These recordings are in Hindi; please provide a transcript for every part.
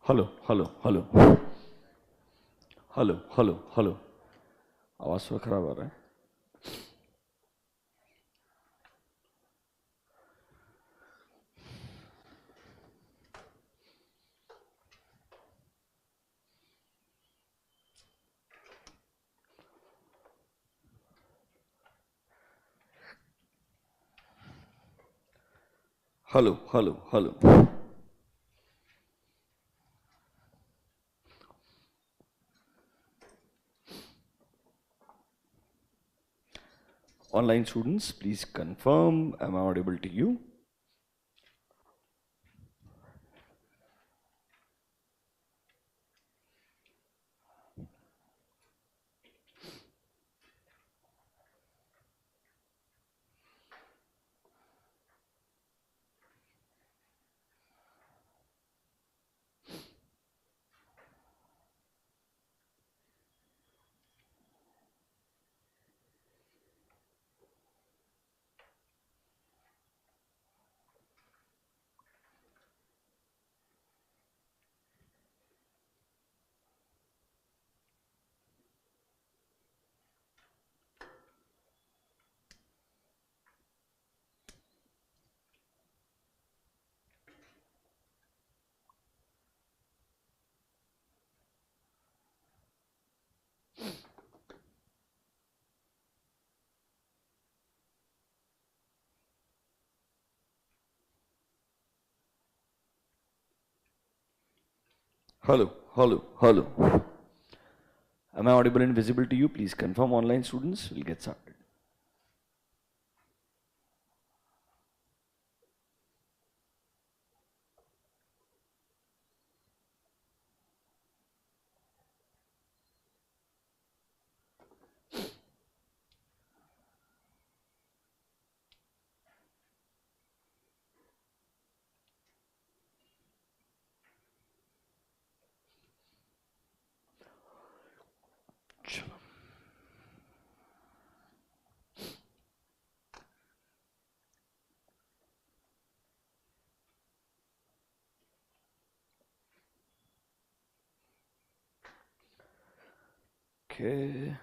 Hello hello hello hello hello hello. आवाज़ थोड़ा खराब आ रहा है। Hello hello hello. Online students, please confirm. Am I audible to you? Hello, hello, hello. Am I audible and visible to you? Please confirm, online students. We'll get started. चलो। Okay.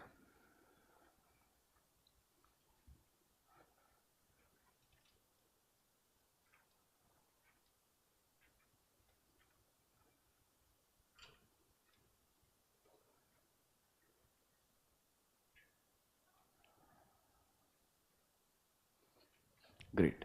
Great.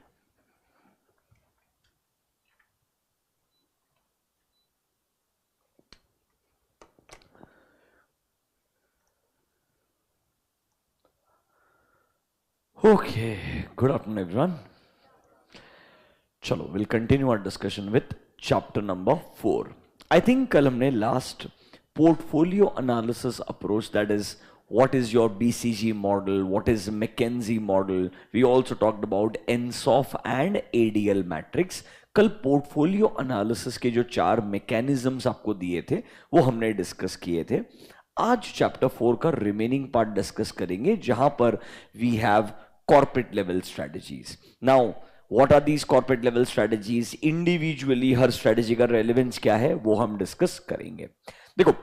Okay. Good afternoon, everyone. चलो, we'll continue our discussion with chapter number 4. I think कल हमने last portfolio analysis approach, that is what is your BCG model, what is McKinsey model. We also talked about ENSOF and ADL matrix. कल पोर्टफोलियो एनालिसिस के जो 4 मैकेनिज्म्स आपको दिए थे वो हमने डिस्कस किए थे. आज चैप्टर 4 का रिमेनिंग पार्ट डिस्कस करेंगे जहां पर we have corporate level strategies. Now what are these corporate level strategies, individually हर स्ट्रेटजी का रेलेवेंस क्या है वो हम डिस्कस करेंगे. देखो,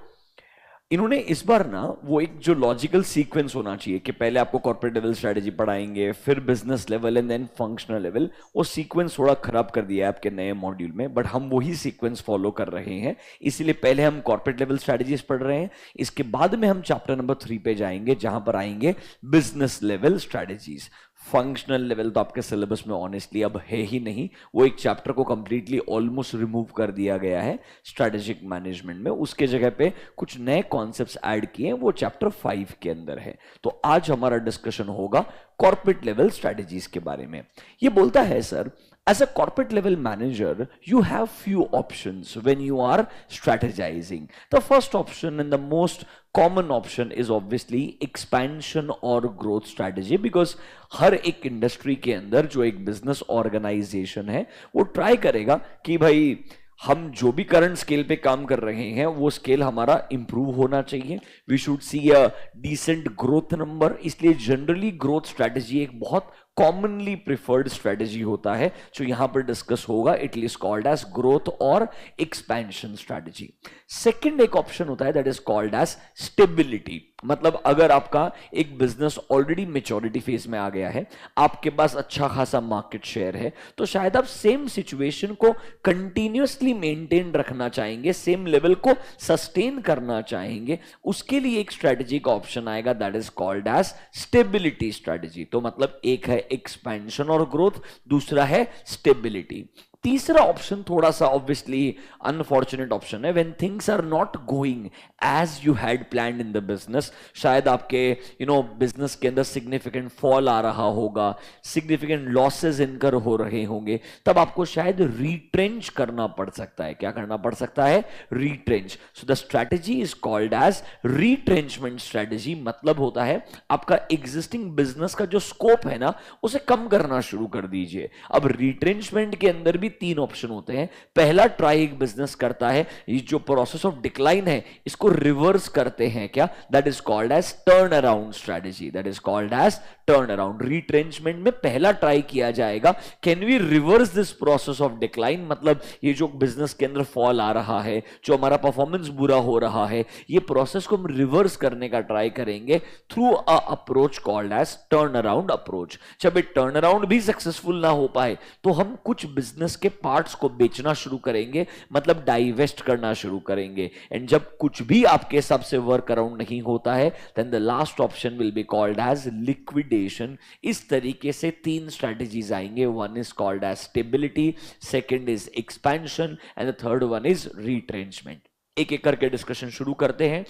इन्होंने इस बार ना वो एक जो लॉजिकल सीक्वेंस होना चाहिए कि पहले आपको कॉर्पोरेट लेवल स्ट्रेटजी पढ़ाएंगे, फिर business level and then functional level, वो सीक्वेंस थोड़ा खराब कर दिया है आपके नए मॉड्यूल में. बट हम वही सीक्वेंस फॉलो कर रहे हैं, इसीलिए पहले हम कॉर्पोरेट लेवल स्ट्रेटजीज पढ़ रहे हैं. इसके बाद में हम चैप्टर नंबर 3 पे जाएंगे जहां पर आएंगे business level strategies. Functional level तो आपके सिलेबस में ऑनेस्टली अब है ही नहीं, वो एक चैप्टर को कंप्लीटली ऑलमोस्ट रिमूव कर दिया गया है स्ट्रेटेजिक मैनेजमेंट में. उसके जगह पे कुछ नए कॉन्सेप्ट्स ऐड किए हैं, वो चैप्टर 5 के अंदर है. तो आज हमारा डिस्कशन होगा कॉर्पोरेट लेवल स्ट्रेटजीज के बारे में. ये बोलता है sir, as a corporate level manager you have few options when you are strategizing. The first option and the most common option is obviously expansion or growth strategy, because हर एक इंडस्ट्री के अंदर जो एक बिजनेस ऑर्गेनाइजेशन है वो ट्राई करेगा कि भाई हम जो भी करंट स्केल पे काम कर रहे हैं वो स्केल हमारा इंप्रूव होना चाहिए. We should see a decent growth number. इसलिए जनरली ग्रोथ स्ट्रेटजी एक बहुत कॉमनली प्रिफर्ड स्ट्रेटेजी होता है जो यहां पर डिस्कस होगा, it is called as growth और एक्सपेंशन स्ट्रेटेजी। सेकंड एक ऑप्शन होता है that is called as stability. मतलब अगर आपका एक बिजनेस ऑलरेडी मेच्योरिटी फेज में आ गया है, आपके पास अच्छा खासा मार्केट शेयर है, तो शायद आप सेम सिचुएशन को कंटिन्यूअसली मेंटेन रखना चाहेंगे, सेम लेवल को सस्टेन करना चाहेंगे, उसके लिए एक स्ट्रेटेजी का ऑप्शन आएगा that is called as stability strategy. तो मतलब एक है एक्सपेंशन और ग्रोथ, दूसरा है स्टेबिलिटी। तीसरा ऑप्शन थोड़ा सा ऑब्वियसली अनफॉर्चुनेट ऑप्शन है, when things are not going as you had planned in the business. शायद आपके बिजनेस के अंदर सिग्निफिकेंट फॉल आ रहा होगा, सिग्निफिकेंट लॉसेस इनकर हो रहे होंगे, तब आपको शायद रीट्रेंच करना पड़ सकता है। क्या करना पड़ सकता है? Retrench. So the strategy is called as retrenchment strategy. मतलब होता है आपका एग्जिस्टिंग बिजनेस का जो स्कोप है ना, उसे कम करना शुरू कर दीजिए। अब रीट्रेंचमेंट के अंदर भी तीन ऑप्शन होते हैं। पहला, ट्राई एक बिजनेस करता है, ये जो प्रोसेस ऑफ डिक्लाइन है इसको रिवर्स करते हैं, क्या? That is called as turn around strategy. That is called as turn around. Retrenchment में पहला ट्राई किया जाएगा, can we reverse this process of decline. मतलब ये जो बिजनेस के अंदर फॉल आ रहा है, जो हमारा परफॉर्मेंस बुरा हो रहा है, ये प्रोसेस को हम रिवर्स करने का ट्राई करेंगे through a approach called as turn around approach. जब ये टर्न अराउंड भी सक्सेसफुल ना हो पाए तो हम कुछ बिजनेस के पार्ट्स को बेचना शुरू करेंगे, मतलब डाइवेस्ट करना शुरू करेंगे। एंड जब कुछ भी आपके हिसाब से वर्क अराउंड नहीं होता है, then the last option will be called as liquidation. इस तरीके से तीन स्ट्रेटजीज आएंगे। One is called as stability, second is expansion and the third one is retrenchment. एक एक करके डिस्कशन शुरू करते हैं।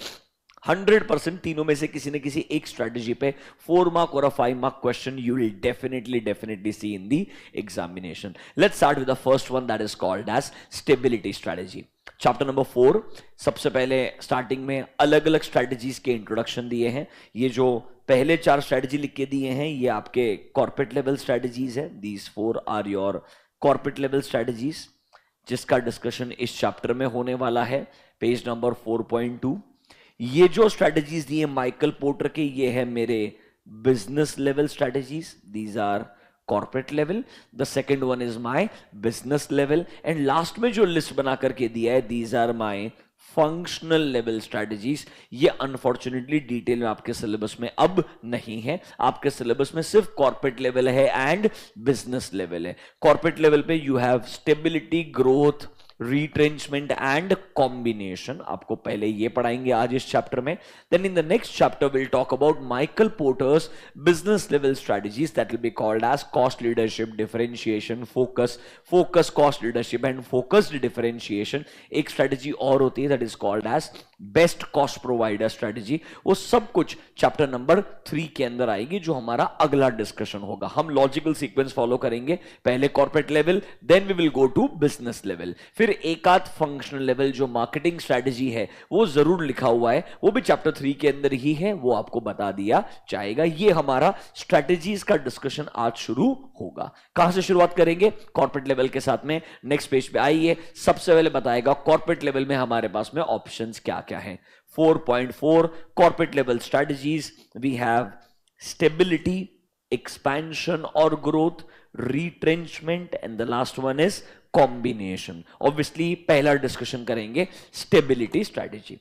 100% तीनों में से किसी न किसी एक स्ट्रेटजी पे 4 मार्क और 5 mark question you will definitely see in the examination. Let's start with the first one that is called as stability strategy. Chapter number 4। सबसे पहले स्टार्टिंग में अलग अलग स्ट्रेटजीज के इंट्रोडक्शन दिए हैं। ये जो पहले 4 स्ट्रेटजी लिख के दिए हैं ये आपके कॉर्पोरेट लेवल स्ट्रेटजीज है। These 4 are your corporate level strategies, जिसका डिस्कशन इस चैप्टर में होने वाला है, पेज नंबर 4.2। ये जो स्ट्रेटजीज दिए माइकल पोर्टर के, ये है मेरे business level strategies. These are corporate level. The second one is my business level and लास्ट में जो लिस्ट बना करके दिया है, these are my functional level strategies. ये अनफॉर्चुनेटली डिटेल में आपके सिलेबस में अब नहीं है। आपके सिलेबस में सिर्फ कॉर्पोरेट लेवल है एंड बिजनेस लेवल है। कॉर्पोरेट लेवल पे you have stability, growth, retrenchment and combination। आपको पहले ये पढ़ाएंगे आज इस चैप्टर में। Then in the next chapter we'll talk about Michael Porter's business level strategies that will be called as cost leadership, differentiation, focus, cost leadership and focused differentiation। एक strategy और होती है that is called as best cost provider strategy। वो सब कुछ चैप्टर नंबर 3 के अंदर आएगी, जो हमारा अगला डिस्कशन होगा। हम लॉजिकल सीक्वेंस फॉलो करेंगे, पहले corporate level, then we will go to business level, फिर एक आध फंक्शनल लेवल जो मार्केटिंग स्ट्रेटेजी है वो जरूर लिखा हुआ है, वो भी चैप्टर 3 के अंदर ही है, वो आपको बता दिया जाएगा। ये हमारा स्ट्रेटेजीज का डिस्कशन आज शुरू होगा। कहां से शुरुआत करेंगे? कॉर्पोरेट लेवल के साथ में। नेक्स्ट पेज पे आइए। सबसे पहले बताएगा कॉर्पोरेट लेवल में हमारे पास में ऑप्शंस क्या क्या हैं। 4.4 corporate level strategies. We have stability, expansion और growth, retrenchment and the last one is combination। Obviously पहला डिस्कशन करेंगे स्टेबिलिटी स्ट्रेटेजी।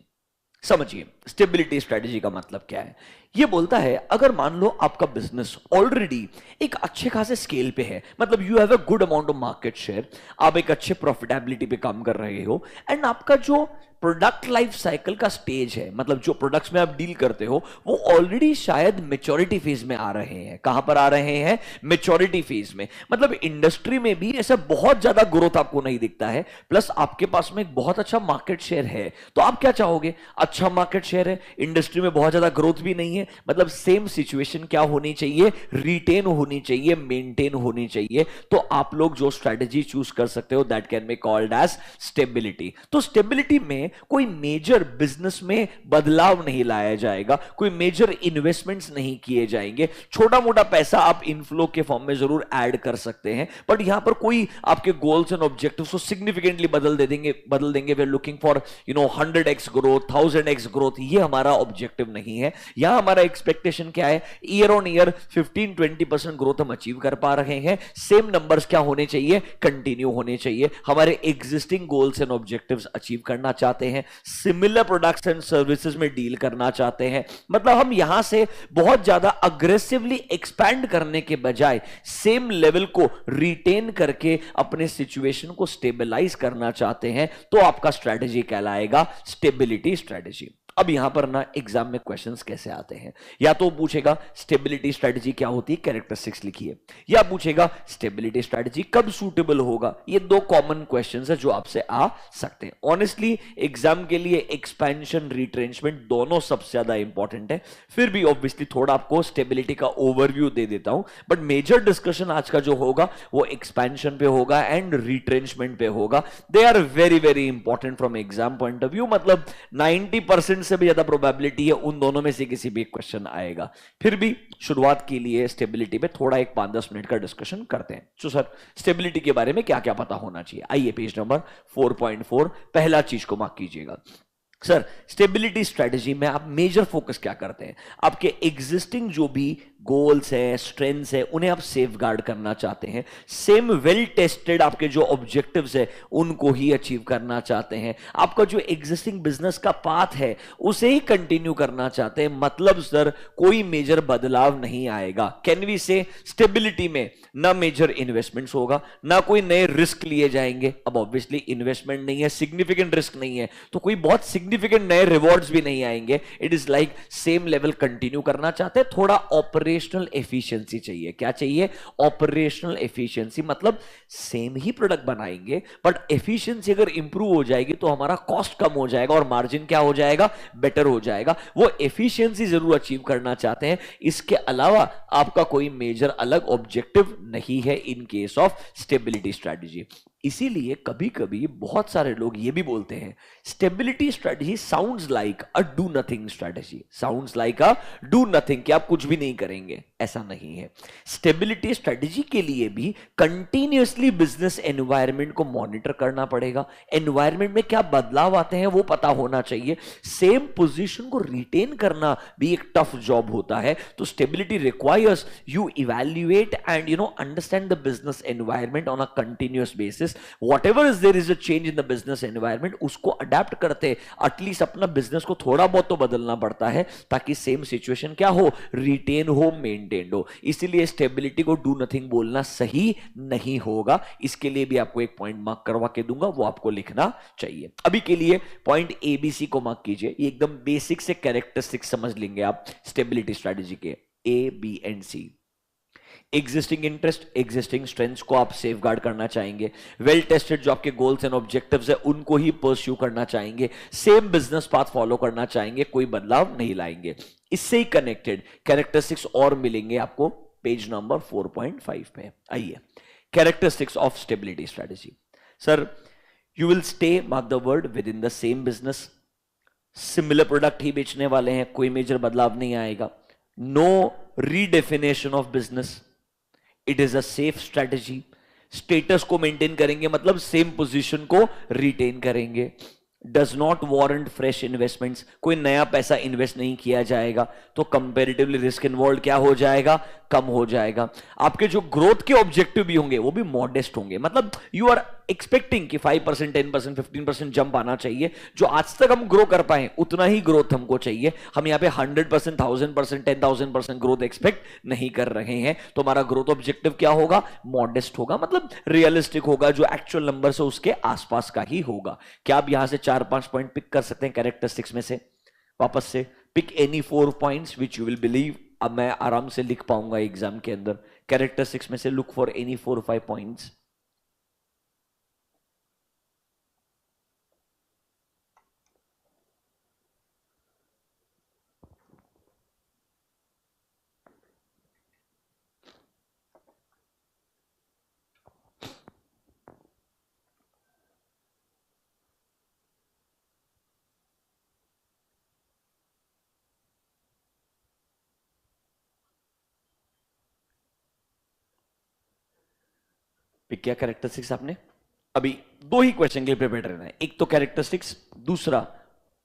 समझिए स्टेबिलिटी स्ट्रेटेजी का मतलब क्या है। ये बोलता है अगर मान लो आपका बिजनेस ऑलरेडी एक अच्छे खासे स्केल पे है, मतलब you have a good amount of market share, आप एक अच्छे प्रॉफिटेबिलिटी पे काम कर रहे हो एंड आपका जो प्रोडक्ट लाइफ साइकिल का स्टेज है, मतलब जो प्रोडक्ट्स में आप डील करते हो, वो ऑलरेडी शायद मेच्योरिटी फेज में आ रहे हैं। कहां पर आ रहे हैं? मेच्योरिटी फेज में। मतलब इंडस्ट्री में भी ऐसा बहुत ज्यादा ग्रोथ आपको नहीं दिखता है, प्लस आपके पास में एक बहुत अच्छा मार्केट शेयर है। तो आप क्या चाहोगे? अच्छा मार्केट शेयर है, इंडस्ट्री में बहुत ज्यादा ग्रोथ भी नहीं है, मतलब सेम सिचुएशन क्या होनी चाहिए? रिटेन होनी चाहिए, मेंटेन होनी चाहिए। तो आप लोग जो स्ट्रेटेजी चूज कर सकते हो that can be called as stability. तो स्टेबिलिटी में कोई मेजर बिजनेस में बदलाव नहीं लाया जाएगा, कोई मेजर इन्वेस्टमेंट्स नहीं किए जाएंगे। छोटा मोटा पैसा आप इनफ्लो के फॉर्म में जरूर ऐड कर सकते हैं, बट यहां पर कोई आपके गोल्स एंड ऑब्जेक्टिव्स को सिग्निफिकेंटली बदल देंगे। We are looking for 100x growth, 1000x growth, ये हमारा ऑब्जेक्टिव नहीं है। यहां हमारा एक्सपेक्टेशन क्या है, ईयर ऑन ईयर 15-20% ग्रोथ हम अचीव कर पा रहे हैं। सेम नंबर्स क्या होने चाहिए, कंटिन्यू होने चाहिए। हमारे existing goals and objectives achieve करना चाहते हैं, सिमिलर प्रोडक्ट्स एंड सर्विसेज में डील करना चाहते हैं। मतलब हम यहां से बहुत ज्यादा अग्रेसिवली एक्सपैंड करने के बजाय सेम लेवल को रिटेन करके अपने सिचुएशन को स्टेबलाइज करना चाहते हैं, तो आपका स्ट्रेटजी कहलाएगा स्टेबिलिटी स्ट्रेटजी। अब यहां पर ना एग्जाम में क्वेश्चंस कैसे आते हैं, या तो पूछेगा स्टेबिलिटी स्ट्रेटजी क्या होती है, कैरेक्टरिस्टिक्स लिखिए, या पूछेगा स्टेबिलिटी स्ट्रेटजी कब सूटेबल होगा। ये दो कॉमन क्वेश्चंस है जो आपसे आ सकते हैं। ऑनेस्टली एग्जाम के लिए एक्सपेंशन रिट्रेंचमेंट दोनों सबसे ज्यादा इंपॉर्टेंट है। फिर भी ऑब्वियसली थोड़ा आपको स्टेबिलिटी का ओवरव्यू दे देता हूं, बट मेजर डिस्कशन आज का जो होगा वो एक्सपेंशन पे होगा एंड रिट्रेंचमेंट पे होगा। They are very very important from exam point of view. मतलब 90% से भी ज्यादा प्रोबेबिलिटी है उन दोनों में से किसी भी क्वेश्चन आएगा। फिर भी शुरुआत के लिए स्टेबिलिटी पे थोड़ा एक 5-10 मिनट का डिस्कशन करते हैं। तो सर स्टेबिलिटी के बारे में क्या क्या पता होना चाहिए, आइए पेज नंबर 4.4 पहला चीज को मार्क कीजिएगा। सर स्टेबिलिटी स्ट्रेटजी में आप मेजर फोकस क्या करते हैं, आपके एग्जिस्टिंग जो भी गोल्स है, स्ट्रेंथ्स है, उन्हें आप सेफ गार्ड करना चाहते हैं। सेम वेल टेस्टेड आपके जो ऑब्जेक्टिव्स है उनको ही अचीव करना चाहते हैं। आपका जो एग्जिस्टिंग बिजनेस का पाथ है उसे ही कंटिन्यू करना चाहते हैं। मतलब सर कोई मेजर बदलाव नहीं आएगा। कैन वी से स्टेबिलिटी में ना मेजर इन्वेस्टमेंट्स होगा, ना कोई नए रिस्क लिए जाएंगे। अब ऑब्वियसली इन्वेस्टमेंट नहीं है, सिग्निफिकेंट रिस्क नहीं है, तो कोई बहुत सिग्निफिकेंट नए रिवॉर्ड्स भी नहीं आएंगे। It is like same level continue करना चाहते हैं। थोड़ा ऑपरेशनल एफिशिएंसी चाहिए। क्या चाहिए, ऑपरेशनल एफिशिएंसी। मतलब सेम ही प्रोडक्ट बनाएंगे बट एफिशिएंसी अगर इंप्रूव हो जाएगी तो हमारा कॉस्ट कम हो जाएगा और मार्जिन क्या हो जाएगा, बेटर हो जाएगा। वो एफिशिएंसी जरूर अचीव करना चाहते हैं। इसके अलावा आपका कोई मेजर अलग ऑब्जेक्टिव नहीं है in case of stability strategy. इसीलिए कभी कभी बहुत सारे लोग ये भी बोलते हैं stability strategy sounds like a do nothing strategy, sounds like a do nothing, कि आप कुछ भी नहीं करेंगे। ऐसा नहीं है। स्टेबिलिटी स्ट्रेटजी के लिए भी कंटिन्यूअसली बिजनेस एनवायरनमेंट को मॉनिटर करना पड़ेगा। एनवायरनमेंट में क्या बदलाव आते हैं वो पता होना चाहिए। सेम पोजीशन को रिटेन करना भी एक टफ जॉब होता है। तो stability requires you evaluate and understand the business environment on a continuous basis. Whatever is there is a change in the business environment, उसको अडेप्ट करते एटलीस्ट अपना बिजनेस को थोड़ा बहुत तो बदलना पड़ता है ताकि सेम सिचुएशन क्या हो, रिटेन हो, मेंटेन हो। इसीलिए स्टेबिलिटी को डू नथिंग बोलना सही नहीं होगा। इसके लिए भी आपको एक पॉइंट मार्क करवा के दूंगा, वो आपको लिखना चाहिए। अभी के लिए पॉइंट ए बी सी को मार्क कीजिए। ये एकदम बेसिक से कैरेक्टरिस्टिक्स समझ लेंगे आप स्टेबिलिटी स्ट्रेटजी के, A B and C. Existing interest, existing strengths को आप सेफ गार्ड करना चाहेंगे। वेल टेस्टेड जो आपके गोल्स एंड ऑब्जेक्टिव्स है उनको ही परस्यू करना चाहेंगे। सेम बिजनेस पाथ फॉलो करना चाहेंगे, कोई बदलाव नहीं लाएंगे। इससे ही कनेक्टेड कैरेक्टरिस्टिक्स और मिलेंगे आपको पेज नंबर 4.5 पे। आइए, characteristics of stability strategy. Sir you will stay, mark the word, within the same business. Similar product ही बेचने वाले हैं, कोई मेजर बदलाव नहीं आएगा। No redefinition of business, it is a safe strategy. Status quo maintain करेंगे, मतलब सेम पोजीशन को रिटेन करेंगे। Does not warrant fresh investments, कोई नया पैसा इन्वेस्ट नहीं किया जाएगा, तो कंपेरेटिवली रिस्क इन्वॉल्व क्या हो जाएगा, कम हो जाएगा। आपके जो ग्रोथ के ऑब्जेक्टिव भी होंगे वो भी मॉडेस्ट होंगे। मतलब यू आर एक्सपेक्टिंग कि 5%, 10%, 15% जंप आना चाहिए। जो आज तक हम ग्रो कर पाए उतना ही ग्रोथ हमको चाहिए। हम यहाँ पे 100%, 1000%, 10,000% ग्रोथ एक्सपेक्ट नहीं कर रहे हैं। तो हमारा ग्रोथ ऑब्जेक्टिव क्या होगा, मॉडेस्ट होगा, मतलब रियलिस्टिक होगा, जो एक्चुअल नंबर से उसके आसपास का ही होगा। क्या आप यहां से 4-5 पॉइंट पिक कर सकते हैं कैरेक्टरिस्टिक्स में से? वापस से pick any 4 points which you will believe. अब मैं आराम से लिख पाऊंगा एग्जाम के अंदर। कैरेक्टरिस्टिक्स में से look for any 4-5 points. Pick किया कैरेक्टरिस्टिक्स आपने। अभी दो ही क्वेश्चन के लिए प्रिपेयर रहना है, एक तो कैरेक्टरिस्टिक्स, दूसरा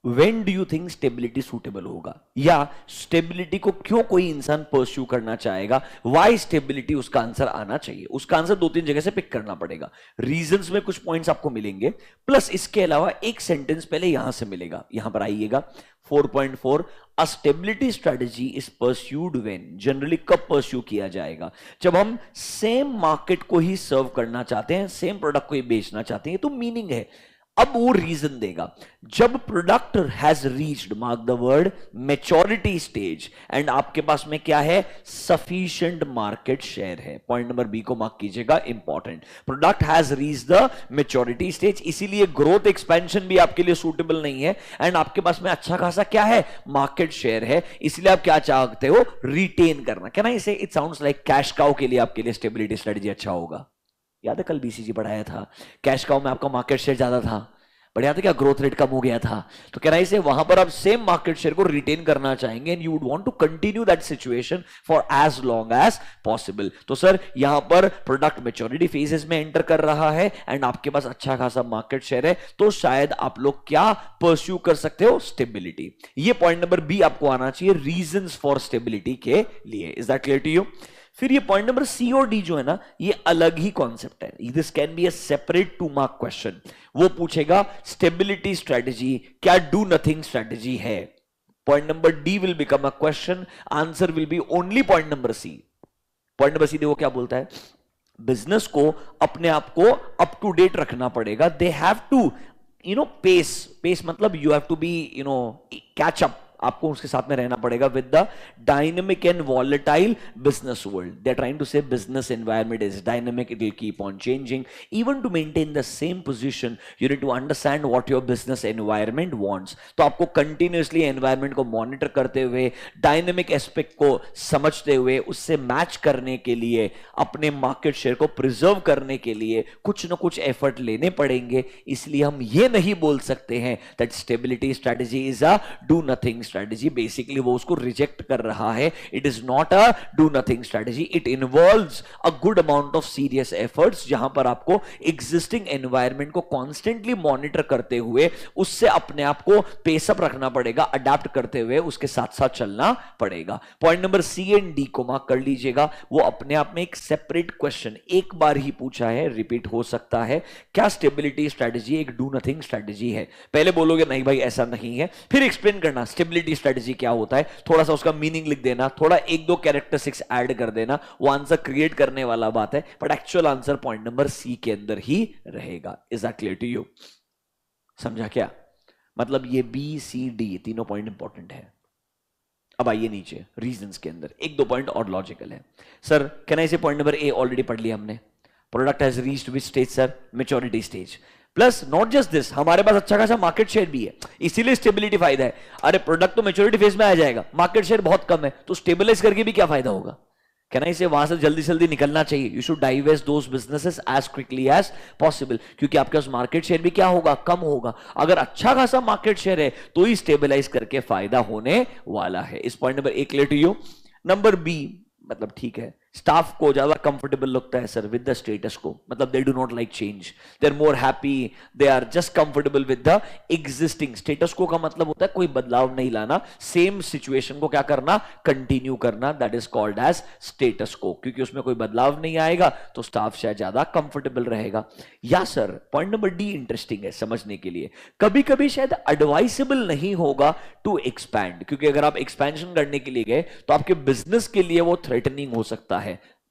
when do you think stability suitable होगा, या स्टेबिलिटी को क्यों कोई इंसान परस्यू करना चाहेगा, वाई स्टेबिलिटी, उसका आंसर आना चाहिए। उसका आंसर दो तीन जगह से पिक करना पड़ेगा, रीजंस में कुछ पॉइंट्स आपको मिलेंगे, प्लस इसके अलावा एक सेंटेंस पहले यहां से मिलेगा। यहां पर आइएगा 4.4, a stability strategy is pursued when, generally कब परस्यू किया जाएगा, जब हम सेम मार्केट को ही सर्व करना चाहते हैं, सेम प्रोडक्ट को ही बेचना चाहते हैं, तो मीनिंग है। अब वो रीजन देगा जब product has reached, mark the word, maturity stage, and आपके पास में क्या है, सफिशिएंट मार्केट शेयर है। पॉइंट नंबर बी को मार्क कीजिएगा, important. Product has reached the maturity stage, इसीलिए ग्रोथ एक्सपेंशन भी आपके लिए सूटेबल नहीं है, एंड आपके पास में अच्छा खासा क्या है, मार्केट शेयर है, इसलिए आप क्या चाहते हो, रिटेन करना। क्या ना इसे, it sounds like cash cow के लिए आपके लिए स्टेबिलिटी स्ट्रेटजी अच्छा होगा। याद है कल बीसीजी पढ़ाया था, कैश काउ में आपका मार्केट शेयर ज्यादा था, बढ़िया था क्या, ग्रोथ रेट कम हो गया था, तो कह रहा है वहां पर आप सेम मार्केट शेयर को रिटेन करना चाहेंगे, and you would want to continue that situation for as long as possible. तो सर यहां पर प्रोडक्ट मैच्योरिटी फेजेस में एंटर कर रहा है, एंड आपके पास अच्छा खासा मार्केट शेयर है, तो शायद आप लोग क्या परस्यू कर सकते हो, स्टेबिलिटी। ये पॉइंट नंबर बी आपको आना चाहिए, रीजंस फॉर स्टेबिलिटी के लिए। Is that clear to you? फिर ये पॉइंट नंबर सी और डी जो है ना, ये अलग ही कॉन्सेप्ट है, this can be a separate 2 mark question. वो पूछेगा स्टेबिलिटी स्ट्रेटजी क्या डू नथिंग स्ट्रेटजी है। Point number D will become a question, answer will be only point number C. Point number C देखो क्या बोलता है, बिजनेस को अपने आप को अप टू डेट रखना पड़ेगा, दे हैव टू पेस मतलब you have to be catch up, आपको उसके साथ में रहना पड़ेगा with the dynamic and volatile business world. They are trying to say business environment is dynamic, it will keep on changing, even to maintain the same position you need to understand what your business environment wants. तो आपको कंटिन्यूअसली एनवायरनमेंट को मॉनिटर करते हुए, डायनेमिक एस्पेक्ट को समझते हुए, उससे मैच करने के लिए, अपने मार्केट शेयर को प्रिजर्व करने के लिए कुछ ना कुछ एफर्ट लेने पड़ेंगे। इसलिए हम ये नहीं बोल सकते हैं that stability strategy is a do nothing strategy. Basically वो उसको रिजेक्ट कर रहा है, it is not a do nothing strategy, it involves a good amount of serious efforts, जहां पर आपको एग्जिस्टिंग एनवायरनमेंट को कॉन्स्टेंटली मॉनिटर करते हुए उससे अपने आप को पेसअप रखना पड़ेगा, अडेप्ट करते हुए उसके साथ साथ चलना पड़ेगा। Point number C and D को मार्क कर लीजिएगा, वो अपने आप में एक सेपरेट क्वेश्चन, एक बार ही पूछा है, रिपीट हो सकता है। क्या स्टेबिलिटी स्ट्रेटजी एक डू नथिंग स्ट्रेटजी है? पहले बोलोगे नहीं भाई ऐसा नहीं है, फिर एक्सप्लेन करना स्टेबिलिटी स्ट्रेटजी क्या होता है, थोड़ा सा उसका मीनिंग लिख देना, थोड़ा एक दो कैरेक्टरिस्टिक्स ऐड कर देना, वो आंसर क्रिएट करने वाला बात है, but actual answer point number C के अंदर ही रहेगा। Is that clear to you? समझा क्या? मतलब ये बी सी डी तीनों पॉइंट इंपॉर्टेंट है। अब आइए नीचे रीजंस के अंदर, एक दो पॉइंट और लॉजिकल है। सर कैन आई से पॉइंट नंबर ए ऑलरेडी पढ़ लिया हमने, product has reached which stage sir, maturity stage, plus not just this, हमारे पास अच्छा खासा मार्केट शेयर भी है, इसीलिए स्टेबिलिटी फायदा है। अरे प्रोडक्ट तो मैच्योरिटी फेज में आ जाएगा, मार्केट शेयर बहुत कम है, तो स्टेबलाइज करके भी क्या फायदा होगा? कहना इसे वहां से जल्दी जल्दी निकलना चाहिए। You should divest those businesses as quickly as possible, क्योंकि आपके पास मार्केट शेयर भी क्या होगा, कम होगा। अगर अच्छा खासा मार्केट शेयर है तो ही स्टेबलाइज करके फायदा होने वाला है। इस point number A clear to you? Number B मतलब ठीक है, स्टाफ को ज्यादा कंफर्टेबल लगता है sir with the status quo, मतलब they do not like change, they are more happy, they are just comfortable with the existing. Status quo का मतलब होता है कोई बदलाव नहीं लाना, सेम सिचुएशन को क्या करना, कंटिन्यू करना, that is called as status quo, क्योंकि उसमें कोई बदलाव नहीं आएगा तो स्टाफ शायद ज्यादा कंफर्टेबल रहेगा। या sir point number D interesting है समझने के लिए, कभी कभी शायद एडवाइसेबल नहीं होगा टू एक्सपैंड, क्योंकि अगर आप एक्सपेंशन करने के लिए गए तो आपके बिजनेस के लिए वो थ्रेटनिंग हो सकता है।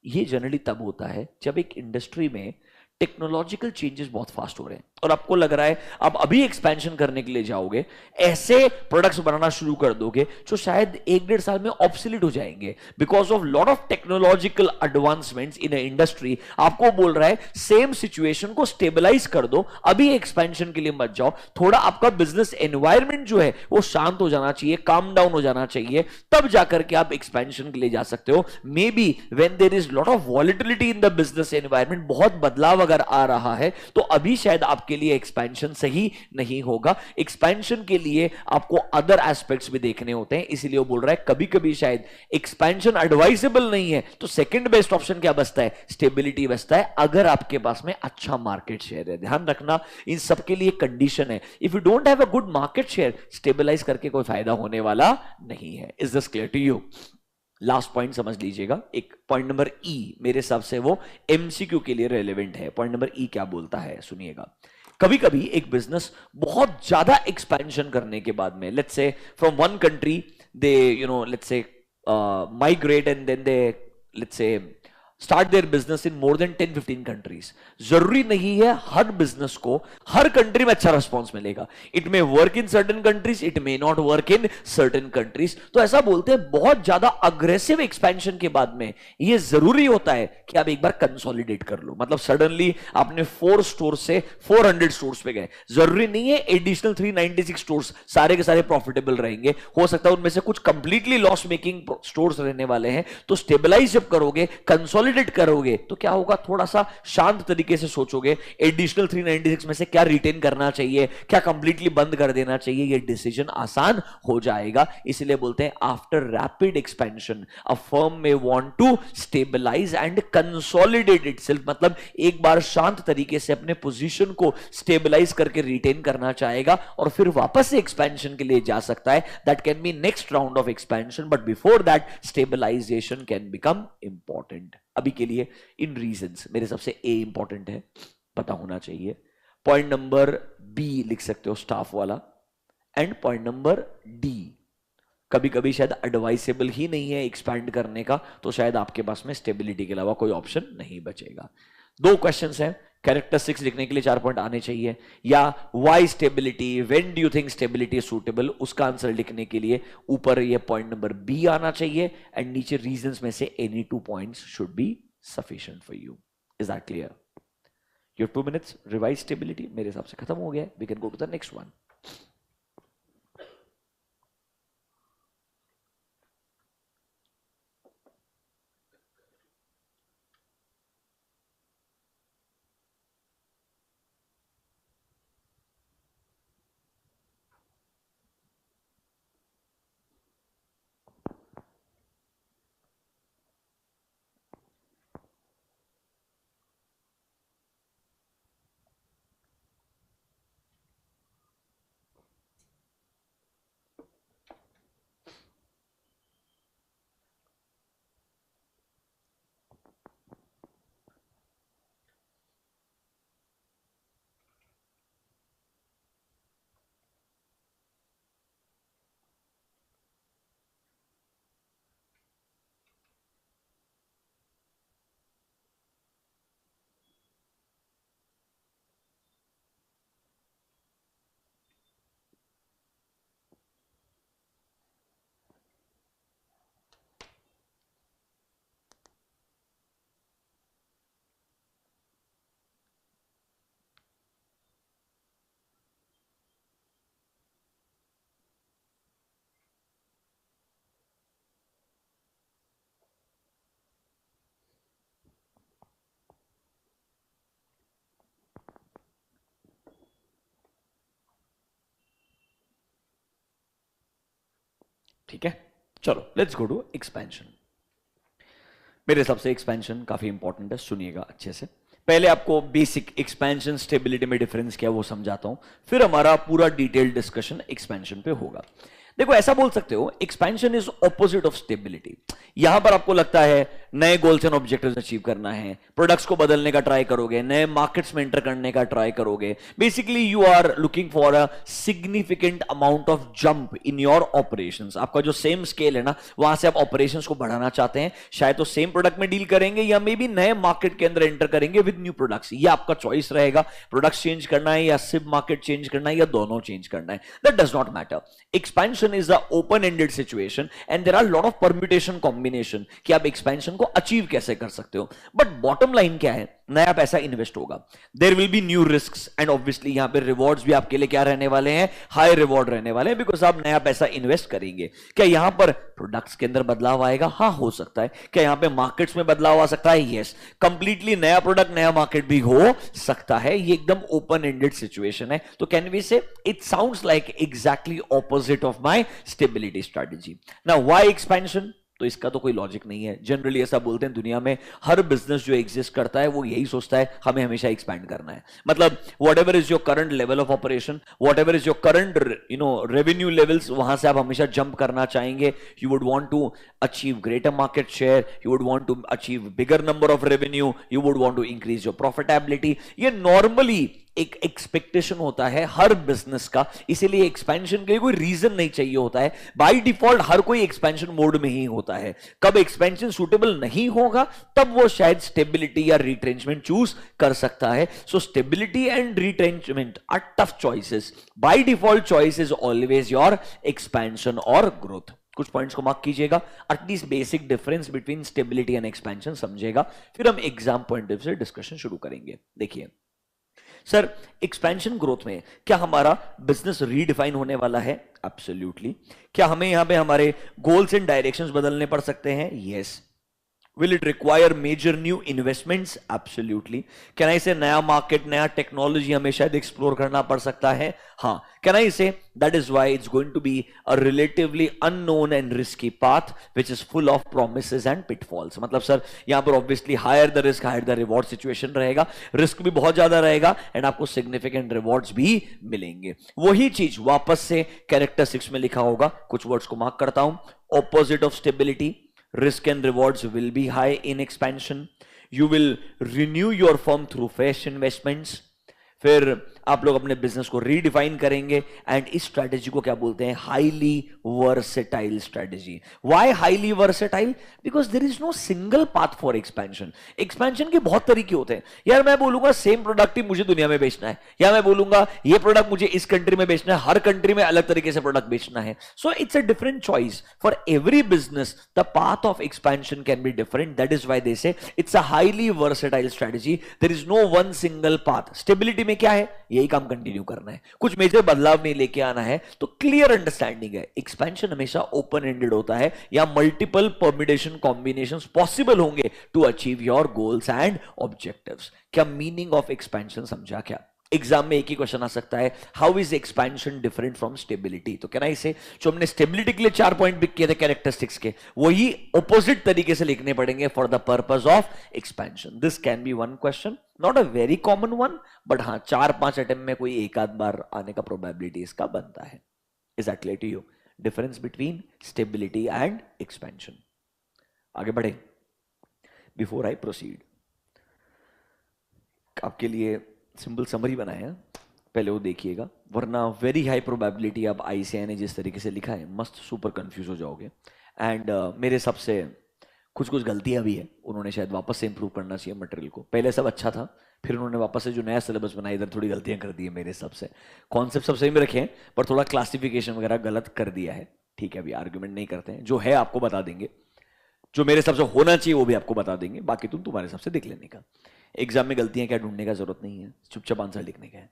ये जनरली तब होता है जब एक इंडस्ट्री में टेक्नोलॉजिकल चेंजेस बहुत फास्ट हो रहे हैं और आपको लग रहा है आप अभी एक्सपेंशन करने के लिए जाओगे, ऐसे प्रोडक्ट्स बनाना शुरू कर दोगे जो शायद 1-1.5 साल में ऑब्सोलीट हो जाएंगे because of lot of technological advancements in industry. आपको बोल रहा है सेम सिचुएशन को स्टेबलाइज कर दो, अभी एक्सपेंशन के लिए मत जाओ, थोड़ा आपका बिजनेस एनवायरमेंट जो है वो शांत हो जाना चाहिए, काम डाउन हो जाना चाहिए, तब जाकर के आप एक्सपेंशन के लिए जा सकते हो। Maybe when there is lot of volatility in the business environment, बहुत बदलाव अगर आ रहा है तो अभी शायद आपके लिए एक्सपेंशन सही नहीं होगा। एक्सपेंशन के लिए आपको अदर एस्पेक्ट्स भी देखने होते हैं, इसीलिए वो बोल रहा है कभी कभी शायद एक्सपेंशन एडवाइजेबल नहीं है, तो सेकंड बेस्ट ऑप्शन क्या बचता है? स्टेबिलिटी बचता है, अगर आपके पास में अच्छा मार्केट शेयर है। ध्यान रखना इन सबके लिए कंडीशन है, if you don't have a good market share, stabilise करके कोई फायदा होने वाला नहीं है। Is this clear to you? Last point समझ लीजिएगा, एक पॉइंट नंबर ई, मेरे हिसाब से वो एमसीक्यू के लिए रेलेवेंट है। पॉइंट नंबर ई क्या बोलता है सुनिएगा। कभी कभी एक बिजनेस बहुत ज्यादा एक्सपेंशन करने के बाद में, let's say from one country they let's say migrate and then they let's say start their business in more than 10-15 countries. जरूरी नहीं है हर बिजनेस को हर कंट्री में अच्छा रिस्पॉन्स मिलेगा। It may work in certain countries, it may not work in certain countries. तो ऐसा बोलते हैं बहुत ज्यादा अग्रेसिव एक्सपेंशन के बाद में यह जरूरी होता है कि आप एक बार कंसोलिडेट कर लो। मतलब सडनली आपने 4 स्टोर से 400 स्टोर्स पे गए, जरूरी नहीं है एडिशनल 396 स्टोर्स सारे के सारे प्रॉफिटेबल रहेंगे। हो सकता है उनमें से कुछ कंप्लीटली लॉस मेकिंग स्टोर्स रहने वाले हैं। तो स्टेबलाइज जब करोगे, कंसोलिडेट करोगे, तो क्या होगा? थोड़ा सा शांत तरीके से सोचोगे, एडिशनल 396 में से क्या रिटेन करना चाहिए, क्या कंप्लीटली बंद कर देना चाहिए, ये डिसीजन आसान हो जाएगा। इसलिए बोलते हैं after rapid expansion a firm may want to stabilize and consolidate itself. मतलब एक बार शांत तरीके से अपने पोजीशन को स्टेबलाइज करके रिटेन करना चाहेगा और फिर वापस से एक्सपेंशन के लिए जा सकता है। That can be next round of expansion, but before that stabilization can become important. अभी के लिए इन रीजंस मेरे सबसे ए इंपॉर्टेंट है, पता होना चाहिए। पॉइंट नंबर बी लिख सकते हो स्टाफ वाला, एंड पॉइंट नंबर डी कभी कभी शायद एडवाइसेबल ही नहीं है एक्सपैंड करने का, तो शायद आपके पास में स्टेबिलिटी के अलावा कोई ऑप्शन नहीं बचेगा। 2 क्वेश्चंस हैं, कैरेक्टरिस्टिक्स लिखने के लिए 4 पॉइंट आने चाहिए, या why stability, when do you think stability is suitable, उसका आंसर लिखने के लिए ऊपर ये पॉइंट नंबर बी आना चाहिए, एंड नीचे रीजंस में से any 2 points should be sufficient for you. Is that clear? Your 2 minutes revise stability मेरे हिसाब से खत्म हो गया है। We can go to the next one. ठीक है, चलो लेट्स गो टू एक्सपेंशन। मेरे हिसाब से एक्सपेंशन काफी इंपॉर्टेंट है, सुनिएगा अच्छे से। पहले आपको बेसिक एक्सपेंशन स्टेबिलिटी में डिफरेंस क्या है वो समझाता हूं, फिर हमारा पूरा डिटेल्ड डिस्कशन एक्सपेंशन पे होगा। देखो ऐसा बोल सकते हो, expansion is opposite of stability. यहां पर आपको लगता है नए गोल्स एंड ऑब्जेक्टिव्स अचीव करना है, प्रोडक्ट्स को बदलने का ट्राई करोगे, नए मार्केट्स में एंटर करने का ट्राई करोगे। Basically you are looking for a significant amount of jump in your operations. आपका जो सेम स्केल है ना, वहां से आप ऑपरेशंस को बढ़ाना चाहते हैं। शायद तो सेम प्रोडक्ट में डील करेंगे या मे बी नए मार्केट के अंदर एंटर करेंगे विद न्यू प्रोडक्ट्स। ये आपका चॉइस रहेगा, प्रोडक्ट्स चेंज करना है या सिर्फ मार्केट चेंज करना है या दोनों चेंज करना है, that does not matter. Expansion is the open ended situation and there are lot of permutation combination कि आप एक्सपेंशन को अचीव कैसे कर सकते हो। बट बॉटम लाइन क्या है, नया पैसा इन्वेस्ट होगा, there will be new risks and obviously यहां पे रिवॉर्ड्स भी आपके लिए क्या रहने वाले हैं, हाई रिवॉर्ड रहने वाले हैं, बिकॉज आप नया पैसा इन्वेस्ट करेंगे। क्या यहां पर प्रोडक्ट्स के अंदर बदलाव आएगा? हाँ, हो सकता है। क्या यहां पे मार्केट्स में बदलाव आ सकता है? यस, कंप्लीटली नया प्रोडक्ट नया मार्केट भी हो सकता है। ये एकदम ओपन एंडेड सिचुएशन है। तो कैन वी से it sounds like exactly opposite of my stability strategy. Now why expansion? तो इसका तो कोई लॉजिक नहीं है। जनरली ऐसा बोलते हैं, दुनिया में हर बिजनेस जो एग्जिस्ट करता है वो यही सोचता है हमें हमेशा एक्सपैंड करना है। मतलब whatever is your current level of operation, whatever is your current revenue levels, वहां से आप हमेशा जंप करना चाहेंगे। You would want to achieve greater market share, you would want to achieve bigger number of revenue, you would want to increase your profitability. ये नॉर्मली एक एक्सपेक्टेशन होता है हर बिजनेस का, इसीलिए एक्सपेंशन के लिए कोई रीजन नहीं चाहिए होता है। बाय डिफॉल्ट हर कोई एक्सपेंशन मोड में ही होता है। कब एक्सपेंशन सूटेबल नहीं होगा तब वो शायद स्टेबिलिटी या रिट्रेंचमेंट चूज कर सकता है। So stability and retrenchment are tough choices. By default choice is always your expansion और ग्रोथ। कुछ पॉइंट्स को मार्क कीजिएगा, at least basic difference between stability and expansion समझेगा, फिर हम एग्जाम पॉइंट ऑफ व्यू से डिस्कशन शुरू करेंगे। देखिए सर, एक्सपेंशन ग्रोथ में क्या हमारा बिजनेस रीडिफाइन होने वाला है? एब्सोल्युटली। क्या हमें यहां पे हमारे गोल्स एंड डायरेक्शंस बदलने पड़ सकते हैं? Yes. Will it require major new investments? Absolutely. Can I say नया मार्केट, नया टेक्नोलॉजी हमें शायद एक्सप्लोर करना पड़ सकता है? हाँ। Can I say that is why it's going to be a relatively unknown and risky path which is full of promises and pitfalls? मतलब सर यहां पर obviously higher the risk, higher the reward situation रहेगा, रिस्क भी बहुत ज्यादा रहेगा एंड आपको सिग्निफिकेंट रिवॉर्ड्स भी मिलेंगे। वही चीज वापस से कैरेक्टर 6 में लिखा होगा, कुछ वर्ड्स को मार्क करता हूं। Opposite of stability, risk and rewards will be high in expansion. You will renew your firm through fresh investments. फिर आप लोग अपने बिजनेस को रीडिफाइन करेंगे एंड इस स्ट्रैटेजी को क्या बोलते हैं? Highly versatile strategy. Why highly versatile? Because there is no single path for expansion. Expansion के बहुत तरीके होते हैं। यार मैं बोलूंगा सेम प्रोडक्ट ही मुझे दुनिया में बेचना है, या मैं बोलूंगा ये प्रोडक्ट मुझे इस कंट्री में बेचना है, हर कंट्री में अलग तरीके से प्रोडक्ट बेचना है। So it's a different choice for every business. The path of expansion can be different. That is why they say it's a highly versatile strategy. There is no one single path. Stability में क्या है? यही काम कंटिन्यू करना है, कुछ मेजर बदलाव नहीं लेके आना है। तो क्लियर अंडरस्टैंडिंग है। एक्सपेंशन हमेशा ओपन एंडेड होता है, या मल्टीपल परम्यूटेशन कॉम्बिनेशंस पॉसिबल होंगे to achieve your goals and objectives. क्या मीनिंग ऑफ एक्सपेंशन समझा? क्या एग्जाम में एक ही क्वेश्चन आ सकता है, how is expansion different from stability? तो कहना इसे जो हमने स्टेबिलिटी के लिए 4 पॉइंट पिक किए थे कैरेक्टरिस्टिक्स के, वही ऑपोजिट तरीके से लिखने पड़ेंगे for the purpose of expansion. This can B one question, not a very common one, but हाँ 4-5 अटेम्प्ट में कोई एक आध बार आने का प्रोबेबिलिटी इसका बनता है। Is that clear to you? Difference between stability and expansion. आगे बढ़े बिफोर आई प्रोसीड, आपके लिए सिंपल समरी बनाया, पहले वो देखिएगा, वरना वेरी हाई प्रोबेबिलिटी आप ICAI ने जिस तरीके से लिखा है मस्त सुपर कंफ्यूज हो जाओगे। एंड मेरे हिसाब से कुछ गलतियां भी है, उन्होंने शायद वापस से इंप्रूव करना चाहिए मटेरियल को। पहले सब अच्छा था, फिर उन्होंने वापस से जो नया सिलेबस बनाया इधर थोड़ी गलतियां कर दी है मेरे हिसाब से। कॉन्सेप्ट सब सही में रखे हैं पर थोड़ा क्लासिफिकेशन वगैरह गलत कर दिया है। ठीक है, अभी आर्ग्यूमेंट नहीं करते हैं, जो है आपको बता देंगे, जो मेरे हिसाब से होना चाहिए वो भी आपको बता देंगे, बाकी तुम्हारे हिसाब से देख लेने का। एग्जाम में गलतियां क्या ढूंढने का जरूरत नहीं है, चुपचाप आंसर लिखने का है।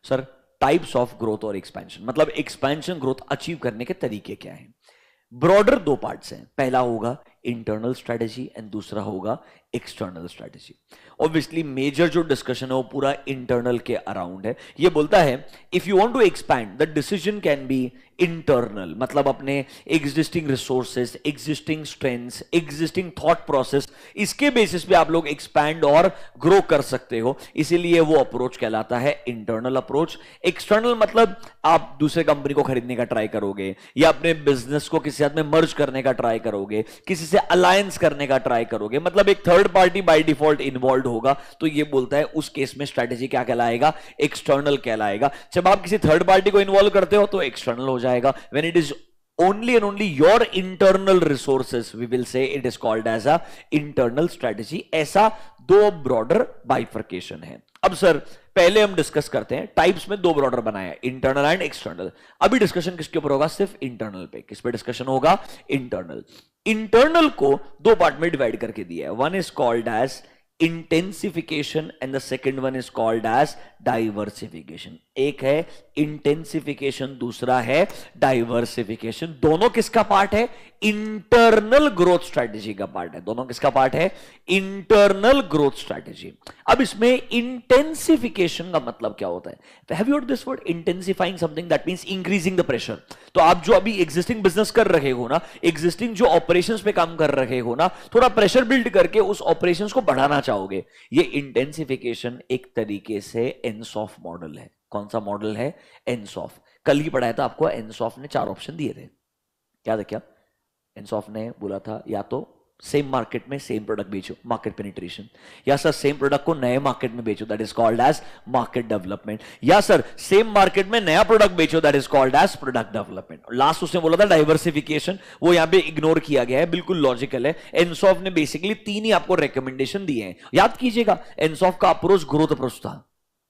सर टाइप्स ऑफ ग्रोथ और एक्सपेंशन, मतलब एक्सपेंशन ग्रोथ अचीव करने के तरीके क्या हैं? ब्रॉडर 2 पार्ट्स हैं, पहला होगा इंटरनल स्ट्रेटेजी एंड दूसरा होगा एक्सटर्नल स्ट्रेटेजी। ऑब्वियसली मेजर जो डिस्कशन है वो पूरा इंटरनल के अराउंड है। ये बोलता है if you want to expand the decision can be internal, मतलब अपने existing resources, existing strengths, existing thought process, इसके बेसिस पे आप लोग एक्सपैंड और ग्रो कर सकते हो। इसीलिए वो अप्रोच कहलाता है इंटरनल अप्रोच। एक्सटर्नल मतलब आप दूसरे कंपनी को खरीदने का ट्राई करोगे, या अपने बिजनेस को किसी साथ में मर्ज करने का ट्राई करोगे, किसी से अलायंस करने का ट्राई करोगे, मतलब एक third party by default involve होगा। तो ये बोलता है उस केस में स्ट्रेटेजी क्या कहलाएगा? एक्सटर्नल कहलाएगा। जब आप किसी थर्ड पार्टी को इन्वॉल्व करते हो तो एक्सटर्नल हो जाएगा। When it is only and only your internal resources, we will say it is called as a internal strategy। ऐसा 2 ब्रॉडर बाइफर्केशन है। अब सर पहले हम डिस्कस करते हैं, टाइप्स में 2 ब्रॉडर बनाया, इंटरनल एंड एक्सटर्नल। अभी डिस्कशन किसके ऊपर होगा? सिर्फ इंटरनल पे। किस पे डिस्कशन होगा? इंटरनल। इंटरनल को 2 पार्ट में डिवाइड करके दिया है। One is called as intensification and the second one is called as diversification. एक है इंटेंसिफिकेशन, दूसरा है डाइवर्सिफिकेशन. दोनों किसका पार्ट है? इंटरनल ग्रोथ स्ट्रेटेजी का पार्ट है. दोनों किसका पार्ट है? Internal growth strategy. अब इसमें इंटेंसिफिकेशन का मतलब क्या होता है? Have you heard this word intensifying something? That means increasing the pressure. तो आप जो अभी एग्जिस्टिंग बिजनेस कर रहे हो ना, एग्जिस्टिंग जो ऑपरेशंस पे काम कर रहे हो ना, थोड़ा प्रेशर बिल्ड करके उस ऑपरेशंस को बढ़ाना चाहोगे. ये इंटेंसिफिकेशन एक तरीके से एनसॉफ मॉडल है. कौन सा मॉडल है? एनसॉफ. कल ही पढ़ाया था आपको. एनसॉफ ने 4 ऑप्शन दिए थे. क्या देखा? एनसॉफ ने बोला था या तो सेम मार्केट में सेम प्रोडक्ट बेचो, मार्केट पेनिट्रेशन. या सर सेम प्रोडक्ट को नए मार्केट में बेचो, that is called as market development. या सर सेम मार्केट में नया प्रोडक्ट बेचो, that is called as product development. Last उसने बोला था डाइवर्सिफिकेशन. वो यहां पे इग्नोर किया गया है. बिल्कुल लॉजिकल है. एनसॉफ ने बेसिकली 3 ही आपको रिकमेंडेशन दिए हैं. याद कीजिएगा, एनसॉफ का अप्रोच ग्रोथ अप्रोच था.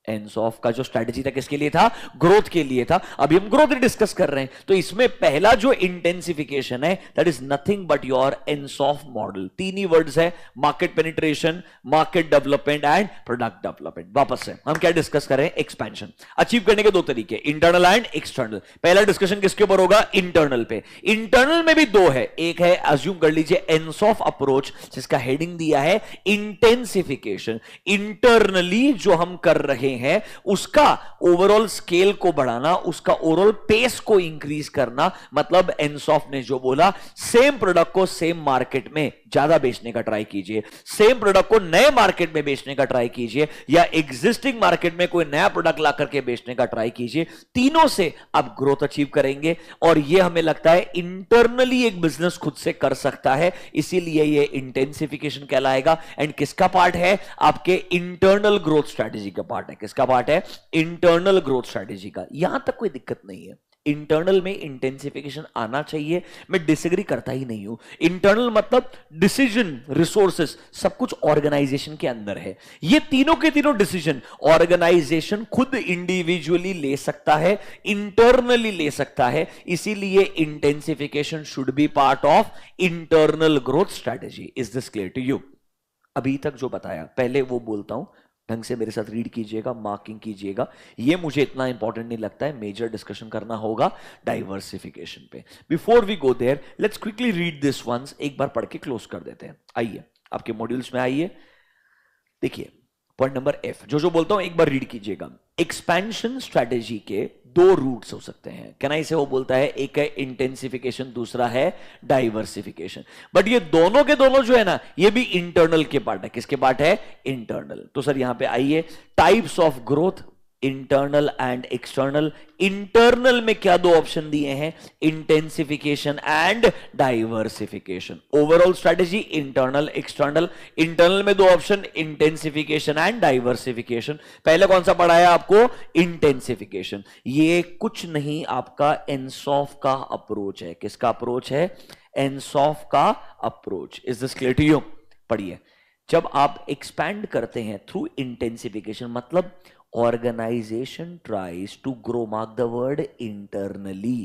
एनसॉफ का जो स्ट्रेटजी था किसके लिए था? ग्रोथ के लिए था. अभी हम ग्रोथ डिस्कस कर रहे हैं. तो इसमें पहला जो इंटेंसिफिकेशन है that is nothing but your Ansoff model. 3 ही वर्ड्स है, market penetration, market development and product development. वापस से हम क्या डिस्कस कर रहे हैं? एक्सपेंशन. अचीव करने के 2 तरीके, इंटरनल एंड एक्सटर्नल. पहला डिस्कशन किसके ऊपर होगा? इंटरनल पे. इंटरनल में भी 2 है. एक है, अज्यूम कर लीजिए, एनसॉफ अप्रोच, जिसका हेडिंग दिया है इंटेंसिफिकेशन. इंटरनली जो हम कर रहे हैं उसका ओवरऑल स्केल को बढ़ाना, उसका ओवरऑल पेस को इंक्रीज करना. मतलब एनसॉफ ने जो बोला, सेम प्रोडक्ट को सेम मार्केट में ज्यादा बेचने का ट्राई कीजिए, सेम प्रोडक्ट को नए मार्केट में बेचने का ट्राई कीजिए, या एग्जिस्टिंग मार्केट में कोई नया प्रोडक्ट ला करके बेचने का ट्राई कीजिए. तीनों से आप ग्रोथ अचीव करेंगे. और यह हमें लगता है इंटरनली एक बिजनेस खुद से कर सकता है. इसीलिए यह इंटेंसिफिकेशन कहलाएगा. एंड किसका पार्ट है? आपके इंटरनल ग्रोथ स्ट्रेटेजी का पार्ट है. किसका पार्ट है? इंटरनल ग्रोथ स्ट्रेटेजी का. यहां तक कोई दिक्कत नहीं है. इंटरनल में इंटेंसिफिकेशन आना चाहिए, मैं डिसएग्री करता ही नहीं हूं. इंटरनल मतलब डिसीजन, रिसोर्सेस, सब कुछ ऑर्गेनाइजेशन के अंदर है. ये तीनों के तीनों डिसीजन ऑर्गेनाइजेशन खुद इंडिविजुअली ले सकता है, इंटरनली ले सकता है. इसीलिए intensification should be part of internal growth strategy. Is this clear to you? अभी तक जो बताया, पहले वो बोलता हूं, ढंग से मेरे साथ रीड कीजिएगा, मार्किंग कीजिएगा. ये मुझे इतना इंपॉर्टेंट नहीं लगता है. मेजर डिस्कशन करना होगा डाइवर्सिफिकेशन पे. Before we go there, let's quickly read this once. एक बार पढ़ के क्लोज कर देते हैं. आइए आपके मॉड्यूल्स में आइए. देखिए पॉइंट नंबर एफ, जो जो बोलता हूं एक बार रीड कीजिएगा. एक्सपेंशन स्ट्रेटेजी के 2 रूट्स हो सकते हैं. कहना इसे वो बोलता है, एक है इंटेंसिफिकेशन, दूसरा है डाइवर्सिफिकेशन. बट ये दोनों के दोनों जो है ना, ये भी इंटरनल के पार्ट है. किसके पार्ट है? इंटरनल. तो सर यहां पे आइए, types of growth, internal and external. Internal में क्या 2 ऑप्शन दिए हैं? Intensification and diversification. Overall strategy internal external. Internal में 2 ऑप्शन, इंटेंसिफिकेशन एंड डाइवर्सिफिकेशन. पहले कौन सा पढ़ाया आपको? इंटेंसिफिकेशन. ये कुछ नहीं, आपका एनसॉफ का अप्रोच है. किसका अप्रोच है? एनसॉफ का approach. Is this clear to you? पढ़िए. जब आप एक्सपैंड करते हैं थ्रू इंटेंसिफिकेशन, मतलब organization tries to grow, mark the word, internally.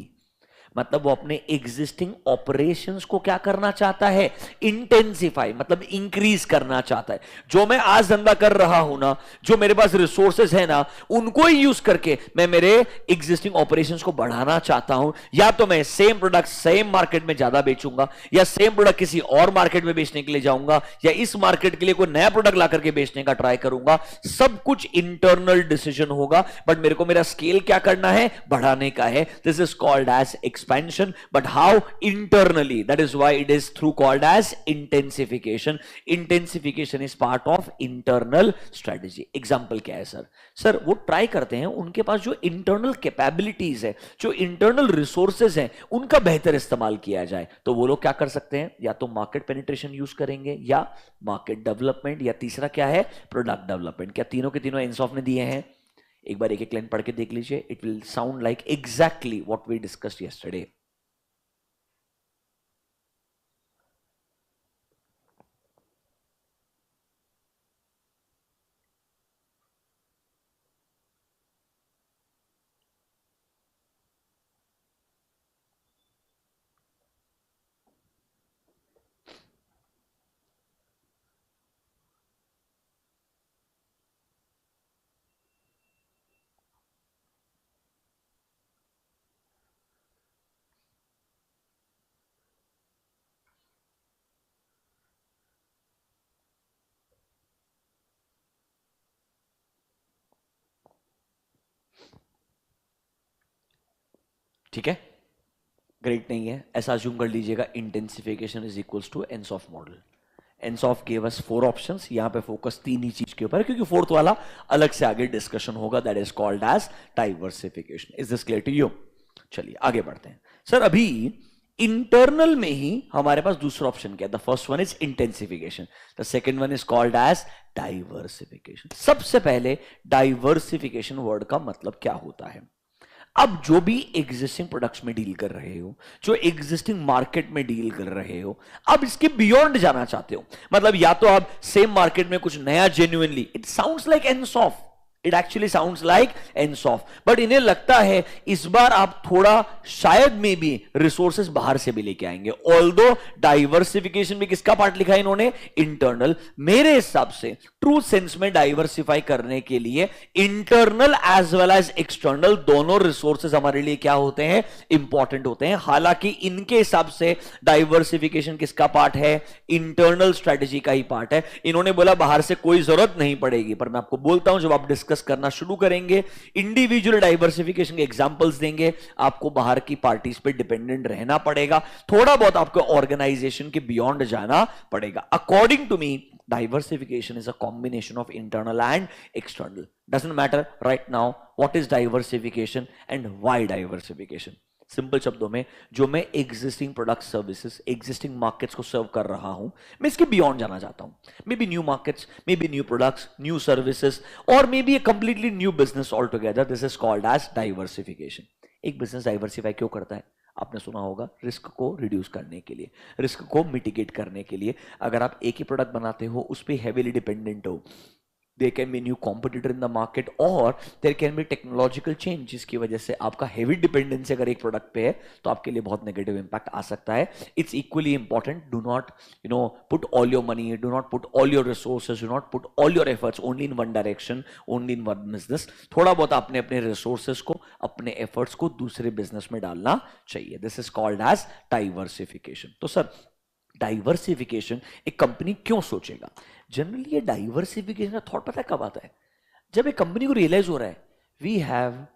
मतलब वो अपने एग्जिस्टिंग ऑपरेशंस को क्या करना चाहता है? इंटेंसिफाई, मतलब इंक्रीज करना चाहता है. जो मैं आज धंधा कर रहा हूं ना, जो मेरे पास रिसोर्सेज है ना, उनको ही यूज करके मैं मेरे एग्जिस्टिंग ऑपरेशंस को बढ़ाना चाहता हूं. या तो मैं सेम प्रोडक्ट सेम मार्केट में ज्यादा बेचूंगा, या सेम प्रोडक्ट किसी और मार्केट में बेचने के लिए जाऊंगा, या इस मार्केट के लिए कोई नया प्रोडक्ट ला करके बेचने का ट्राई करूंगा. सब कुछ इंटरनल डिसीजन होगा. बट मेरे को मेरा स्केल क्या करना है? बढ़ाने का है. This is called as expansion, but how? Internally. That is why it is through called as intensification. Intensification is part of internal strategy. Example क्या है सर? सर वो ट्राई करते हैं, उनके पास जो इंटरनल कैपेबिलिटीज है, जो इंटरनल रिसोर्सेज हैं, उनका बेहतर इस्तेमाल किया जाए. तो वो लोग क्या कर सकते हैं? या तो मार्केट पेनिट्रेशन यूज करेंगे, या मार्केट डेवलपमेंट, या तीसरा क्या है? Product development. क्या तीनों के तीनों एनसॉफ ने दिए हैं? एक बार एक एक लाइन पढ़ के देख लीजिए. It will sound like exactly what we discussed yesterday. ठीक है, ग्रेट नहीं है, ऐसा अज्यूम कर लीजिएगा intensification is equals to Ansoff model. Ansoff gave us 4 options, यहां पे फोकस 3 ही चीज के ऊपर है, क्योंकि फोर्थ वाला अलग से आगे डिस्कशन होगा, that is called as diversification. Is this clear to you? चलिए आगे बढ़ते हैं। सर अभी इंटरनल में ही हमारे पास दूसरा ऑप्शन क्या है? The first one is intensification, the second one is called as diversification. सबसे पहले डाइवर्सिफिकेशन वर्ड का मतलब क्या होता है? अब जो भी एग्जिस्टिंग प्रोडक्ट्स में डील कर रहे हो, जो एग्जिस्टिंग मार्केट में डील कर रहे हो, अब इसके बियॉन्ड जाना चाहते हो, मतलब या तो आप सेम मार्केट में कुछ नया genuinely, it sounds like Ansoff, it actually sounds like Ansoff, but इन्हें लगता है इस बार आप थोड़ा शायद में भी रिसोर्सेस बाहर से भी लेके आएंगे। ऑल्दो डाइवर्सिफिकेशन में किसका पार्ट लिखा है इन्होंने? इंटरनल। मेरे हिसाब से ट्रू सेंस में डाइवर्सिफाई करने के लिए internal as well as external दोनों रिसोर्सेज हमारे लिए क्या होते हैं? इंपॉर्टेंट होते हैं। हालांकि इनके हिसाब से डाइवर्सिफिकेशन किसका पार्ट है? इंटरनल स्ट्रेटेजी का ही पार्ट है। इन्होंने बोला बाहर से कोई जरूरत नहीं पड़ेगी, पर मैं आपको बोलता हूं जब आप डिस्कस करना शुरू करेंगे, इंडिविजुअल डाइवर्सिफिकेशन के एग्जांपल्स देंगे, आपको बाहर की पार्टीज पे डिपेंडेंट रहना पड़ेगा, थोड़ा बहुत आपको ऑर्गेनाइजेशन के बियॉन्ड जाना पड़ेगा। According to me diversification is a combination of internal and external. Doesn't matter right now what is diversification and why diversification. Simple शब्दों में, जो मैं existing product services existing markets को सर्व कर रहा हूं, मैं इसके बियॉन्ड जाना चाहता हूं। Maybe new markets, maybe new products, new services, और maybe a completely new business altogether. This is called as diversification. एक बिजनेस डाइवर्सिफाई क्यों करता है? आपने सुना होगा, रिस्क को रिड्यूस करने के लिए, रिस्क को मिटिगेट करने के लिए। अगर आप एक ही प्रोडक्ट बनाते हो, उस पर हैवीली डिपेंडेंट हो, there can be new competitor in the market or there can be technological change जिसकी वजह से आपका heavy dependence अगर एक प्रोडक्ट पे है तो आपके लिए बहुत नेगेटिव इंपैक्ट आ सकता है। It's equally important, do not put all your money, do not put all your resources, do not put all your efforts only in one direction, only in one business। थोड़ा बहुत आपने अपने resources को, अपने efforts को दूसरे business में डालना चाहिए। This is called as diversification। तो सर डाइवर्सिफिकेशन एक कंपनी क्यों सोचेगा? जनरली ये डाइवर्सिफिकेशन का थॉट पता है कब आता है? जब एक कंपनी को रियलाइज हो रहा है वी हैव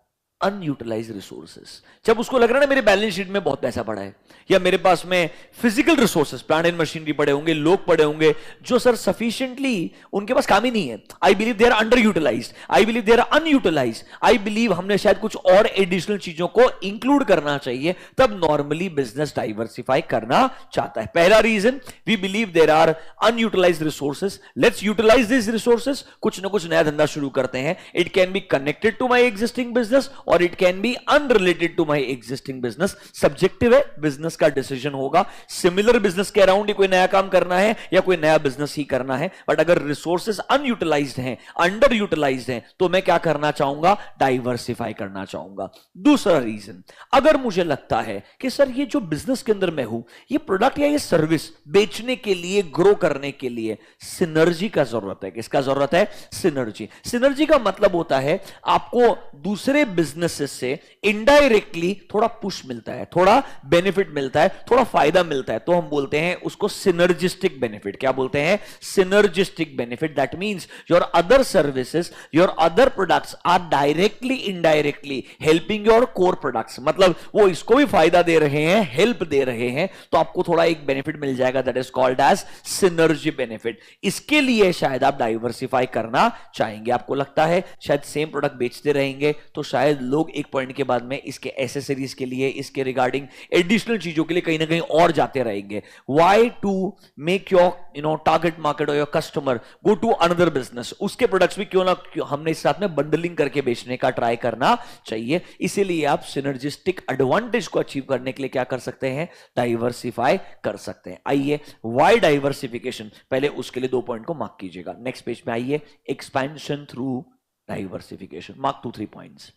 अनयूटिलाइज रिसोर्सेस, जब उसको लग रहा है ना मेरे बैलेंस शीट में बहुत पैसा पड़ा है, या मेरे पास में physical resources, plant and machinery पड़े होंगे, लोग पड़े होंगे जो सर सफिशिएंटली उनके पास काम ही नहीं है। I believe they are underutilised, I believe they are unutilised, I believe हमने शायद कुछ और एडिशनल चीजों को इंक्लूड करना चाहिए, तब नॉर्मली बिजनेस डाइवर्सिफाई करना चाहता है। पहला reason, we believe there are unutilized resources, let's utilize this resources, कुछ ना कुछ नया धंधा शुरू करते हैं। It can be connected to my existing business और it can be unrelated to my existing business. Subjective है, बिजनेस का डिसीजन होगा। सिमिलर बिजनेस के अराउंड ही कोई नया काम करना है या कोई नया बिजनेस ही करना है, बट अगर रिसोर्सेज अनयूटिलाइज्ड हैं, अंडर यूटिलाइज्ड हैं, तो मैं क्या करना चाहूंगा? डाइवर्सिफाई करना चाहूंगा। दूसरा रीजन, अगर मुझे लगता है कि सर ये जो बिजनेस के अंदर मैं हूं, ये प्रोडक्ट या ये सर्विस बेचने के लिए, ग्रो करने के लिए सिनर्जी का जरूरत है। किसका जरूरत है? सिनर्जी। सिनर्जी का मतलब होता है आपको दूसरे बिजनेसेस से इनडायरेक्टली थोड़ा पुश मिलता है, थोड़ा बेनिफिट मिलता है, थोड़ा फायदा मिलता है, तो हम बोलते हैं उसको सिनर्जिस्टिक बेनिफिट। क्या बोलते हैं? Synergistic benefit. That means your other services, your other products are directly indirectly helping your core products. मतलब वो इसको भी फायदा दे रहे हैं, हेल्प दे रहे हैं, तो आपको थोड़ा एक बेनिफिट मिल जाएगा, that is called as synergy benefit. इसके लिए शायद आप डाइवर्सिफाई करना चाहेंगे। आपको लगता है शायद सेम प्रोडक्ट बेचते रहेंगे तो शायद लोग एक पॉइंट के बाद में इसके एसेसरीज के लिए, इसके रिगार्डिंग एडिशनल चीजों के लिए कहीं ना कहीं और जाते रहेंगे। Why to make your target market or your customer go to another business? उसके प्रोडक्ट्स भी क्यों ना हमने इस साथ में बंडलिंग करके बेचने का ट्राई करना चाहिए। इसीलिए आप सिनर्जिस्टिक एडवांटेज को अचीव करने के लिए क्या कर सकते हैं? डाइवर्सिफाई कर सकते हैं। आइए, व्हाई डाइवर्सिफिकेशन, पहले उसके लिए 2 पॉइंट को मार्क कीजिएगा। नेक्स्ट पेज पे आइए, expansion through diversification. Mark 2-3 points.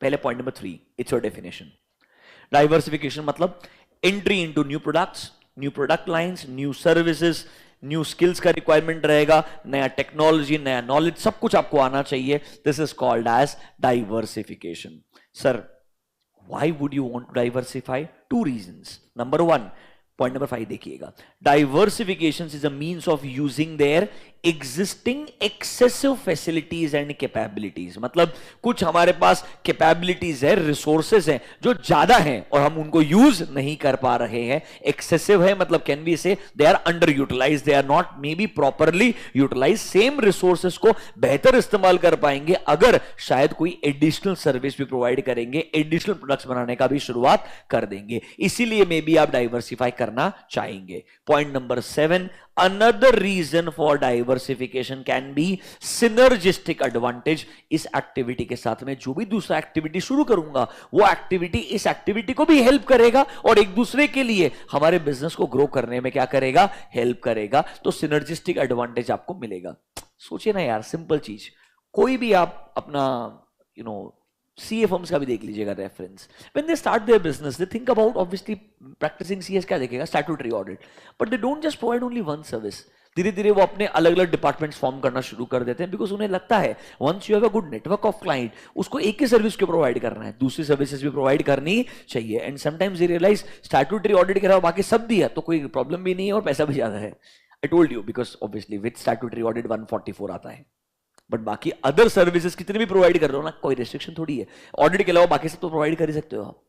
पहले point number 3, it's your definition. Diversification मतलब entry into new products, new product lines, new services, new skills का रिक्वायरमेंट रहेगा, नया टेक्नोलॉजी, नया नॉलेज, सब कुछ आपको आना चाहिए। This is called as diversification. Sir why would you want to diversify? 2 reasons. Number 1, point number 5 देखिएगा, diversification is a means of using their existing excessive facilities and capabilities, मतलब कुछ हमारे पास कैपेबिलिटीज है, रिसोर्सेज हैं जो ज्यादा हैं और हम उनको यूज नहीं कर पा रहे हैं। एक्सेसिव है मतलब can be say they are underutilise, they are not maybe properly utilise. Same resources को बेहतर इस्तेमाल कर पाएंगे अगर शायद कोई एडिशनल सर्विस भी प्रोवाइड करेंगे, एडिशनल प्रोडक्ट्स बनाने का भी शुरुआत कर देंगे। इसीलिए मे बी आप डाइवर्सिफाई करना चाहेंगे। Point number 7, another reason for diversification can be synergistic advantage। इस एक्टिविटी के साथ में जो भी दूसरा एक्टिविटी शुरू करूंगा वो एक्टिविटी इस एक्टिविटी को भी हेल्प करेगा और एक दूसरे के लिए हमारे बिजनेस को ग्रो करने में क्या करेगा, हेल्प करेगा। तो सिनर्जिस्टिक एडवांटेज आपको मिलेगा। सोचिए ना यार, सिंपल चीज, कोई भी आप अपना सीए फर्म्स का भी देख लीजिएगा reference. When they start their business they think about obviously practising CS क्या देखेगा, statutory audit, but they don't just provide only one service. धीरे धीरे वो अपने अलग अलग डिपार्टमेंट्स फॉर्म करना शुरू कर देते हैं, बिकॉज उन्हें लगता है once you have a good network of client, उसको एक ही सर्विस क्यों प्रोवाइड करना है, दूसरी सर्विसेज भी प्रोवाइड करनी चाहिए। And sometimes they realise statutory audit के अलावा बाकी सब दिया तो कोई प्रॉब्लम भी नहीं है और पैसा भी ज्यादा है। I told you because obviously with statutory audit 144 आता है, बट बाकी अदर सर्विसेज कितने भी प्रोवाइड कर रहे हो ना, कोई रेस्ट्रिक्शन थोड़ी है। ऑडिट के अलावा बाकी सब तो प्रोवाइड कर ही सकते हो आप।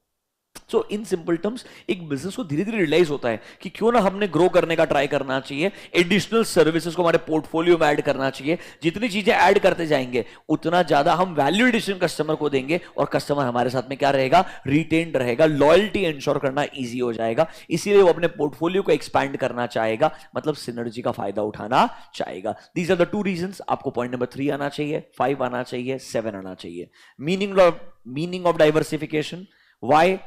सो इन सिंपल टर्म्स एक बिजनेस को धीरे धीरे रियलाइज होता है कि क्यों ना हमने ग्रो करने का ट्राई करना चाहिए, एडिशनल सर्विसेज को हमारे पोर्टफोलियो में ऐड करना चाहिए। जितनी चीजें ऐड करते जाएंगे उतना ज्यादा हम वैल्यू एडिशन कस्टमर को देंगे और कस्टमर हमारे साथ में क्या रहेगा, रिटेन्ड रहेगा, लॉयल्टी इंश्योर करना ईजी हो जाएगा। इसीलिए वो अपने पोर्टफोलियो को एक्सपैंड करना चाहेगा, मतलब सिनर्जी का फायदा उठाना चाहेगा। These are the 2 reasons. आपको पॉइंट नंबर 3 आना चाहिए, 5 आना चाहिए, 7 आना चाहिए। Meaning of diversification, why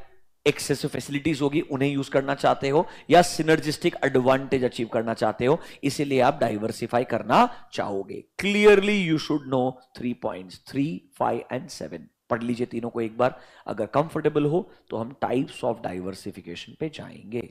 excessive facilities होगी उन्हें यूज करना चाहते हो या सिनर्जिस्टिक एडवांटेज अचीव करना चाहते हो, इसीलिए आप डाइवर्सिफाई करना चाहोगे। Clearly you should no 3 points, 3, 5 and 7। पढ़ लीजिए तीनों को एक बार। अगर कंफर्टेबल हो तो हम टाइप्स ऑफ डाइवर्सिफिकेशन पे जाएंगे।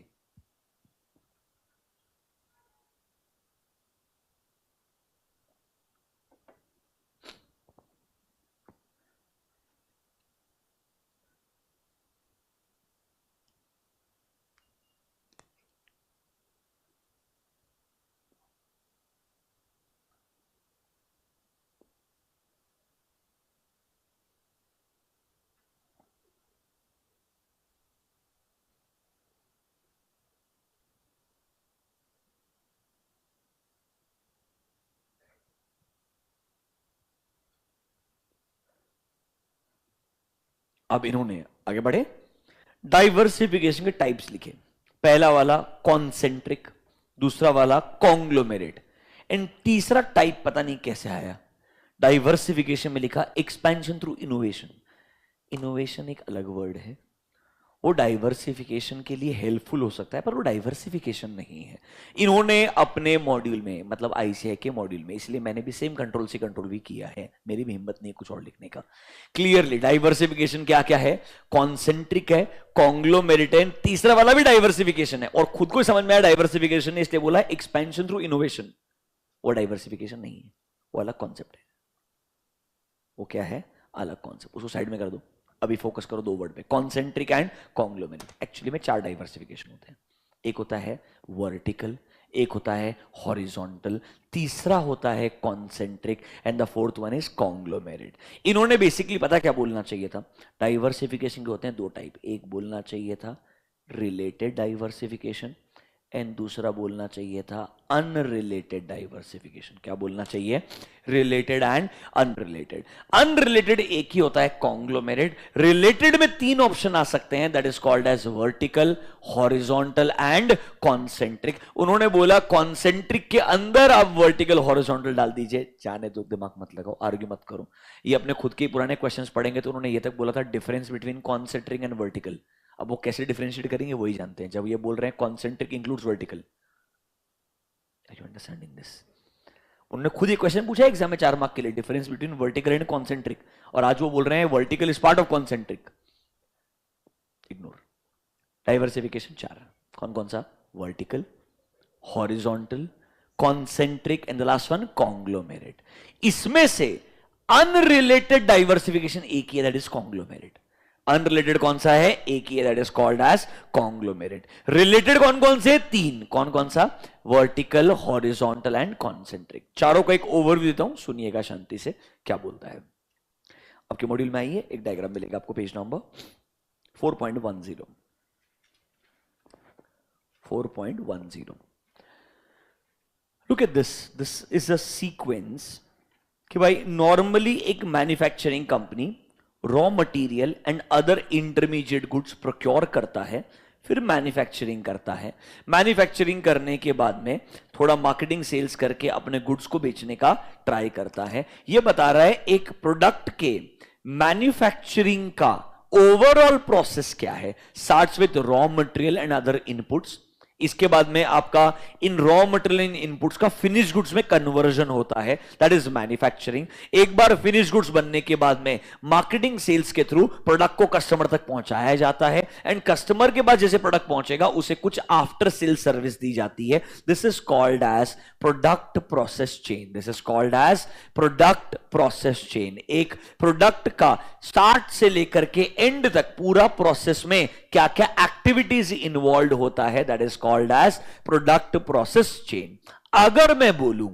अब इन्होंने आगे बढ़े, डाइवर्सिफिकेशन के टाइप्स लिखे। पहला वाला कॉन्सेंट्रिक, दूसरा वाला कॉन्ग्लोमेरेट, एंड तीसरा टाइप पता नहीं कैसे आया, डाइवर्सिफिकेशन में लिखा एक्सपेंशन थ्रू इनोवेशन। इनोवेशन एक अलग वर्ड है, वो डाइवर्सिफिकेशन के लिए हेल्पफुल हो सकता है पर वो डाइवर्सिफिकेशन नहीं है। इन्होंने अपने मॉड्यूल में, मतलब आईसीआई के मॉड्यूल में, इसलिए मैंने भी सेम कंट्रोल से कंट्रोल भी किया है, मेरी भी हिम्मत नहीं कुछ और लिखने का। क्लियरली डाइवर्सिफिकेशन क्या क्या है, कॉन्सेंट्रिक है, कॉन्ग्लोमेरेट है, तीसरा वाला भी डाइवर्सिफिकेशन है। और खुद को समझ में आया डाइवर्सिफिकेशन है, इसलिए बोला एक्सपेंशन थ्रू इनोवेशन। वो डाइवर्सिफिकेशन नहीं है, वो अलग कॉन्सेप्ट है। वो क्या है, अलग कॉन्सेप्ट, उसको साइड में कर दो। अभी फोकस करो 2 वर्ड पे, कॉन्सेंट्रिक एंड कॉन्ग्लोमेरेट। एक्चुअली में 4 डाइवर्सिफिकेशन होते हैं। एक होता है वर्टिकल, एक होता है हॉरिजॉन्टल, तीसरा होता है concentric and the 4th one is conglomerate. इन्होंने बेसिकली पता क्या बोलना चाहिए था, डाइवर्सिफिकेशन के होते हैं 2 टाइप। एक बोलना चाहिए था रिलेटेड डाइवर्सिफिकेशन एंड दूसरा बोलना चाहिए था अनरिलेटेड डाइवर्सिफिकेशन। क्या बोलना चाहिए, रिलेटेड एंड अनरिलेटेड। अनरिलेटेड एक ही होता है कॉन्ग्लोमेरेट, रिलेटेड में 3 ऑप्शन आ सकते हैं, that is called as vertical, horizontal and concentric. उन्होंने बोला कॉन्सेंट्रिक के अंदर आप वर्टिकल हॉरिजॉन्टल डाल दीजिए, जाने दो, दिमाग मत लगाओ, आर्ग्यू मत करो। ये अपने खुद के पुराने क्वेश्चंस पढ़ेंगे तो उन्होंने ये तक बोला था difference between concentric and vertical. अब वो कैसे डिफरेंशिएट करेंगे वही जानते हैं जब ये बोल रहे हैं concentric includes vertical. Are you understanding this? उन्होंने खुद ये क्वेश्चन पूछा एग्जाम में 4 मार्क के लिए, difference between vertical and concentric, और आज वो बोल रहे हैं vertical is part of concentric. Ignore. Diversification 4, कौन कौन सा, vertical, horizontal, concentric and the last one conglomerate. इसमें से अनरिलेटेड डाइवर्सिफिकेशन एक ही है, दैट इज कॉन्ग्लोमेरेट। अनरिलेटेड कौन सा है? एक ही है, that is called as conglomerate. Related कौन कौन से? तीन। कौन कौन सा? Vertical, horizontal and concentric. चारों का एक ओवरव्यू देता हूं, सुनिएगा शांति से क्या बोलता है। आपके मॉड्यूल में आइए, एक डायग्राम मिलेगा आपको, page number 4.10। 4.10। Look at this is a sequence कि भाई नॉर्मली एक manufacturing company raw material and other intermediate goods procure करता है, फिर मैन्युफैक्चरिंग करता है। मैन्युफैक्चरिंग करने के बाद में थोड़ा मार्केटिंग सेल्स करके अपने गुड्स को बेचने का ट्राई करता है। यह बता रहा है एक प्रोडक्ट के मैन्युफैक्चरिंग का ओवरऑल प्रोसेस क्या है। Starts with raw material and other inputs, इसके बाद में आपका इन रॉ मटेरियल इन इनपुट्स का फिनिश गुड्स में कन्वर्जन होता है, दैट इज मैन्युफैक्चरिंग। एक बार फिनिश गुड्स बनने के बाद में मार्केटिंग सेल्स के थ्रू प्रोडक्ट को कस्टमर तक पहुंचाया जाता है, एंड कस्टमर के बाद जैसे प्रोडक्ट पहुंचेगा उसे कुछ आफ्टर सेल सर्विस दी जाती है। This is called as product process chain. This is called as product process chain. एक प्रोडक्ट का स्टार्ट से लेकर के एंड तक पूरा प्रोसेस में क्या क्या एक्टिविटीज इन्वॉल्व होता है, that is called as product process chain. अगर मैं बोलूं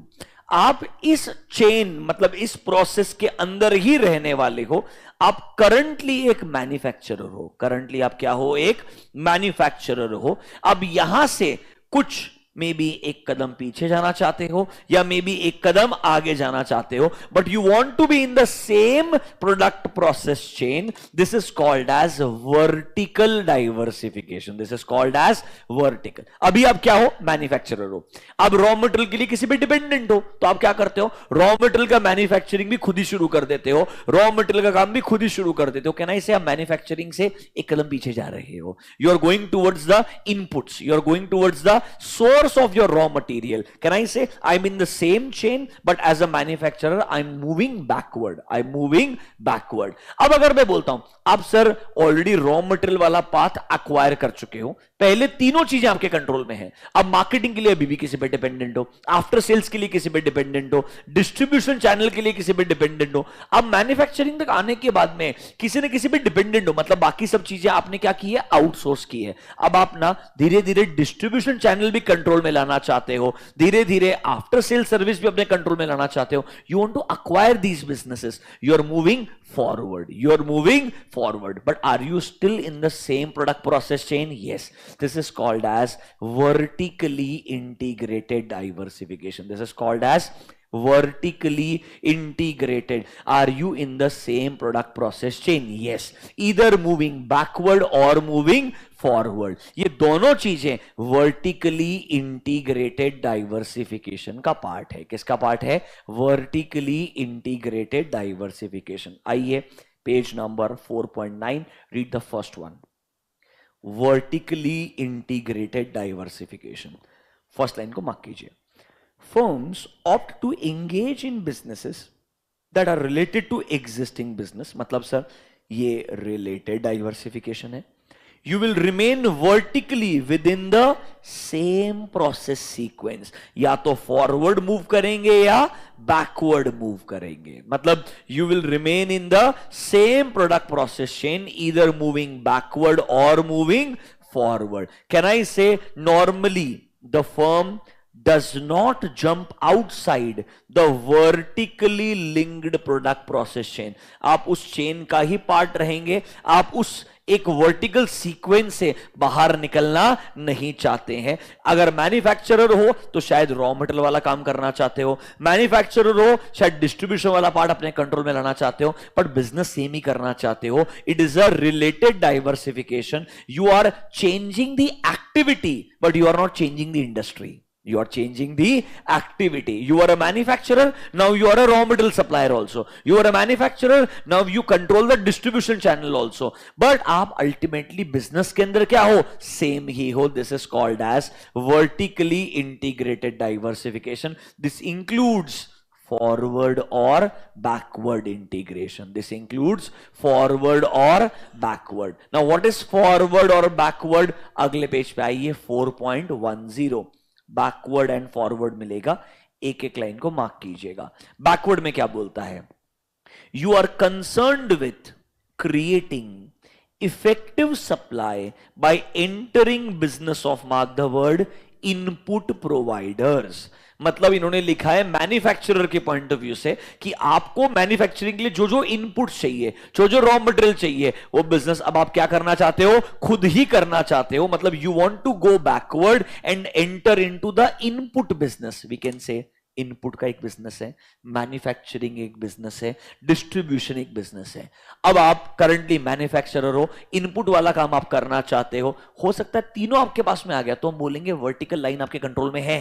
आप इस चेन मतलब इस प्रोसेस के अंदर ही रहने वाले हो, आप करंटली एक मैन्युफैक्चरर हो, करंटली आप क्या हो? एक मैन्युफैक्चरर हो। अब यहां से कुछ मे बी एक कदम पीछे जाना चाहते हो या मे बी एक कदम आगे जाना चाहते हो, but you want to be in the same product process chain. This is called as vertical diversification. This is called as vertical. अभी आप क्या हो? मैन्युफैक्चरर हो। अब रॉ मटेरियल के लिए किसी पे डिपेंडेंट हो, तो आप क्या करते हो? रॉ मटेरियल का मैन्युफैक्चरिंग भी खुद ही शुरू कर देते हो, रॉ मटेरियल का काम भी खुद ही शुरू कर देते हो। कहना इसे आप मैन्युफैक्चरिंग से एक कदम पीछे जा रहे हो। You are going towards the inputs, you are going towards the source of your raw material. Can I say I'm in the same chain, but as a manufacturer I'm moving backward. I'm moving backward. अब अगर मैं बोलता हूं आप सर ऑलरेडी रॉ मटेरियल वाला पाथ एक्वायर कर चुके हो, पहले तीनों चीजें आपके कंट्रोल में है, अब मार्केटिंग के लिए अभी भी किसी पे डिपेंडेंट हो, आफ्टर सेल्स के लिए किसी पे डिपेंडेंट हो, डिस्ट्रीब्यूशन चैनल के लिए किसी पे डिपेंडेंट हो। अब मैन्युफैक्चरिंग तक आने के बाद में किसी न किसी पे डिपेंडेंट हो, मतलब बाकी सब चीजें आपने क्या की है? आउटसोर्स की है। अब आप ना धीरे धीरे डिस्ट्रीब्यूशन चैनल भी कंट्रोल में लाना चाहते हो, धीरे धीरे आफ्टर सेल सर्विस भी अपने कंट्रोल में लाना चाहते हो। You want to acquire these businesses, you are moving forward, you are moving forward, but are you still in the same product process chain? Yes. This is called as vertically integrated diversification. This is called as vertically integrated. Are you in the same product process chain? Yes. Either moving backward or moving forward. ये दोनों चीजें वर्टिकली इंटीग्रेटेड डाइवर्सिफिकेशन का पार्ट है। किसका पार्ट है? Vertically integrated diversification. आइए page number 4.9, read the first one. Vertically integrated diversification, first line को मार्क कीजिए। Firms opt to engage in businesses that are related to existing business. मतलब सर ये रिलेटेड डाइवर्सिफिकेशन है। You will remain vertically within the same process sequence. या तो forward move करेंगे या backward move करेंगे। मतलब you will remain in the same product process chain, either moving backward or moving forward. Can I say normally the firm does not jump outside the vertically linked product process chain. आप उस चेन का ही पार्ट रहेंगे, आप उस एक वर्टिकल सीक्वेंस से बाहर निकलना नहीं चाहते हैं। अगर मैन्युफैक्चरर हो तो शायद रॉ मटेरियल वाला काम करना चाहते हो, मैन्युफैक्चरर हो शायद डिस्ट्रीब्यूशन वाला पार्ट अपने कंट्रोल में लाना चाहते हो, बट बिजनेस सेम ही करना चाहते हो। It is a related diversification. You are changing the activity but you are not changing the industry. You are changing the activity. You are a manufacturer, now you are a raw material supplier also. You are a manufacturer, now you control the distribution channel also. But आप ultimately business के अंदर क्या हो? Same ही हो. This is called as vertically integrated diversification. This includes forward or backward integration. This includes forward or backward. Now what is forward or backward? अगले पेज पे आइए 4.10. बैकवर्ड एंड फॉरवर्ड मिलेगा, एक एक लाइन को मार्क कीजिएगा। बैकवर्ड में क्या बोलता है? You are concerned with creating effective supply by entering business of, mark the word, input providers. मतलब इन्होंने लिखा है मैन्युफैक्चरर के पॉइंट ऑफ व्यू से कि आपको मैन्युफैक्चरिंग के लिए जो जो इनपुट चाहिए, जो जो रॉ मटेरियल चाहिए, वो बिजनेस अब आप क्या करना चाहते हो, खुद ही करना चाहते हो. मतलब you want to go backward and enter into the input business. We can say input का एक बिजनेस है, मैन्युफैक्चरिंग एक बिजनेस है, डिस्ट्रीब्यूशन एक बिजनेस है. अब आप करंटली मैन्युफैक्चरर हो, इनपुट वाला काम आप करना चाहते हो सकता है तीनों आपके पास में आ गया, तो हम बोलेंगे वर्टिकल लाइन आपके कंट्रोल में है.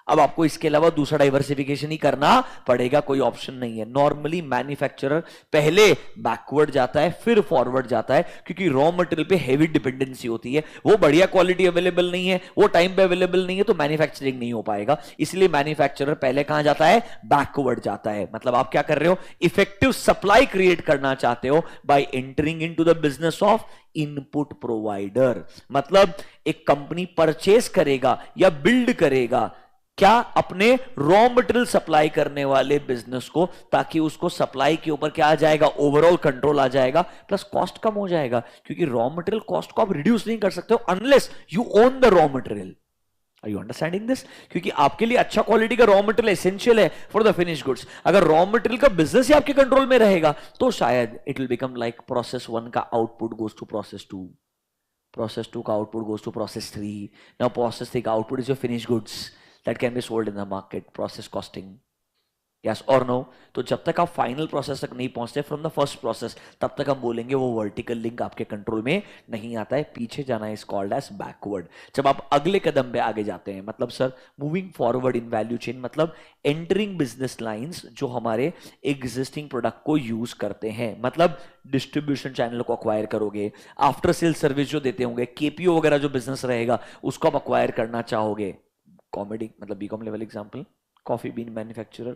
अब आपको इसके अलावा दूसरा डाइवर्सिफिकेशन ही करना पड़ेगा, कोई ऑप्शन नहीं है. नॉर्मली मैन्युफैक्चरर पहले बैकवर्ड जाता है फिर फॉरवर्ड जाता है, क्योंकि रॉ मटेरियल पे हेवी डिपेंडेंसी होती है. वो बढ़िया क्वालिटी अवेलेबल नहीं है, वो टाइम पे अवेलेबल नहीं है, तो मैन्युफैक्चरिंग नहीं हो पाएगा. इसलिए मैन्युफैक्चरर पहले कहां जाता है, बैकवर्ड जाता है. मतलब आप क्या कर रहे हो, इफेक्टिव सप्लाई क्रिएट करना चाहते हो bye entering into the business of input provider. मतलब एक कंपनी परचेस करेगा या बिल्ड करेगा क्या, अपने रॉ मटेरियल सप्लाई करने वाले बिजनेस को, ताकि उसको सप्लाई के ऊपर क्या आ जाएगा, ओवरऑल कंट्रोल आ जाएगा, प्लस कॉस्ट कम हो जाएगा. क्योंकि रॉ मटेरियल कॉस्ट को आप रिड्यूस नहीं कर सकते हो unless you own the raw material. Are you understanding this? क्योंकि आपके लिए अच्छा क्वालिटी का रॉ मटेरियल एसेंशियल है फॉर द फिनिश गुड्स. अगर रॉ मटेरियल का बिजनेस ही आपके कंट्रोल में रहेगा तो शायद it will become like process 1 का output goes to process 2, process 2 का output goes to process 3, now process 3 का output is your finish goods that can be sold in the market. Process costing, yes or no? तो जब तक आप फाइनल प्रोसेस तक नहीं पहुंचते फ्रॉम द फर्स्ट प्रोसेस, तब तक हम बोलेंगे वो वर्टिकल लिंक आपके कंट्रोल में नहीं आता है, पीछे जाना इज कॉल्ड एज बैकवर्ड. जब आप अगले कदम पे आगे जाते हैं, मतलब sir moving forward in value chain, मतलब एंटरिंग बिजनेस लाइंस जो हमारे एग्जिस्टिंग प्रोडक्ट को यूज करते हैं. मतलब डिस्ट्रीब्यूशन चैनल को अक्वायर करोगे, आफ्टर सेल सर्विस जो देते होंगे, केपीओ वगैरह जो बिजनेस रहेगा उसको आप अक्वायर करना चाहोगे. कॉमेडी मतलब BCom level example, coffee bean manufacturer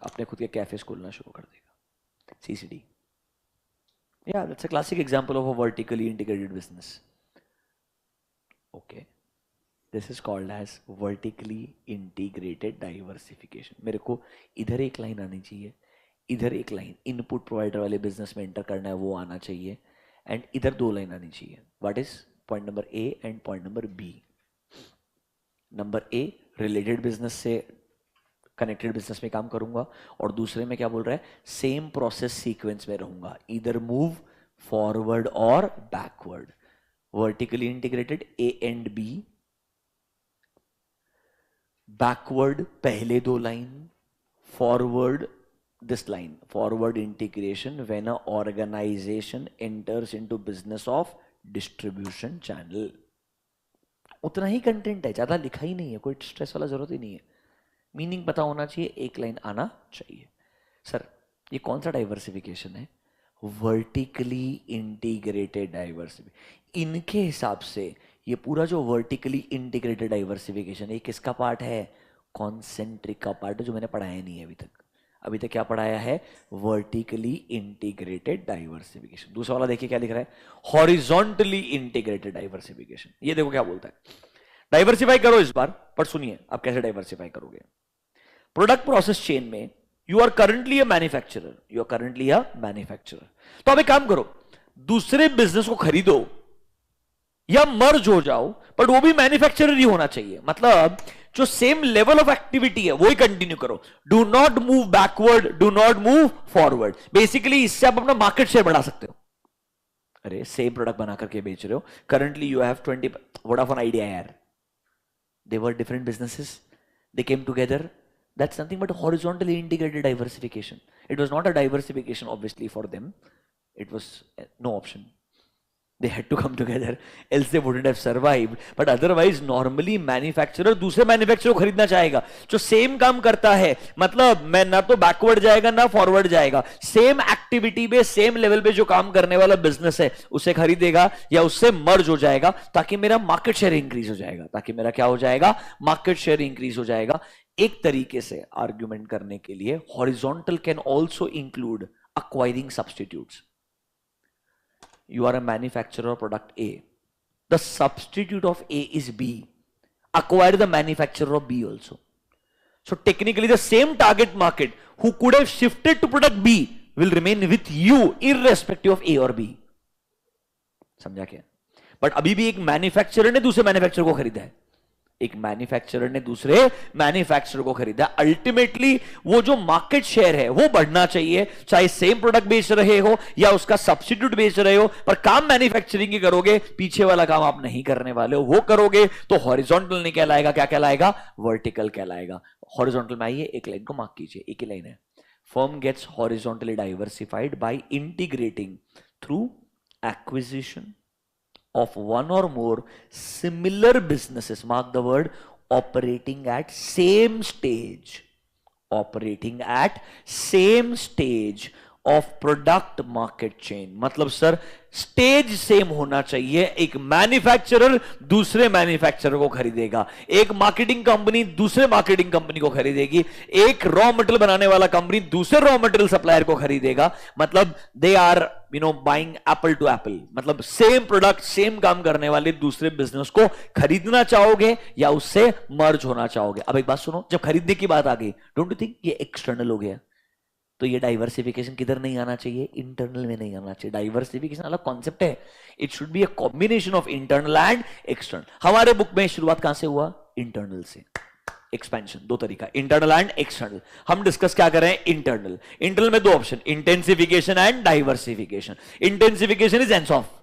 अपने खुद के कैफेस खोलना शुरू कर देगा, सीसीडी. या that's a classic example of a vertically integrated business. Okay, this is called as vertically integrated diversification. मेरे को इधर एक लाइन आनी चाहिए, इधर एक लाइन इनपुट प्रोवाइडर वाले बिजनेस में एंटर करना है वो आना चाहिए, एंड इधर 2 लाइन आनी चाहिए. What is point number A and point number B. Number A related business से कनेक्टेड बिजनेस में काम करूंगा, और दूसरे में क्या बोल रहा है, सेम प्रोसेस सीक्वेंस में रहूंगा, इधर मूव फॉरवर्ड और backward. Vertically integrated A and B, backward पहले 2 line, forward this line. Forward integration when a organization enters into business of distribution channel. उतना ही कंटेंट है, ज्यादा लिखा ही नहीं है, कोई स्ट्रेस वाला जरूरत ही नहीं है. मीनिंग पता होना चाहिए, एक लाइन आना चाहिए. सर ये कौन सा डाइवर्सिफिकेशन है, वर्टिकली इंटीग्रेटेड डाइवर्सिफिकेशन. इनके हिसाब से ये पूरा जो वर्टिकली इंटीग्रेटेड डाइवर्सिफिकेशन है, किसका पार्ट है, कॉन्सेंट्रिक का पार्ट है, जो मैंने पढ़ाया नहीं है अभी तक. अभी तक क्या पढ़ाया है, वर्टिकली इंटीग्रेटेड डाइवर्सिफिकेशन. दूसरा वाला देखिए क्या लिख रहा है, हॉरिजॉन्टली इंटीग्रेटेड डाइवर्सिफिकेशन. ये देखो क्या बोलता है, डाइवर्सिफाई करो इस बार, पर सुनिए आप कैसे डाइवर्सिफाई करोगे. प्रोडक्ट प्रोसेस चेन में you are currently a manufacturer, you are currently a manufacturer. तो अब एक काम करो, दूसरे बिजनेस को खरीदो या मर्ज हो जाओ, बट वो भी मैन्युफैक्चरर ही होना चाहिए. मतलब जो सेम लेवल ऑफ एक्टिविटी है वो ही कंटिन्यू करो. Do not move backward, do not move forward. Basically इससे आप अपना मार्केट शेयर बढ़ा सकते हो. अरे सेम प्रोडक्ट बना करके बेच रहे हो, currently you have 20. Vodafone idea यार, they were different businesses, they came together. That's nothing but horizontally integrated diversification. It was not a diversification obviously for them, it was no option. They had to come together, else they wouldn't have survived. But otherwise normally manufacturer दूसरे manufacturer को खरीदना चाहेगा जो सेम काम करता है. मतलब मैं ना तो बैकवर्ड जाएगा ना फॉरवर्ड जाएगा, सेम एक्टिविटी पे सेम लेवल पे जो काम करने वाला बिजनेस है उसे खरीदेगा या उससे मर्ज हो जाएगा, ताकि मेरा मार्केट शेयर इंक्रीज हो जाएगा, ताकि मेरा क्या हो जाएगा, मार्केट शेयर इंक्रीज हो जाएगा. एक तरीके से आर्ग्यूमेंट करने के लिए horizontal can also include acquiring substitutes. You are a manufacturer of product A. The substitute of A is B. Acquire the manufacturer of B also. So technically the same target market who could have shifted to product B will remain with you irrespective of A or B. समझा क्या? बट अभी भी एक मैन्युफैक्चरर ने दूसरे मैन्युफैक्चरर को खरीदा है, एक मैन्युफैक्चरर ने दूसरे मैन्युफैक्चरर को खरीदा। अल्टीमेटली वो जो मार्केट शेयर है वो बढ़ना चाहिए, चाहे सेम प्रोडक्ट बेच रहे हो या उसका सब्स्टिट्यूट बेच रहे हो, पर काम मैन्युफैक्चरिंग की करोगे, पीछे वाला काम आप नहीं करने वाले हो, वो करोगे तो हॉरिजॉन्टल नहीं कहलाएगा, क्या कहलाएगा? वर्टिकल कहलाएगा। हॉरिजॉन्टल में आइए, एक लाइन को मार्क कीजिए, एक ही लाइन है। Firm gets horizontally diversified by integrating through acquisition of one or more similar businesses, mark the word, operating at same stage, operating at same stage of product market chain। मतलब सर स्टेज सेम होना चाहिए। एक मैन्युफैक्चरर दूसरे मैन्युफैक्चरर को खरीदेगा, एक मार्केटिंग कंपनी दूसरे मार्केटिंग कंपनी को खरीदेगी, एक रॉ मटेरियल बनाने वाला कंपनी दूसरे रॉ मटेरियल सप्लायर को खरीदेगा। मतलब they are buying apple to apple, मतलब सेम प्रोडक्ट सेम काम करने वाले दूसरे बिजनेस को खरीदना चाहोगे या उससे मर्ज होना चाहोगे। अब एक बात सुनो, जब खरीदने की बात आ गई, डोंट यू थिंक ये एक्सटर्नल हो गया? तो ये डाइवर्सिफिकेशन किधर नहीं आना चाहिए? इंटरनल में नहीं आना चाहिए। डाइवर्सिफिकेशन अलग कॉन्सेप्ट है, it should be a combination of internal and external. हमारे बुक में शुरुआत कहां से हुआ? इंटरनल से। एक्सपेंशन दो तरीका, इंटरनल एंड एक्सटर्नल। हम डिस्कस क्या कर रहे हैं? इंटरनल। इंटरनल में दो option, intensification and diversification. Intensification is ends of,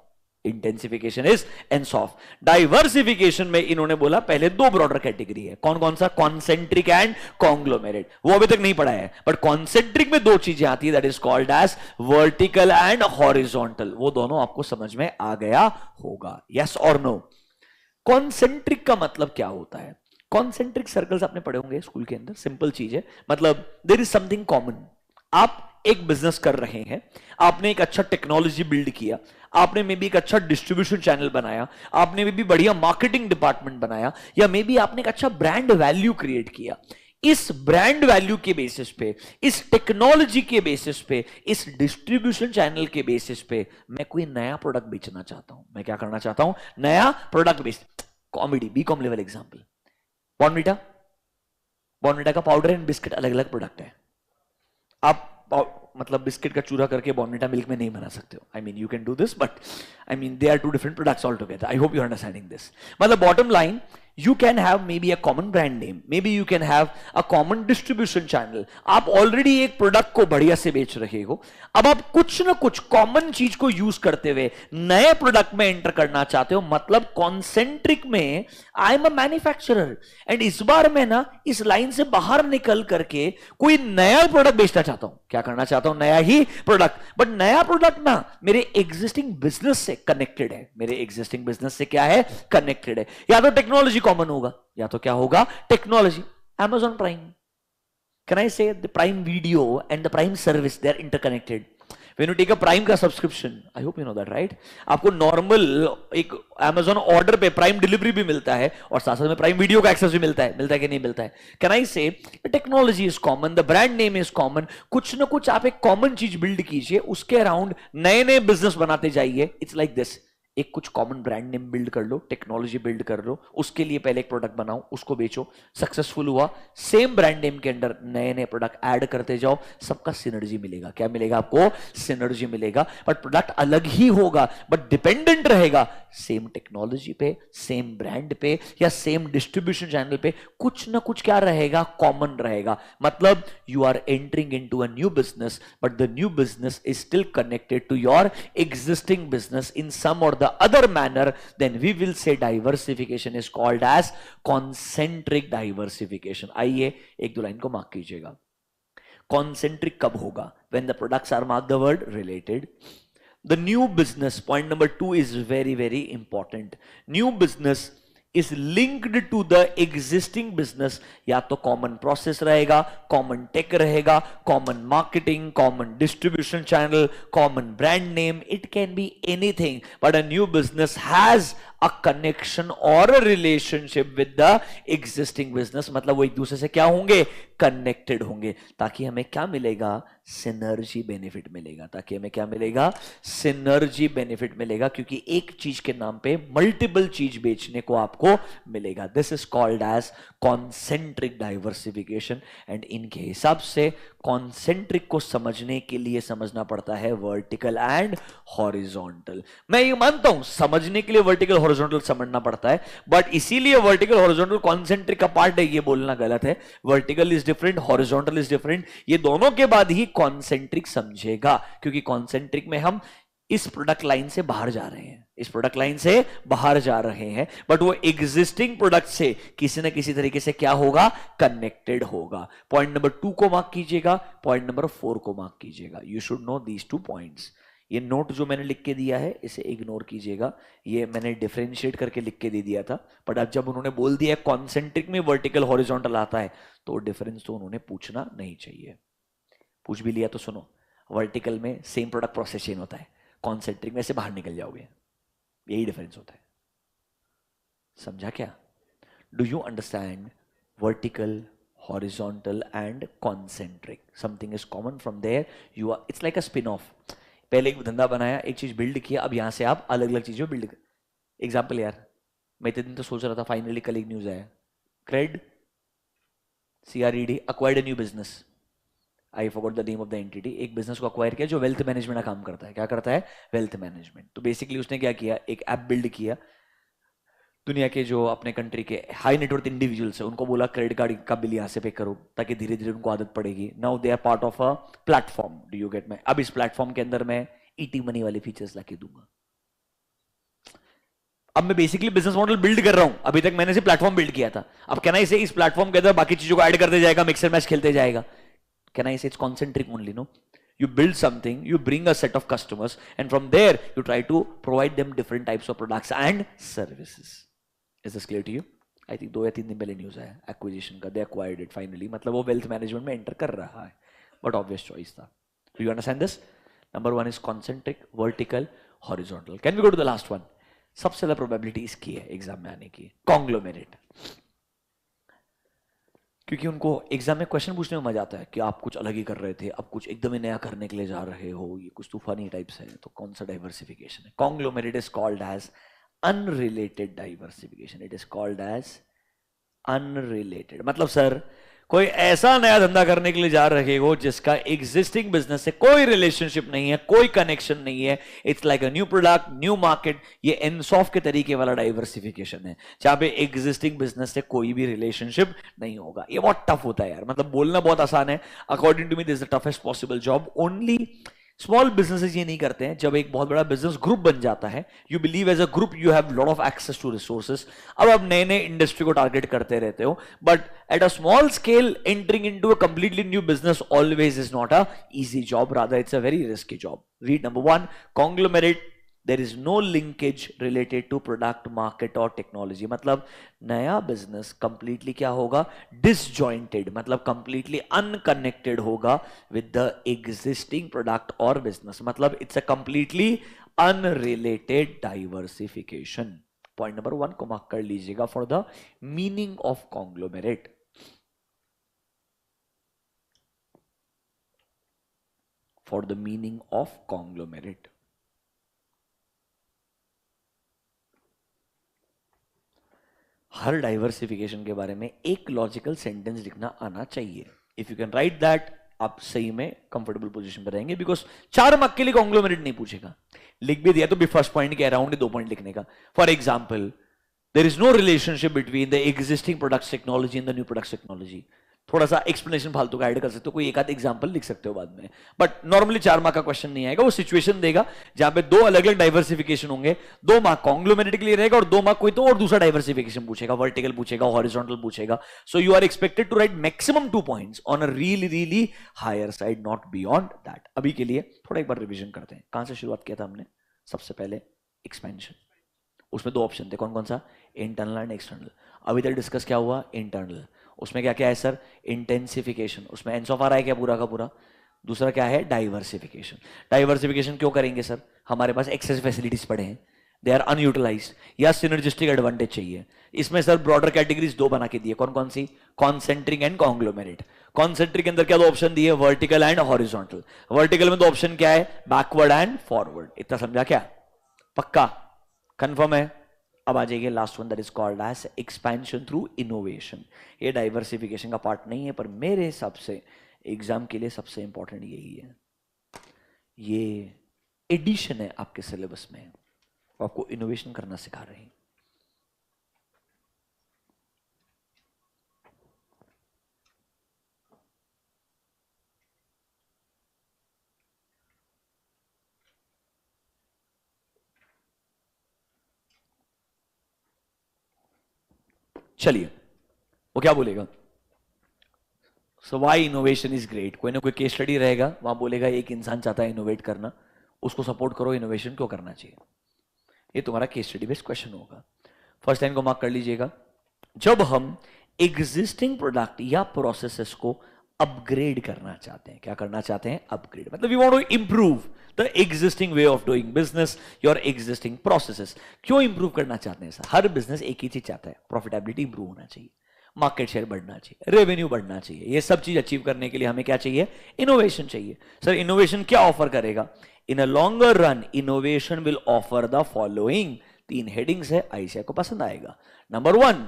intensification is ends of. Diversification में इन्होंने बोला पहले दो ब्रॉडर कैटेगरी है, कौन कौन सा? Concentric and conglomerate. वो अभी तक नहीं पढ़ा है, बट कॉन्सेंट्रिक में दो चीजें आती है, that is called as vertical and horizontal. वो दोनों आपको समझ में आ गया होगा, यस और नो? कॉन्सेंट्रिक का मतलब क्या होता है? कॉन्सेंट्रिक सर्कल्स आपने पढ़े होंगे स्कूल के अंदर, सिंपल चीज है, मतलब देयर इज समथिंग कॉमन। आप एक बिजनेस कर रहे हैं, आपने एक अच्छा टेक्नोलॉजी बिल्ड किया, आपने मे बी एक अच्छा डिस्ट्रीब्यूशन चैनल बनाया, आपने मे बी बढ़िया मार्केटिंग डिपार्टमेंट बनाया, या मे बी आपने एक अच्छा ब्रांड वैल्यू क्रिएट किया। इस ब्रांड वैल्यू के बेसिस पे, इस टेक्नोलॉजी के बेसिस पे, इस डिस्ट्रीब्यूशन चैनल के बेसिस पे मैं कोई नया प्रोडक्ट बेचना चाहता हूं। मैं क्या करना चाहता हूं? नया प्रोडक्ट बेच। Comedy BCom level example, Bournvita. Bournvita का पाउडर एंड बिस्किट अलग अलग प्रोडक्ट है। आप मतलब बिस्किट का चूरा करके बॉर्नविटा मिल्क में नहीं बना सकते हो। I mean you can do this, but I mean they are two different products altogether. I hope you are understanding this. मतलब bottom line, you can have maybe a common brand name, maybe you can have a common distribution channel। आप ऑलरेडी एक प्रोडक्ट को बढ़िया से बेच रहे हो, अब आप कुछ ना कुछ कॉमन चीज को यूज करते हुए नए प्रोडक्ट में एंटर करना चाहते हो। मतलब कॉन्सेंट्रिक में I am a manufacturer and इस बार मैं ना इस लाइन से बाहर निकल करके कोई नया प्रोडक्ट बेचना चाहता हूं। क्या करना चाहता हूं? नया ही प्रोडक्ट। बट नया प्रोडक्ट ना मेरे एग्जिस्टिंग बिजनेस से कनेक्टेड है, मेरे एग्जिस्टिंग बिजनेस से क्या है? कनेक्टेड है। या तो टेक्नोलॉजी कॉमन होगा, या तो क्या होगा? Technology. Amazon Prime, can I say the Prime Video and the Prime Service, they are interconnected? When you take a Prime का subscription, I hope you know that, right? आपको नॉर्मल एक Amazon ऑर्डर पे प्राइम डिलीवरी भी मिलता है और साथ साथ में प्राइम वीडियो का एक्सेस भी मिलता है कि नहीं मिलता है? कैन आई से technology is common, the brand name is common. कुछ ना कुछ आप एक कॉमन चीज बिल्ड कीजिए, उसके अराउंड नए नए बिजनेस बनाते जाइए। इट्स लाइक दिस, एक कुछ कॉमन ब्रांड नेम बिल्ड कर लो, टेक्नोलॉजी बिल्ड कर लो, उसके लिए पहले एक प्रोडक्ट बनाओ, उसको बेचो, सक्सेसफुल हुआ, सेम ब्रांड नेम के अंदर नए नए प्रोडक्ट ऐड करते जाओ, सबका सिनर्जी मिलेगा। क्या मिलेगा आपको? सिनर्जी मिलेगा। बट प्रोडक्ट अलग ही होगा, बट डिपेंडेंट रहेगा सेम टेक्नोलॉजी पे, सेम ब्रांड पे, या सेम डिस्ट्रीब्यूशन चैनल पे। कुछ ना कुछ क्या रहेगा? कॉमन रहेगा। मतलब you are entering into a new business, but the new business is still connected to your existing business in some or the other manner, then we will say diversification is called as concentric diversification। आइए एक दो लाइन को मार्क कीजिएगा। concentric कब होगा? when the products are marked the word related। the new business, point number 2 is very very important। new business is linked to the existing business। या तो कॉमन प्रोसेस रहेगा, कॉमन टेक रहेगा, common marketing, common distribution channel, common brand name, it can be anything, but a new business has a connection or a relationship with the existing business. मतलब वो एक दूसरे से क्या होंगे? कनेक्टेड होंगे, ताकि हमें क्या मिलेगा? सिनर्जी बेनिफिट मिलेगा। ताकि हमें क्या मिलेगा? सिनर्जी बेनिफिट मिलेगा, क्योंकि एक चीज के नाम पे मल्टीपल चीज बेचने को आपको मिलेगा। This is called as concentric diversification. And इनके हिसाब से कॉन्सेंट्रिक को समझने के लिए समझना पड़ता है वर्टिकल एंड हॉरिजॉन्टल। मैं ये मानता हूं समझने के लिए वर्टिकल हॉरिजॉन्टल समझना पड़ता है, बट इसीलिए वर्टिकल हॉरिजॉन्टल कॉन्सेंट्रिक का पार्ट है ये बोलना गलत है। Vertical is different, horizontal is different. ये दोनों के बाद ही कॉन्सेंट्रिक समझेगा, क्योंकि कॉन्सेंट्रिक में हम इस प्रोडक्ट लाइन से बाहर जा रहे हैं, इस प्रोडक्ट लाइन से बाहर जा रहे हैं, बट वो एग्जिस्टिंग प्रोडक्ट से किसी ना किसी तरीके से क्या होगा? कनेक्टेड होगा। पॉइंट नंबर 2 को मार्क कीजिएगा, पॉइंट नंबर 4 को मार्क कीजिएगा। You should know these 2 points. ये नोट जो मैंने लिख के दिया है इसे इग्नोर कीजिएगा, ये मैंने डिफरेंशिएट करके लिख के दे दिया था, बट अब जब उन्होंने बोल दिया कॉन्सेंट्रिक में वर्टिकल हॉरिजॉन्टल आता है तो डिफरेंस तो उन्होंने पूछना नहीं चाहिए। पूछ भी लिया तो सुनो, वर्टिकल में सेम प्रोडक्ट प्रोसेस चेन होता है, कॉन्सेंट्रिक में से बाहर निकल जाओगे, यही डिफरेंस होता है। समझा क्या? Do you understand? Vertical, horizontal and concentric, something is common from there you are, it's like a spin off. पहले एक धंधा बनाया, एक चीज बिल्ड किया, अब यहां से आप अलग अलग चीजों बिल्ड कर। एग्जाम्पल यार, मैं इतने दिन तो सोच रहा था, फाइनली कल एक न्यूज आया, crate CRED acquired a new business. I forgot the name of the entity. एक बिजनेस को अक्वायर किया जो वेल्थ मैनेजमेंट का काम करता है। क्या करता है? Wealth management. तो बेसिकली उसने क्या किया, एक ऐप बिल्ड किया, दुनिया के जो अपने कंट्री के हाई नेटवर्थ इंडिविजुअल्स है उनको बोला क्रेडिट कार्ड का बिल यहाँ से पे करो, ताकि धीरे धीरे उनको आदत पड़ेगी। Now they are part of a platform. Do you get? मैं अब इस प्लेटफॉर्म के अंदर मैं ईटी मनी वाले फीचर्स लाके दूंगा। अब मैं बेसिकली बिजनेस मॉडल बिल्ड कर रहा हूं, अभी तक मैंने सिर्फ प्लेटफॉर्म बिल्ड किया था। अब कहना इसे इस प्लेटफॉर्म के अंदर बाकी चीजों को ऐड करते जाएगा, मिक्सर मैच खेलते जाएगा। Can I say it's concentric only? No. You build something, you bring a set of customers, and from there you try to provide them different types of products and services. Is this clear to you? I think 2 या 3 दिन पहले न्यूज आया एक्विजिशन का, they acquired it finally, मतलब वो वेल्थ मैनेजमेंट में एंटर कर रहा है, बट ऑब्वियस चॉइस था। Do you understand this? Number 1 is concentric, vertical, horizontal. Can we go to the last one? सबसे ज्यादा प्रोबेबिलिटी इसकी है एग्जाम में आने की, कॉन्ग्लोमेरेट। क्योंकि उनको एग्जाम में क्वेश्चन पूछने में मजा आता है कि आप कुछ अलग ही कर रहे थे, अब कुछ एकदम ही नया करने के लिए जा रहे हो, ये कुछ तूफानी टाइप्स है, तो कौन सा डाइवर्सिफिकेशन है? Conglomerate is called as unrelated diversification. It is called as unrelated, मतलब सर कोई ऐसा नया धंधा करने के लिए जा रहे हो जिसका एग्जिस्टिंग बिजनेस से कोई रिलेशनशिप नहीं है, कोई कनेक्शन नहीं है, it's like a new product, new market. ये एनसॉफ के तरीके वाला डाइवर्सिफिकेशन है, जहां पे एग्जिस्टिंग बिजनेस से कोई भी रिलेशनशिप नहीं होगा। ये बहुत टफ होता है यार, मतलब बोलना बहुत आसान है, according to me this is the toughest possible job. Only small businesses ये नहीं करते हैं। जब एक बहुत बड़ा बिजनेस ग्रुप बन जाता है, you believe as a group you have lot of access to resources. अब आप नए नए इंडस्ट्री को टारगेट करते रहते हो, but at a small scale entering into a completely new business always is not a easy job, rather it's a very risky job. Read number 1, conglomerate, there is no linkage related to product, market और technology। मतलब नया बिजनेस कंप्लीटली क्या होगा? डिसजॉइंटेड, मतलब कंप्लीटली अनकनेक्टेड होगा विद द एग्जिस्टिंग प्रोडक्ट और बिजनेस, मतलब it's a completely unrelated diversification. Point number 1 को मार्क कर लीजिएगा for the meaning of conglomerate. For the meaning of conglomerate, her diversification के बारे में एक लॉजिकल सेंटेंस लिखना आना चाहिए। If you can write that, आप सही में कंफर्टेबल पोजीशन पर रहेंगे, बिकॉज 4 मार्क के लिए कॉन्ग्लोमेरेट नहीं पूछेगा। लिख भी दिया तो भी फर्स्ट पॉइंट के अराउंड ही 2 पॉइंट लिखने का। For example, there is no relationship between the existing products technology and the new products technology. थोड़ा सा एक्सप्लेनेशन फालतू का ऐड कर सकते हो, कोई एक आध एग्जांपल लिख सकते हो बाद में, बट नॉर्मली 4 मार्क का क्वेश्चन नहीं आएगा। वो सिचुएशन देगा जहां पे 2 अलग अलग डाइवर्सिफिकेशन होंगे, 2 मार्क कॉन्ग्लोमेरेट के लिए रहेगा और 2 मार्क कोई तो और दूसरा डाइवर्सिफिकेशन पूछेगा, वर्टिकल पूछेगा, हॉरिजॉन्टल पूछेगा। So you are expected to write maximum 2 points on a really higher side, not beyond that. अभी के लिए थोड़ा एक बार रिविजन करते हैं। कहां से शुरुआत किया था हमने? सबसे पहले एक्सपेंशन, उसमें 2 ऑप्शन थे, कौन कौन सा? Internal and external. अभी तक डिस्कस क्या हुआ? इंटरनल। उसमें क्या क्या है सर? इंटेंसिफिकेशन, उसमें एंस ऑफ आ रहा है क्या पूरा का पूरा? दूसरा क्या है? डाइवर्सिफिकेशन। डाइवर्सिफिकेशन क्यों करेंगे सर? हमारे पास एक्सेस फैसिलिटीज पड़े हैं, दे आर अनयूटिलाइज्ड, या सिनर्जिस्टिक एडवांटेज चाहिए। इसमें सर ब्रॉडर कैटेगरीज दो बना के दिए, कौन कौन सी? Concentric and conglomerate. कॉन्सेंट्रिक के अंदर क्या दो ऑप्शन दिए? Vertical and horizontal. वर्टिकल में दो ऑप्शन क्या है? Backward and forward. इतना समझा क्या? पक्का कंफर्म है? अब आ जाइए last one, that is called as expansion through innovation. ये डाइवर्सिफिकेशन का पार्ट नहीं है, पर मेरे हिसाब से एग्जाम के लिए सबसे इंपॉर्टेंट यही है। ये एडिशन है आपके सिलेबस में, वो आपको इनोवेशन करना सिखा रहे हैं। चलिए, वो क्या बोलेगा? So why innovation is great. कोई ना कोई केस स्टडी रहेगा, वहां बोलेगा एक इंसान चाहता है इनोवेट करना, उसको सपोर्ट करो, इनोवेशन क्यों करना चाहिए। ये तुम्हारा केस स्टडी बेस्ड क्वेश्चन होगा। फर्स्ट लाइन को मार्क कर लीजिएगा। जब हम एग्जिस्टिंग प्रोडक्ट या प्रोसेसेस को अपग्रेड करना चाहते हैं, क्या करना चाहते हैं? अपग्रेड, मतलब we want to improve the existing way of doing business, your existing processes. क्यों इंप्रूव करना चाहते हैं सर? हर बिजनेस एक ही चीज चाहता है, प्रॉफिटेबिलिटी इंप्रूव होना चाहिए, मार्केट शेयर बढ़ना चाहिए, रेवेन्यू बढ़ना चाहिए। ये सब चीज अचीव करने के लिए हमें क्या चाहिए? इनोवेशन चाहिए। सर इनोवेशन क्या ऑफर करेगा? In a longer run innovation will offer the following. 3 headings है, आईसीआई को पसंद आएगा। नंबर 1,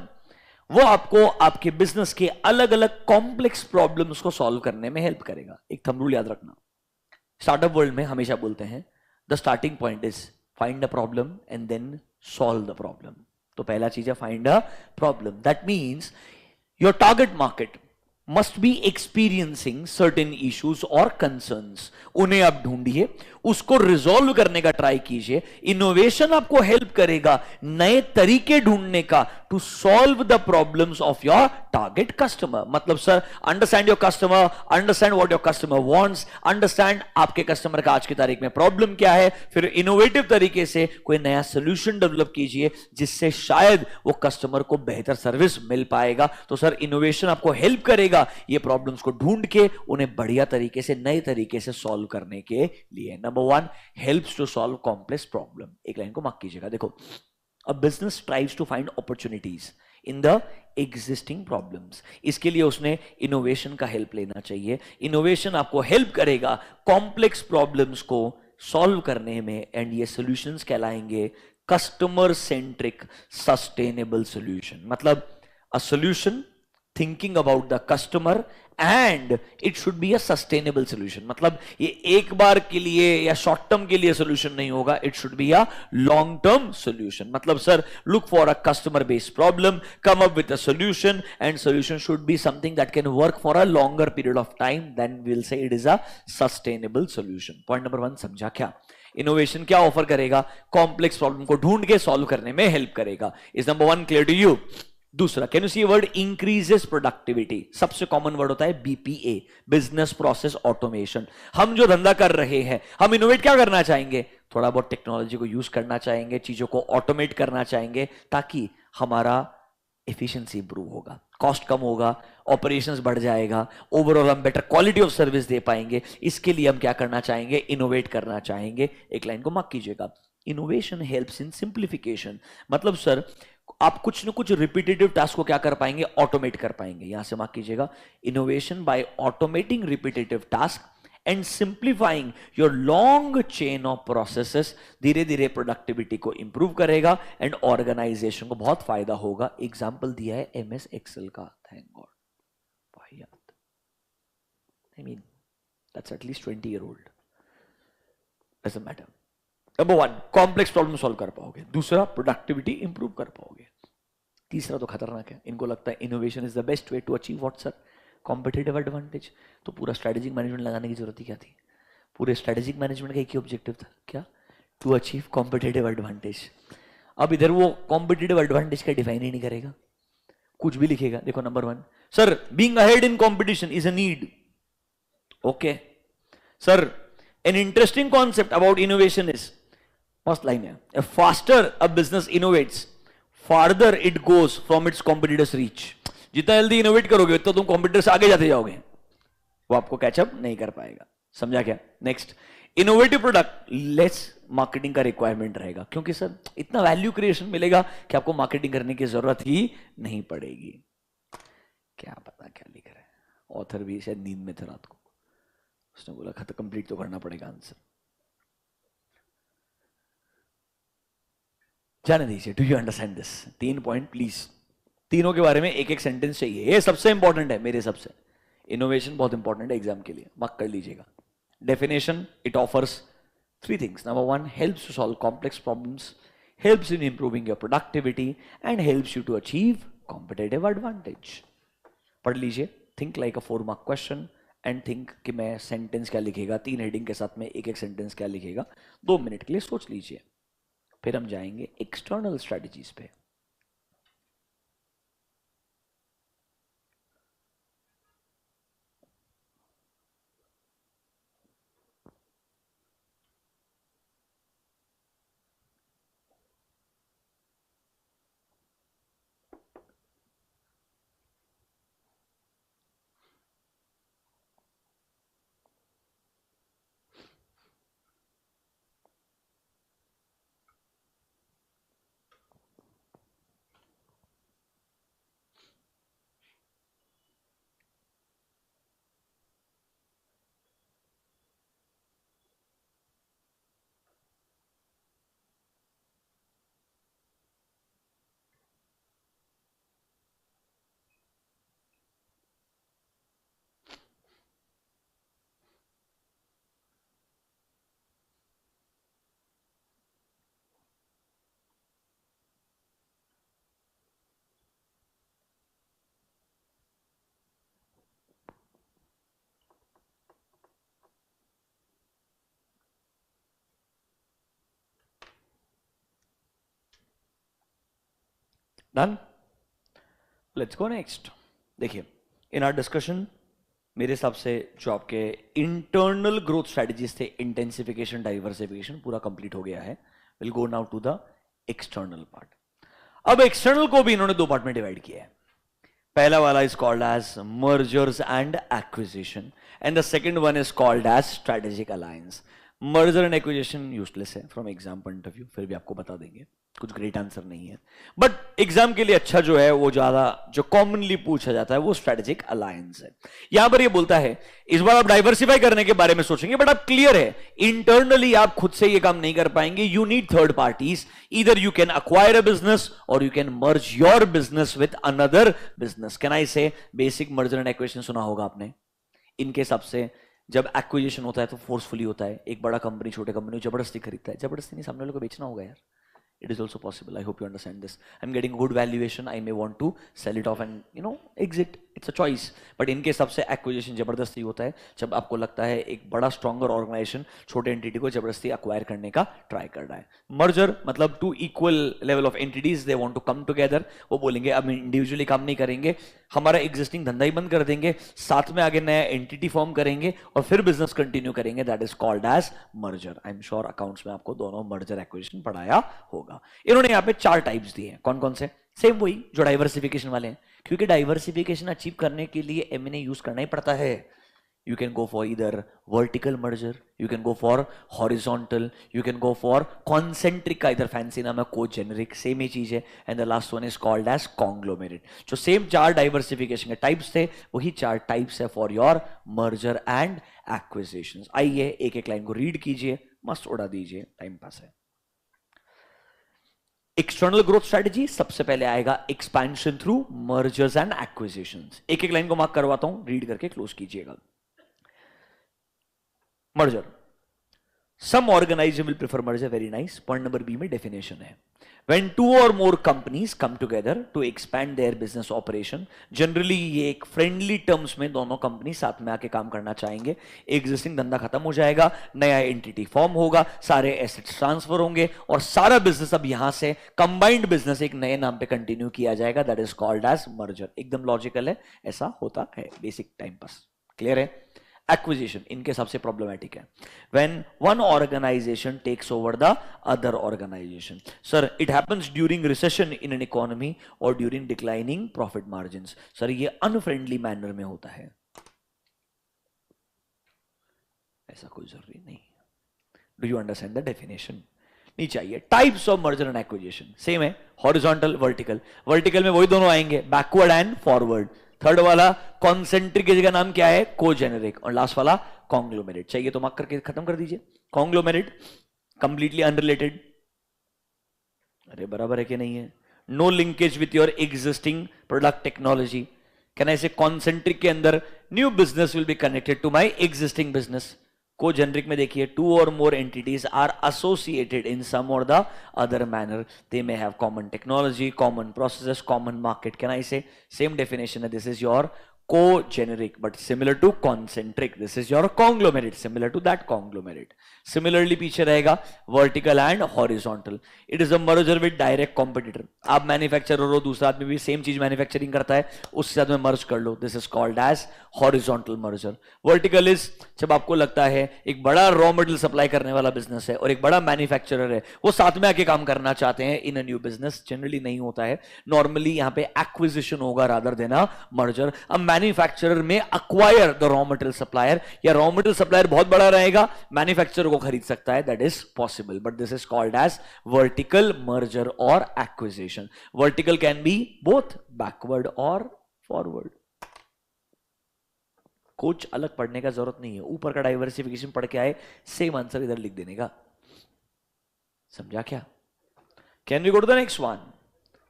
वो आपको आपके बिजनेस के अलग अलग कॉम्प्लेक्स प्रॉब्लम्स को सॉल्व करने में हेल्प करेगा। एक थंब रूल याद रखना, स्टार्टअप वर्ल्ड में हमेशा बोलते हैं the starting point is find a problem and then solve the problem. तो पहला चीज है find a problem. That means your target market must be experiencing certain issues और कंसर्न्स। उन्हें आप ढूंढिए, उसको रिजॉल्व करने का ट्राई कीजिए। इनोवेशन आपको हेल्प करेगा नए तरीके ढूंढने का to solve the problems of your target customer. मतलब sir understand your customer, understand what your customer wants, understand आपके कस्टमर का आज की तारीख में प्रॉब्लम क्या है, फिर इनोवेटिव तरीके से कोई नया सोल्यूशन डेवलप कीजिए जिससे शायद वो कस्टमर को बेहतर सर्विस मिल पाएगा। तो सर इनोवेशन आपको हेल्प करेगा ये प्रॉब्लम्स को ढूंढ के उन्हें बढ़िया तरीके से, नए तरीके से सॉल्व करने के लिए। Number 1, helps to solve complex problem. एक लाइन को मार्क कीजिएगा। देखो, a business thrives to find opportunities in the existing problems. इसके लिए उसने इनोवेशन का हेल्प लेना चाहिए। इनोवेशन आपको हेल्प करेगा कॉम्प्लेक्स प्रॉब्लम्स को सॉल्व करने में, एंड ये सॉल्यूशंस कहलाएंगे कस्टमर सेंट्रिक सस्टेनेबल सॉल्यूशन। मतलब a solution thinking about the customer and it should be a sustainable solution। मतलब ये एक बार के लिए या शॉर्ट टर्म के लिए सोल्यूशन नहीं होगा, it should be a long term solution। मतलब sir look for a customer based problem, come up with a solution, and solution should be something that can work for a longer period of time, then we'll say it is a sustainable solution। Point number 1 समझा क्या? इनोवेशन क्या ऑफर करेगा? कॉम्प्लेक्स प्रॉब्लम को ढूंढ के सॉल्व करने में हेल्प करेगा। Is number 1 clear to you? दूसरा, can you see word increases productivity? सबसे कॉमन वर्ड होता है बीपीए, बिजनेस प्रोसेस ऑटोमेशन। हम जो धंधा कर रहे हैं, हम इनोवेट क्या करना चाहेंगे? थोड़ा बहुत टेक्नोलॉजी को यूज करना चाहेंगे, चीजों को ऑटोमेट करना चाहेंगे, ताकि हमारा एफिशिएंसी इंप्रूव होगा, कॉस्ट कम होगा, ऑपरेशंस बढ़ जाएगा, ओवरऑल हम बेटर क्वालिटी ऑफ सर्विस दे पाएंगे। इसके लिए हम क्या करना चाहेंगे? इनोवेट करना चाहेंगे। एक लाइन को मार्क कीजिएगा, इनोवेशन हेल्प्स इन सिंप्लीफिकेशन। मतलब सर आप कुछ न कुछ रिपीटेटिव टास्क को क्या कर पाएंगे? ऑटोमेट कर पाएंगे। यहां से मार्क कीजिएगा, innovation by automating repetitive task and simplifying your long chain of processes. धीरे धीरे प्रोडक्टिविटी को इंप्रूव करेगा एंड ऑर्गेनाइजेशन को बहुत फायदा होगा। एग्जाम्पल दिया है एमएस एक्सेल का, thank God. I mean that's at least 20 year old, doesn't matter. Number 1, complex problem solve कर पाओगे। दूसरा, प्रोडक्टिविटी इंप्रूव कर पाओगे। तीसरा तो खतरनाक है, इनको लगता है innovation is the best way to achieve what sir? Competitive advantage. तो पूरा स्ट्रेटेजिक मैनेजमेंट लगाने की जरूरत ही क्या थी? पूरे स्ट्रेटेजिक मैनेजमेंट का एक ही ऑब्जेक्टिव था, क्या? To achieve competitive advantage. अब इधर वो कॉम्पिटिटिव एडवांटेज का डिफाइन ही नहीं करेगा, कुछ भी लिखेगा। देखो, number 1, sir being ahead in competition is a need. Okay sir, an interesting concept about innovation is, first line है, faster a business innovates farther it goes from its competitors reach. जितना जल्दी इनोवेट करोगे तो तुम कॉम्पिटिटर से आगे जाते जाओगे, वो आपको कैचअप नहीं कर पाएगा। समझा क्या? Next, innovative product less marketing का रिक्वायरमेंट रहेगा, क्योंकि सर इतना वैल्यू क्रिएशन मिलेगा कि आपको मार्केटिंग करने की जरूरत ही नहीं पड़ेगी। क्या पता क्या लिख रहा है, ऑथर भी शायद नींद में था रात को, उसने बोला खत कंप्लीट तो करना पड़ेगा आंसर। जाने दीजिए। Do you understand this? 3 point please, तीनों के बारे में एक एक सेंटेंस चाहिए, ये सबसे इंपॉर्टेंट है मेरे सबसे। इनोवेशन बहुत इंपॉर्टेंट है एग्जाम के लिए, मार्क कर लीजिएगा। Definition, it offers 3 things. Number 1, helps to solve complex problems, helps in improving your productivity and helps you to achieve competitive advantage. पढ़ लीजिए। think like a 4 mark question and think कि मैं सेंटेंस क्या लिखेगा, 3 हेडिंग के साथ में एक एक सेंटेंस क्या लिखेगा, 2 मिनट के लिए सोच लीजिए। फिर हम जाएंगे एक्सटर्नल स्ट्रेटजीज पे। Done, let's go next. देखिए, इन आवर डिस्कशन मेरे हिसाब से जो आपके इंटरनल ग्रोथ स्ट्रेटजीज थे, इंटेंसिफिकेशन, डाइवर्सिफिकेशन, पूरा कंप्लीट हो गया है। Will go now to the external part. अब एक्सटर्नल को भी इन्होंने 2 पार्ट में डिवाइड किया है। पहला वाला is called as mergers and acquisition and the second one is called as strategic alliance. Merger and acquisition useless है from exam point of view, फिर भी आपको बता देंगे, कुछ ग्रेट आंसर नहीं है, बट एग्जाम के लिए अच्छा जो है वो ज्यादा जो कॉमनली पूछा जाता है वो स्ट्रेटेजिक अलायंस है। यहां पर ये बोलता है इस बार आप डाइवर्सिफाई करने के बारे में सोचेंगे, बट आप क्लियर है इंटरनली आप खुद से ये काम नहीं कर पाएंगे, you need third parties. Either you can acquire a business or you can merge your business with another business. Can I say basic merger and acquisition सुना होगा आपने। इनके हिसाब से जब एक्विजिशन होता है तो फोर्सफुली होता है, एक बड़ा कंपनी छोटे कंपनी जबरदस्ती खरीदता है, जबरदस्ती नहीं, सामने वालों को बेचना होगा यार। It is also possible. I hope you understand this. I'm getting a good valuation. I may want to sell it off and exit. It's a choice. But इनके हिसाब से acquisition जबरदस्ती होता है जब आपको लगता है एक बड़ा stronger organization छोटे entity को जबरदस्ती acquire करने का try कर रहा है। Merger मतलब two equal level of entities they want to come together. वो बोलेंगे अब individually काम नहीं करेंगे, हमारा existing धंधा ही बंद कर देंगे, साथ में आगे नया entity form करेंगे और फिर business continue करेंगे। That is called as merger. I'm sure accounts में आपको दोनों merger acquisition पढ़ाया होगा। इन्होंने यहां पे 4 टाइप्स दिए हैं। कौन कौन से? सेम वही जो डाइवर्सिफिकेशन वाले हैं, क्योंकि डाइवर्सिफिकेशन अचीव करने के लिए एमएनए यूज करना ही पड़ता है। यू कैन गो फॉर इधर vertical merger, you can go for horizontal, you can go for concentric का इधर फैंसी नाम है, को जेनरिक, सेम ही चीज है। And the last one is called as conglomerate. जो सेम 4 डाइवर्सिफिकेशन के टाइप्स थे वही 4 टाइप्स है for your merger and acquisition. आइए एक एक लाइन को रीड कीजिए, मस्त उड़ा दीजिए, टाइम पास है। एक्सटर्नल ग्रोथ स्ट्रेटजी, सबसे पहले आएगा expansion through mergers and acquisitions. एक एक लाइन को मार्क करवाता हूं, रीड करके क्लोज कीजिएगा। Merger, some organizer will prefer merger, very nice. Point number B में डेफिनेशन है when 2 or more companies come together to expand their business operation, generally ये एक फ्रेंडली टर्म्स में दोनों कंपनी साथ में आके काम करना चाहेंगे। एग्जिस्टिंग धंधा खत्म हो जाएगा, नया एंटिटी फॉर्म होगा, सारे एसेट्स ट्रांसफर होंगे और सारा बिजनेस अब यहां से कंबाइंड बिजनेस एक नए नाम पे कंटिन्यू किया जाएगा। That is called as merger. एकदम लॉजिकल है, ऐसा होता है, बेसिक टाइम पास। क्लियर है? एक्विजिशन इनके सबसे प्रॉब्लमेटिक है। When one organization takes over the other organization. Sir it happens during recession in an economy और during declining profit margins. Sir ये अनफ्रेंडली मैनर में होता है, ऐसा कोई जरूरी नहीं। Do you understand the definition? नहीं चाहिए. Types of merger and acquisition same है, हॉरिजॉन्टल वर्टिकल. वर्टिकल में वही दोनों आएंगे, बैकवर्ड एंड फॉरवर्ड. थर्ड वाला कॉन्सेंट्रिक की जगह नाम क्या है? कोजेनेरिक. और लास्ट वाला कॉन्ग्लोमेरेट. चाहिए तो मार्क करके खत्म कर दीजिए. Conglomerate completely unrelated. अरे बराबर है कि नहीं है? No linkage with your existing product technology. Can I say concentric के अंदर new business will be connected to my existing business. Cogeneric में देखिए, टू और more entities are associated in some or the other manner. They may have common technology, common processes, common market. Can I say same definition है. This is your co-generic but similar to concentric. This is your conglomerate, similar to that conglomerate. Similarly पीछे रहेगा vertical and horizontal. It is a merger with direct competitor. आप मैन्युफैक्चरर हो, दूसरा आदमी भी सेम चीज मैन्युफैक्चरिंग करता है, उसके साथ में मर्ज कर लो. This is called as horizontal merger. Vertical is जब आपको लगता है एक बड़ा रॉ मटेरियल सप्लाई करने वाला बिजनेस है और एक बड़ा मैन्युफैक्चरर है, वो साथ में आके काम करना चाहते हैं इन अ न्यू बिजनेस. जनरली नहीं होता है, नॉर्मली यहां पे एक्विजिशन होगा रादर देना मर्जर. अब मैन्युफैक्चरर में acquire the raw material supplier, या रॉ मटेरियल सप्लायर बहुत बड़ा रहेगा, मैन्युफैक्चरर को खरीद सकता है. That is possible, but this is called as vertical merger और acquisition. Vertical can be both backward और फॉरवर्ड. कुछ अलग पढ़ने का जरूरत नहीं है, ऊपर का डाइवर्सिफिकेशन पढ़ के आए, सेम आंसर इधर लिख देने का. समझा क्या? Can we go to the next one?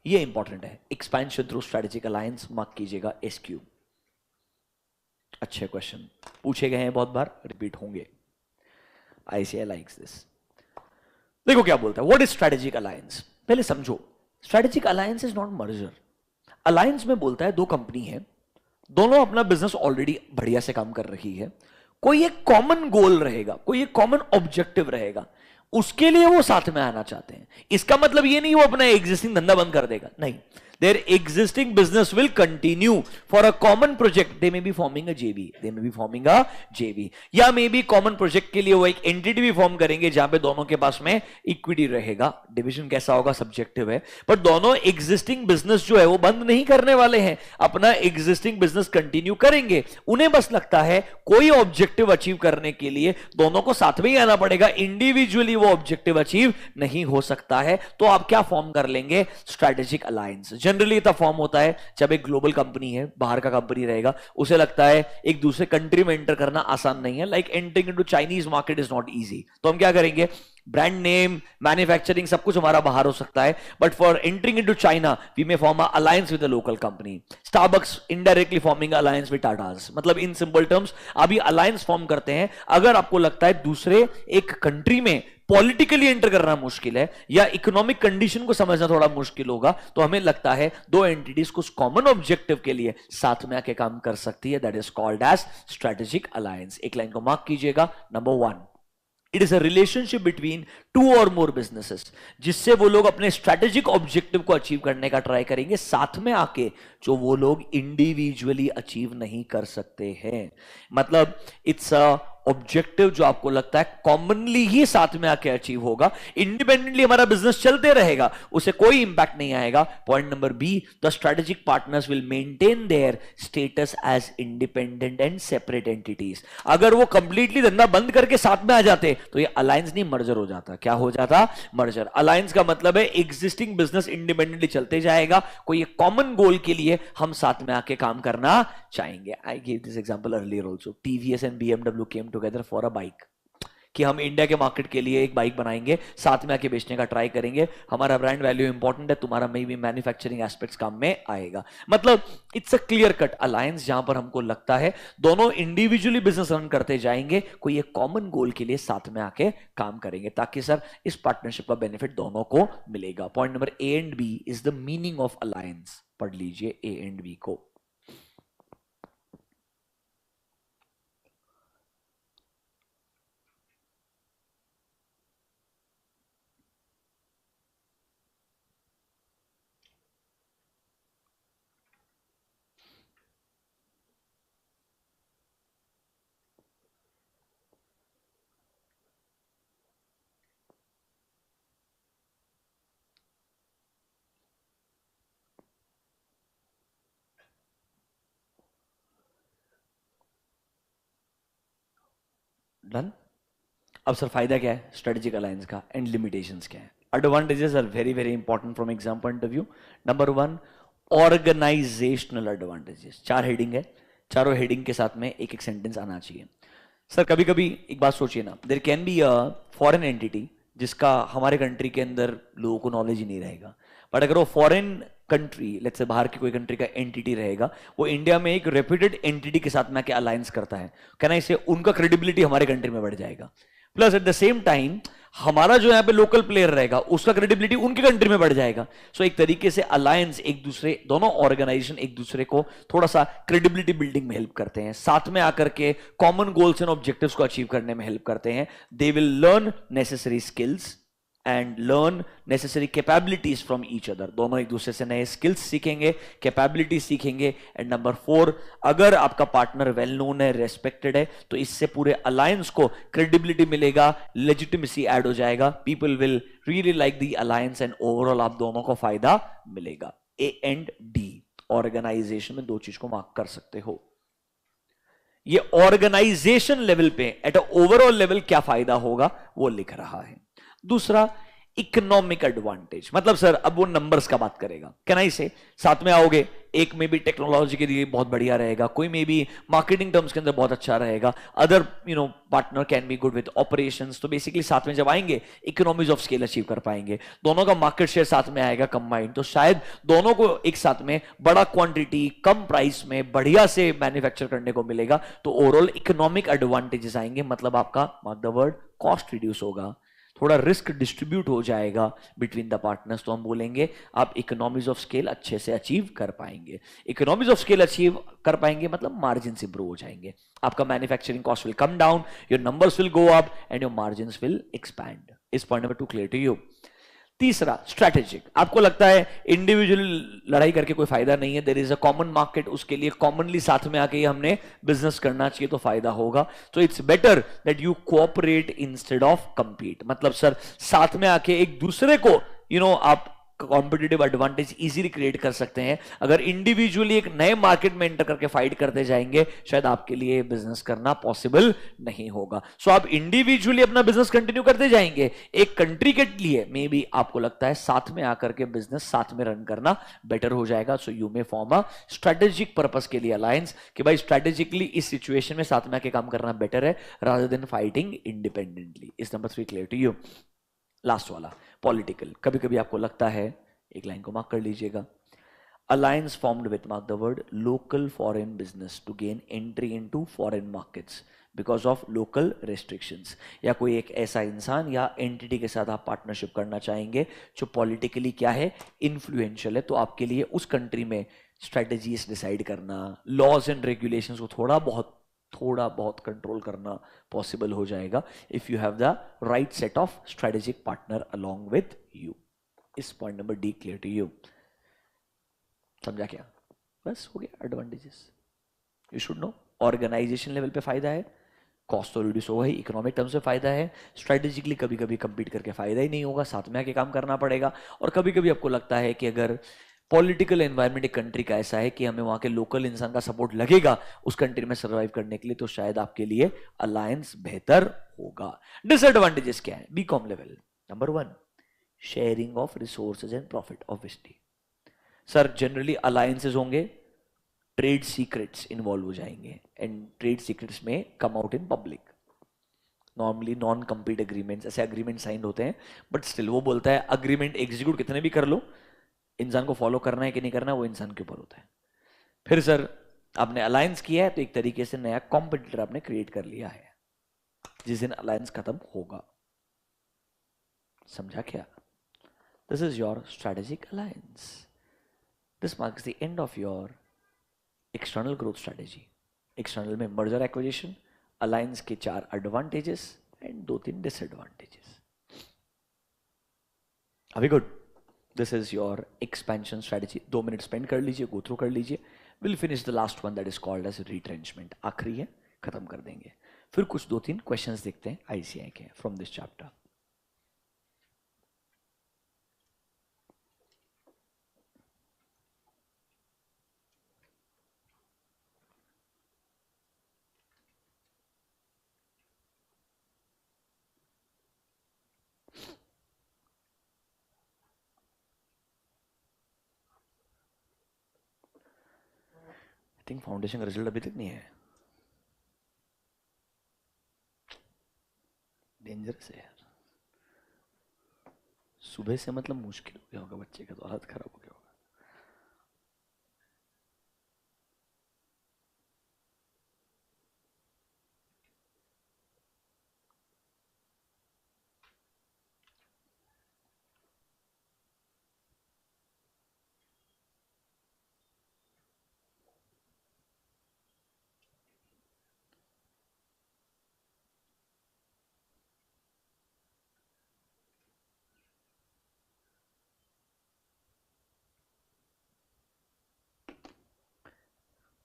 ये इंपॉर्टेंट है. Expansion through strategic alliance. Mark कीजिएगा SQ. अच्छे क्वेश्चन पूछे गए हैं, बहुत बार रिपीट होंगे. ICI likes this. देखो क्या बोलता है, व्हाट इज स्ट्रेटेजिक अलायंस. पहले समझो, strategic alliance is not merger. Alliance में बोलता है दो कंपनी है, दोनों अपना बिजनेस ऑलरेडी बढ़िया से काम कर रही है, कोई एक कॉमन गोल रहेगा, कोई एक कॉमन ऑब्जेक्टिव रहेगा, उसके लिए वो साथ में आना चाहते हैं. इसका मतलब ये नहीं वो अपना एग्जिस्टिंग धंधा बंद कर देगा, नहीं. their existing business will continue for a common project. They may be forming a JV, they may be forming a JV, या मे बी कॉमन प्रोजेक्ट के लिए वो एक एंटिटी भी फॉर्म करेंगे जहां पे दोनों के पास में इक्विटी रहेगा. डिवीजन कैसा होगा सब्जेक्टिव है, पर दोनों एग्जिस्टिंग बिजनेस जो है वो बंद नहीं करने वाले हैं, अपना एग्जिस्टिंग बिजनेस कंटिन्यू करेंगे. उन्हें बस लगता है कोई ऑब्जेक्टिव अचीव करने के लिए दोनों को साथ में ही आना पड़ेगा, इंडिविजुअली वो ऑब्जेक्टिव अचीव नहीं हो सकता है. तो आप क्या फॉर्म कर लेंगे? Strategic alliance. जनरली तब फॉर्म होता है जब एक ग्लोबल कंपनी है, बाहर का कंपनी रहेगा, उसे लगता है एक दूसरे कंट्री में एंटर करना आसान नहीं है. Like entering into Chinese market is not easy. तो हम क्या करेंगे? ब्रांड नेम, मैन्युफैक्चरिंग सब कुछ हमारा बाहर हो सकता है, but for entering into China we may form a alliance with a local company. Starbucks indirectly forming alliance with Tatas. मतलब इन सिंपल टर्म्स अभी अलायंस फॉर्म करते हैं अगर आपको लगता है दूसरे एक कंट्री में पॉलिटिकली एंटर करना मुश्किल है या इकोनॉमिक कंडीशन को समझना थोड़ा मुश्किल होगा, तो हमें लगता है दो एंटिटीज कुछ कॉमन ऑब्जेक्टिव के लिए साथ में आके काम कर सकती है. That is called as strategic alliance. एक लाइन को मार्क कीजिएगा. Number 1, it is a relationship between two और मोर बिजनेसेस, जिससे वो लोग अपने स्ट्रेटेजिक ऑब्जेक्टिव को अचीव करने का ट्राई करेंगे साथ में आके, जो वो लोग इंडिविजुअली अचीव नहीं कर सकते हैं. मतलब इट्स अ ऑब्जेक्टिव जो आपको लगता है कॉमनली ही साथ में आके अचीव होगा, इंडिपेंडेंटली हमारा बिजनेस चलते रहेगा, उसे कोई इंपैक्ट नहीं आएगा. Point number B, the strategic partners will maintain their status as independent and separate entities. अगर वो कंप्लीटली धंधा बंद करके साथ में आ जाते तो ये अलायंस नहीं मर्जर हो जाता. क्या हो जाता? मर्जर. अलायंस का मतलब है एग्जिस्टिंग बिजनेस इंडिपेंडेंटली चलते जाएगा, कोई एक कॉमन गोल के लिए हम साथ में आके काम करना चाहेंगे. I give this example earlier also. TVS and BMW came together for a bike, कि हम इंडिया के मार्केट के लिए एक बाइक बनाएंगे, साथ में आके बेचने का ट्राई करेंगे, हमारा ब्रांड वैल्यू इंपॉर्टेंट है, तुम्हारा में भी मैन्युफैक्चरिंग एस्पेक्ट्स काम में आएगा. मतलब it's a clear cut alliance जहां पर हमको लगता है दोनों इंडिविजुअली बिजनेस रन करते जाएंगे, कोई एक कॉमन गोल के लिए साथ में आके काम करेंगे, ताकि सर इस पार्टनरशिप का बेनिफिट दोनों को मिलेगा. Point number A and B is the meaning of alliance. पढ़ लीजिए ए एंड बी को. डन. अब सर फायदा क्या है स्ट्रेटेजिक अलायंस का एंड लिमिटेशंस क्या है? Advantages are very very important from exam point of view. Number one, organisational advantages. 4 heading है, चारों हेडिंग के साथ में एक एक सेंटेंस आना चाहिए. सर कभी कभी एक बात सोचिए ना, there can be a foreign entity जिसका हमारे कंट्री के अंदर लोगों को नॉलेज ही नहीं रहेगा, बट अगर वो फॉरेन कंट्री, लेट्स से बाहर की कोई कंट्री का एंटिटी रहेगा, वो इंडिया में एक रेप्यूटेड एंटिटी के साथ में आके अलायंस करता है, कहना इसे उनका क्रेडिबिलिटी हमारे कंट्री में बढ़ जाएगा. Plus at the same time हमारा जो यहाँ पे लोकल प्लेयर रहेगा उसका क्रेडिबिलिटी उनकी कंट्री में बढ़ जाएगा. सो एक तरीके से अलायंस एक दूसरे, दोनों ऑर्गेनाइजेशन एक दूसरे को थोड़ा सा क्रेडिबिलिटी बिल्डिंग में हेल्प करते हैं, साथ में आकर के कॉमन गोल्स एंड ऑब्जेक्टिव्स को अचीव करने में हेल्प करते हैं. They will learn necessary skills and learn necessary capabilities from each other. दोनों एक दूसरे से नए स्किल्स सीखेंगे, कैपेबिलिटी सीखेंगे. एंड नंबर 4, अगर आपका पार्टनर वेल नोन है, रेस्पेक्टेड है, तो इससे पूरे अलायंस को क्रेडिबिलिटी मिलेगा, लेजिटिमेसी ऐड हो जाएगा. People will really like the alliance and overall आप दोनों को फायदा मिलेगा. ए एंड डी ऑर्गेनाइजेशन में 2 चीज को मार्क कर सकते हो. ये ऑर्गेनाइजेशन लेवल पे एट ओवरऑल लेवल क्या फायदा होगा वो लिख रहा है. दूसरा, इकोनॉमिक एडवांटेज. मतलब सर अब वो नंबर्स का बात करेगा, कैन आई से साथ में आओगे, एक में भी टेक्नोलॉजी के लिए बहुत बढ़िया रहेगा, कोई में भी मार्केटिंग टर्म्स के अंदर बहुत अच्छा रहेगा, other partner can be good with operations. तो बेसिकली साथ में जब आएंगे इकोनॉमीज ऑफ स्केल अचीव कर पाएंगे, दोनों का मार्केट शेयर साथ में आएगा कंबाइंड, तो शायद दोनों को एक साथ में बड़ा क्वांटिटी कम प्राइस में बढ़िया से मैन्युफैक्चर करने को मिलेगा. तो ओवरऑल इकोनॉमिक एडवांटेजेस आएंगे, मतलब आपका mark the word cost reduce होगा, थोड़ा रिस्क डिस्ट्रीब्यूट हो जाएगा बिटवीन द पार्टनर्स. तो हम बोलेंगे आप इकोनॉमीज ऑफ स्केल अच्छे से अचीव कर पाएंगे. इकोनॉमीज ऑफ स्केल अचीव कर पाएंगे मतलब मार्जिन इंप्रूव हो जाएंगे, आपका manufacturing cost will come down, your numbers will go up and your margin will expand. Is point number 2 clear to you. तीसरा, स्ट्रैटेजिक. आपको लगता है इंडिविजुअल लड़ाई करके कोई फायदा नहीं है, there is a common market, उसके लिए कॉमनली साथ में आके हमने बिजनेस करना चाहिए तो फायदा होगा. तो it's better that you cooperate instead of compete. मतलब सर साथ में आके एक दूसरे को आप कॉम्पिटिटिव एडवांटेज इजीली क्रिएट कर सकते हैं. अगर इंडिविजुअली एक नए मार्केट में एंटर करके फाइट करते जाएंगे, शायद आपके लिए बिजनेस करना पॉसिबल नहीं होगा. सो आप इंडिविजुअली अपना बिजनेस कंटिन्यू करते जाएंगे, एक कंट्री के लिए मे बी आपको लगता है साथ में आकर के बिजनेस साथ में रन करना बेटर हो जाएगा. So you may form a strategic purpose के लिए अलायंस, कि भाई स्ट्रेटेजिकली इस सिचुएशन में साथ में आके काम करना बेटर है रादर देन फाइटिंग इंडिपेंडेंटली. इस number 3 clear to you. Last वाला, पॉलिटिकल. कभी कभी आपको लगता है, एक लाइन को मार्क कर लीजिएगा, alliance formed with, mark the word, local foreign business to gain entry into foreign markets because of local restrictions. या कोई एक ऐसा इंसान या एंटिटी के साथ आप पार्टनरशिप करना चाहेंगे जो पॉलिटिकली क्या है, इन्फ्लुएंशियल है, तो आपके लिए उस कंट्री में स्ट्रेटेजीज डिसाइड करना, लॉज एंड रेगुलेशंस को थोड़ा बहुत कंट्रोल करना पॉसिबल हो जाएगा if you have the right set of strategic partner along with you. Is point number D clear to you. समझा क्या? बस हो गया advantages. You should know organization level पे फायदा है, कॉस्ट तो रिड्यूस होगा ही, इकोनॉमिक टर्म्स में फायदा है, स्ट्रेटेजिकली कभी कभी कंपीट करके फायदा ही नहीं होगा, साथ में आके काम करना पड़ेगा. और कभी कभी आपको लगता है कि अगर पॉलिटिकल एनवायरनमेंट एक कंट्री का ऐसा है कि हमें वहां के लोकल इंसान का सपोर्ट लगेगा उस कंट्री में सर्वाइव करने के लिए, तो शायद आपके लिए अलायंस बेहतर होगा. डिसएडवांटेजेस क्या है BCom level? Number 1, sharing of resources and profit. Obviously sir generally alliances होंगे, ट्रेड सीक्रेट्स इन्वॉल्व हो जाएंगे एंड ट्रेड सीक्रेट्स में come out in public. Normally non compete agreements, ऐसे एग्रीमेंट साइन होते हैं, बट स्टिल वो बोलता है अग्रीमेंट एग्जीक्यूट कितने भी कर लो, इंसान को फॉलो करना है कि नहीं करना है वो इंसान के ऊपर होता है. फिर सर आपने अलायंस किया है तो एक तरीके से नया कॉम्पिटिटर आपने क्रिएट कर लिया है जिस दिन अलायंस खत्म होगा. समझा क्या? This is your strategic alliance. This marks the end of your external growth strategy. External में मर्जर एक्विजिशन, अलायंस के 4 एडवांटेजेस एंड 2-3 डिसएडवांटेजेस. अभी good. This is your expansion strategy. 2 minute spend कर लीजिए, गो थ्रू कर लीजिए. Will finish the last one that is called as retrenchment. आखिरी है, खत्म कर देंगे. फिर कुछ 2-3 क्वेश्चंस देखते हैं आईसीआई के from this chapter. Think foundation का रिजल्ट अभी तक नहीं है। डेंजरस है यार। सुबह से मतलब मुश्किल हो गया होगा बच्चे का, तो हालत खराब हो गया होगा।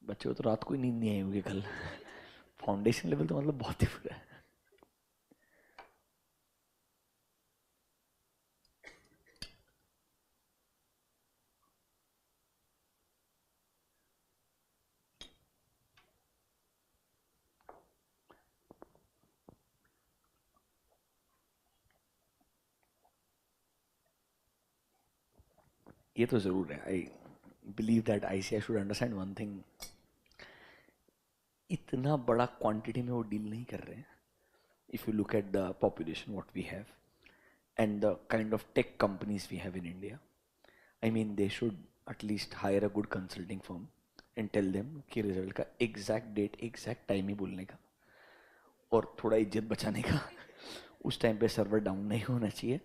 बच्चे को तो रात को ही नींद नहीं आई होगी कल। फाउंडेशन लेवल तो मतलब बहुत ही बुरा है। ये तो जरूर है। I believe that ICI should understand one thing, इतना बड़ा क्वांटिटी में वो डील नहीं कर रहे हैं। If you look at the population what we have and the kind of tech companies we have in India, I mean they should at least hire a good consulting firm and tell them कि रिजल्ट का एग्जैक्ट डेट एग्जैक्ट टाइम ही बोलने का और थोड़ा इज्जत बचाने का। उस टाइम पे सर्वर डाउन नहीं होना चाहिए।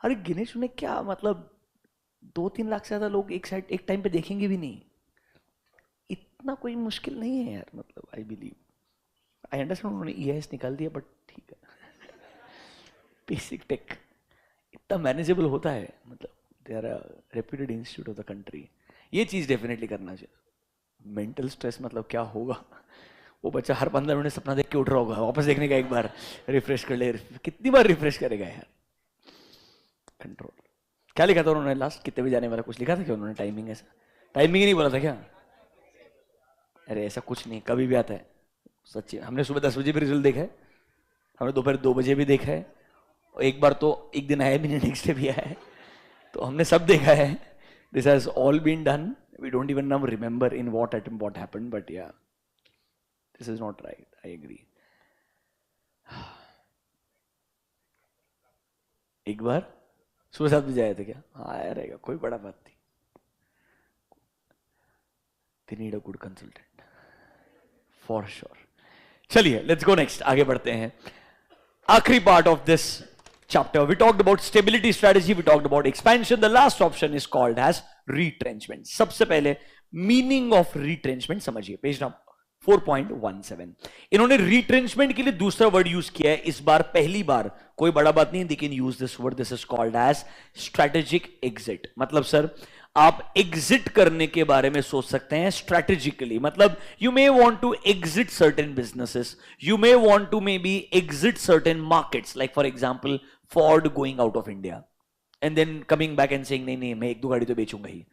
अरे गिने चुने क्या मतलब 2-3 लाख से ज्यादा लोग एक साइड एक टाइम पे देखेंगे भी नहीं। इतना कोई मुश्किल नहीं है यार। मतलब आई बिलीव, आई अंडरस्टैंड उन्होंने ईआईएस निकाल दिया, बट ठीक है। बेसिक टेक इतना मैनेजेबल होता है। मतलब they are a reputed institute of the country. ये चीज डेफिनेटली करना चाहिए। मेंटल स्ट्रेस मतलब क्या होगा, वो बच्चा हर 15 मिनट सपना देख के उठ रहा होगा, वापस देखने का एक बार रिफ्रेश कर ले। कितनी बार रिफ्रेश करेगा यार। कंट्रोल। क्या लिखा था उन्होंने लास्ट, कितने बजे जाने वाला कुछ लिखा था क्या उन्होंने? टाइमिंग ऐसा टाइमिंग ही नहीं बोला था क्या? अरे ऐसा कुछ नहीं, कभी भी आता है। सच्ची हमने सुबह 10 बजे भी रिजल्ट देखा है, हमने दोपहर 2 बजे भी देखा है, और एक बार तो एक दिन आया भी नहीं, नेक्स्ट डे भी आया है। तो हमने सब देखा है। This has all been done. We don't even now remember in what happened, but yeah this is not right. I agree. एक बार सुबह 7 बजे आया था क्या? हाँ आया रहेगा, कोई बड़ा बात नहीं। They need a good consultant for sure. चलिए लेट्स गो नेक्स्ट, आगे बढ़ते हैं। आखिरी part of this chapter we talked about stability strategy, we talked about expansion. The last option is called as retrenchment. सबसे पहले मीनिंग ऑफ retrenchment समझिए, पेज नंबर 4.17। इन्होंने retrenchment के लिए दूसरा वर्ड यूज किया है इस बार, पहली बार। कोई बड़ा बात नहीं, they can use this word. This is called as strategic exit। मतलब सर आप एग्जिट करने के बारे में सोच सकते हैं स्ट्रेटेजिकली। मतलब you may want to exit certain businesses, you may want to may be exit certain markets, like for example Ford going out of India and then coming back and saying नहीं नहीं मैं 1-2 गाड़ी तो बेचूंगा ही।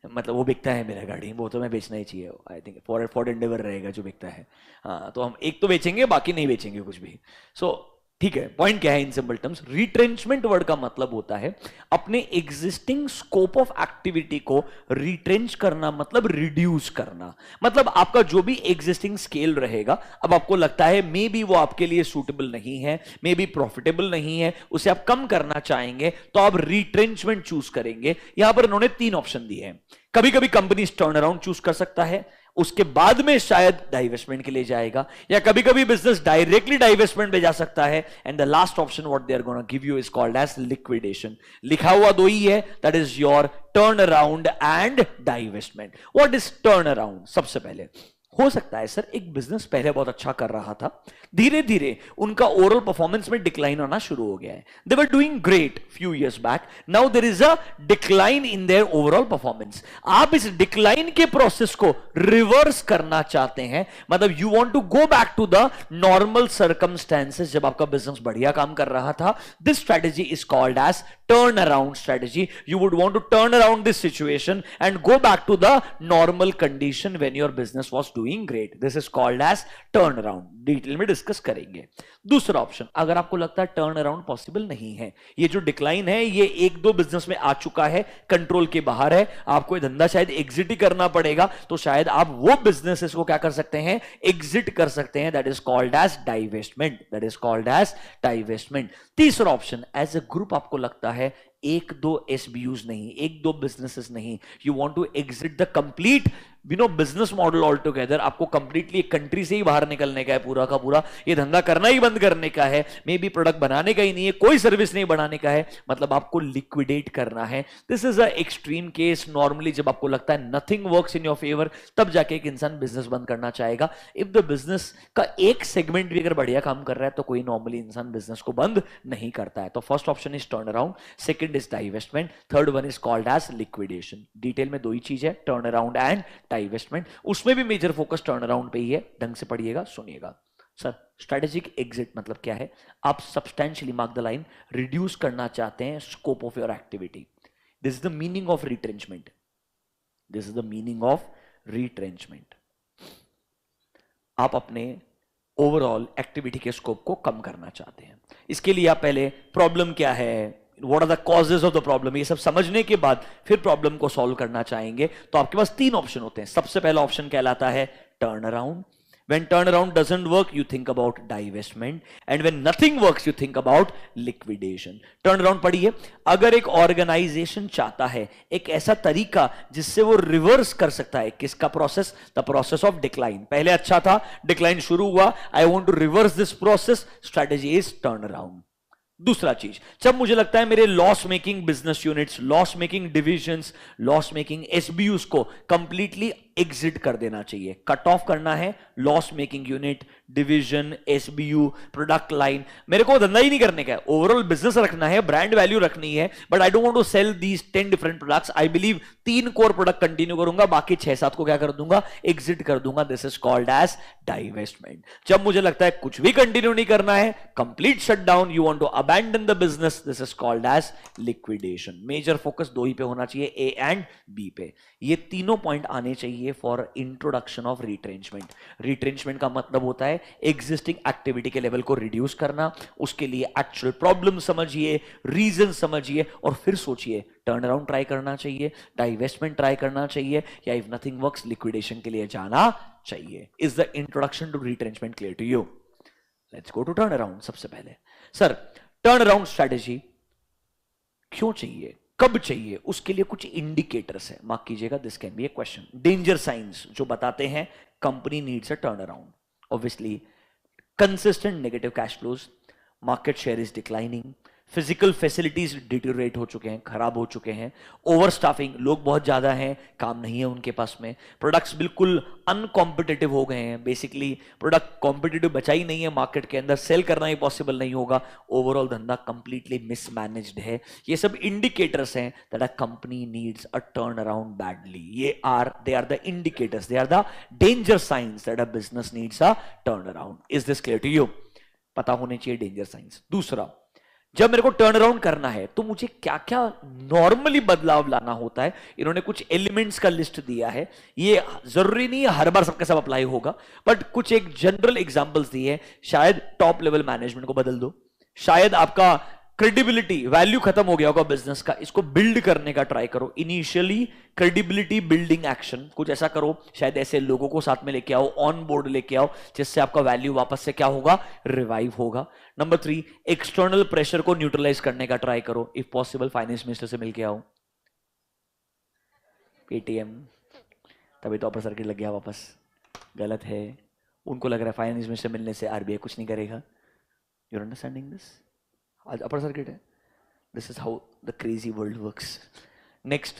मतलब वो बिकता है मेरा गाड़ी, वो तो मैं बेचना ही चाहिए। आई थिंक फॉर्ड एंडेवर रहेगा जो बिकता है। हाँ तो हम एक तो बेचेंगे, बाकी नहीं बेचेंगे कुछ भी। सो ठीक है, पॉइंट क्या है इन सिंपल टर्म्स? रिट्रेंचमेंट वर्ड का मतलब होता है अपने एग्जिस्टिंग स्कोप ऑफ एक्टिविटी को रिट्रेंच करना, मतलब रिड्यूस करना। मतलब आपका जो भी एग्जिस्टिंग स्केल रहेगा, अब आपको लगता है मे बी वो आपके लिए सूटेबल नहीं है, मे बी प्रॉफिटेबल नहीं है, उसे आप कम करना चाहेंगे, तो आप रिट्रेंचमेंट चूज करेंगे। यहां पर इन्होंने 3 ऑप्शन दिए हैं। कभी कभी कंपनी टर्न अराउंड चूज कर सकता है, उसके बाद में शायद डाइवेस्टमेंट के लिए जाएगा, या कभी कभी बिजनेस डायरेक्टली डाइवेस्टमेंट पे जा सकता है। And the last option what they are gonna give you is called as liquidation. लिखा हुआ 2 ही है, that is your turn around and divestment. What is turn around? सबसे पहले हो सकता है सर एक बिजनेस पहले बहुत अच्छा कर रहा था, धीरे धीरे उनका ओवरऑल परफॉर्मेंस में डिक्लाइन होना शुरू हो गया है। They were doing great few years back, now there is a decline in their overall performance. आप इस डिक्लाइन के प्रोसेस को रिवर्स करना चाहते हैं, मतलब you want to go back to the normal circumstances जब आपका बिजनेस बढ़िया काम कर रहा था। This strategy is called as turn around strategy. You would want to turn around this situation and go back to the normal condition when your business was doing great. This is called as turn around. Detail में डिस्कस करेंगे। दूसरा ऑप्शन, अगर आपको लगता है टर्न अराउंड पॉसिबल नहीं है, ये जो डिक्लाइन है ये एक दो बिजनेस में आ चुका है, कंट्रोल के बाहर है, आपको ये धंधा शायद एग्जिट ही करना पड़ेगा, तो शायद आप वो बिजनेसेस को क्या कर सकते हैं, एग्जिट कर सकते हैं। That is called as divestment, that is called as divestment. तीसरा ऑप्शन, एज अ ग्रुप आपको लगता है एक दो एसबीयूज नहीं, एक दो बिजनेसेस नहीं, you want to exit the complete business model all together, आपको कंप्लीटली एक कंट्री से ही बाहर निकलने का है, पूरा का पूरा ये धंधा करना ही बंद करने का है, मे बी प्रोडक्ट बनाने का ही नहीं है, कोई सर्विस नहीं बनाने का है, मतलब आपको लिक्विडेट करना है। This is a extreme case. Normally जब आपको लगता है nothing works in your favour, तब जाके एक इंसान बिजनेस बंद करना चाहेगा। इफ द बिजनेस का एक सेगमेंट भी अगर बढ़िया काम कर रहा है तो कोई नॉर्मली इंसान बिजनेस को बंद नहीं करता है। तो first option is turn around, second is divestment, third one is called as liquidation. Detail में दो ही चीज है, टर्न अराउंड एंड डाइवेस्टमेंट, उसमें भी मेजर फोकस टर्न अराउंड पे ही है। ढंग से पढ़िएगा, सुनिएगा। सर, स्ट्रेटेजिक एग्जिट मतलब क्या है? आप substantially, mark the line, reduce करना चाहते हैं scope of your activity. This is the meaning of retrenchment, this is the meaning of retrenchment. आप अपने ओवरऑल एक्टिविटी के स्कोप को कम करना चाहते हैं। इसके लिए आप पहले प्रॉब्लम क्या है, what are the causes of the problem, ये सब समझने के बाद फिर प्रॉब्लम को सॉल्व करना चाहेंगे। तो आपके पास तीन ऑप्शन होते हैं। सबसे पहला ऑप्शन कहलाता है turn around. When turnaround doesn't work, you think about divestment, and when nothing works, you think about liquidation. Turnaround पढ़िए, अगर एक ऑर्गेनाइजेशन चाहता है एक ऐसा तरीका जिससे वो रिवर्स कर सकता है, किसका process? The process of decline. पहले अच्छा था, डिक्लाइन शुरू हुआ, I want to reverse this process, strategy is turn around. दूसरा चीज, जब मुझे लगता है मेरे loss making business units, loss making divisions, loss making SBUs को कंप्लीटली एग्जिट कर देना चाहिए, कट ऑफ करना है loss making unit, division, SBU, product line, मेरे को धंधा ही नहीं करने का है, ओवरऑल बिजनेस रखना है, ब्रांड वैल्यू रखनी है, but I don't want to sell these 10 different products. I believe 3 core product continue करूंगा, बाकी 6-7 को क्या कर दूंगा, एग्जिट कर दूंगा। This is called as divestment. जब मुझे लगता है कुछ भी कंटिन्यू नहीं करना है, complete shutdown, you want to abandon the business, this is called as liquidation. Major focus दो ही पे होना चाहिए, ए एंड बी पे। ये तीनों पॉइंट आने चाहिए for introduction of retrenchment. Retrenchment का मतलब होता है एग्जिस्टिंग एक्टिविटी के लेवल को रिड्यूस करना, उसके लिए एक्चुअल प्रॉब्लम समझिए, रीजन समझिए, और फिर सोचिए टर्न अराउंड ट्राई करना चाहिए, डाइवेस्टमेंट ट्राई करना चाहिए, या इफ नथिंग वर्क्स लिक्विडेशन के लिए जाना चाहिए। Is the introduction to retrenchment clear to you? Let's go to turn around. सबसे पहले सर, टर्न अराउंड स्ट्रेटेजी क्यों चाहिए, कब चाहिए, उसके लिए कुछ इंडिकेटर्स है, मार्क कीजिएगा, this can B A question. Danger science जो बताते हैं company needs a turn around. Obviously consistent negative cash flows, market share is declining, physical facilities deteriorate हो चुके हैं, खराब हो चुके हैं, ओवर स्टाफिंग, लोग बहुत ज्यादा हैं, काम नहीं है उनके पास में, प्रोडक्ट्स बिल्कुल अनकॉम्पिटिटिव हो गए हैं, बेसिकली प्रोडक्ट कॉम्पिटिटिव बचा ही नहीं है मार्केट के अंदर, सेल करना ही पॉसिबल नहीं होगा, ओवरऑल धंधा कंप्लीटली मिसमैनेज्ड है। ये सब इंडिकेटर्स हैं that a company needs a turn around badly. They are the indicators, they are the danger signs that a business needs a turn around. Is this clear to you? पता होने चाहिए डेंजर साइंस। दूसरा, जब मेरे को टर्न अराउंड करना है तो मुझे क्या क्या नॉर्मली बदलाव लाना होता है। इन्होंने कुछ एलिमेंट्स का लिस्ट दिया है, ये जरूरी नहीं है हर बार सबके सब अप्लाई होगा, बट कुछ एक जनरल एग्जांपल्स दिए हैं। शायद टॉप लेवल मैनेजमेंट को बदल दो, शायद आपका क्रेडिबिलिटी, वैल्यू खत्म हो गया होगा बिजनेस का, इसको बिल्ड करने का ट्राई करो। इनिशियली क्रेडिबिलिटी बिल्डिंग एक्शन कुछ ऐसा करो, शायद ऐसे लोगों को साथ में लेके आओ, ऑन बोर्ड लेके आओ, जिससे आपका वैल्यू वापस से क्या होगा, रिवाइव होगा। नंबर 3, एक्सटर्नल प्रेशर को न्यूट्रलाइज करने का ट्राई करो। इफ पॉसिबल फाइनेंस मिनिस्टर से मिलके आओ, पेटीएम, तभी तो अपर सर्किट लग गया वापस, गलत है। उनको लग रहा है फाइनेंस मिनिस्टर मिलने से आरबीआई कुछ नहीं करेगा। You are understanding this? आज अपर सर्किट है। This is how the crazy world works. Next,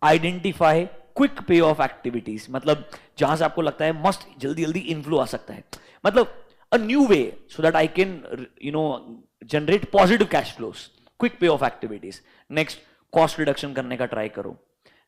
identify quick pay off activities, मतलब जहां से आपको लगता है मस्ट जल्दी जल्दी इन्फ्लो आ सकता है, मतलब a new way so that I can generate positive cash flows, quick pay off activities. Next, cost reduction करने का ट्राई करो,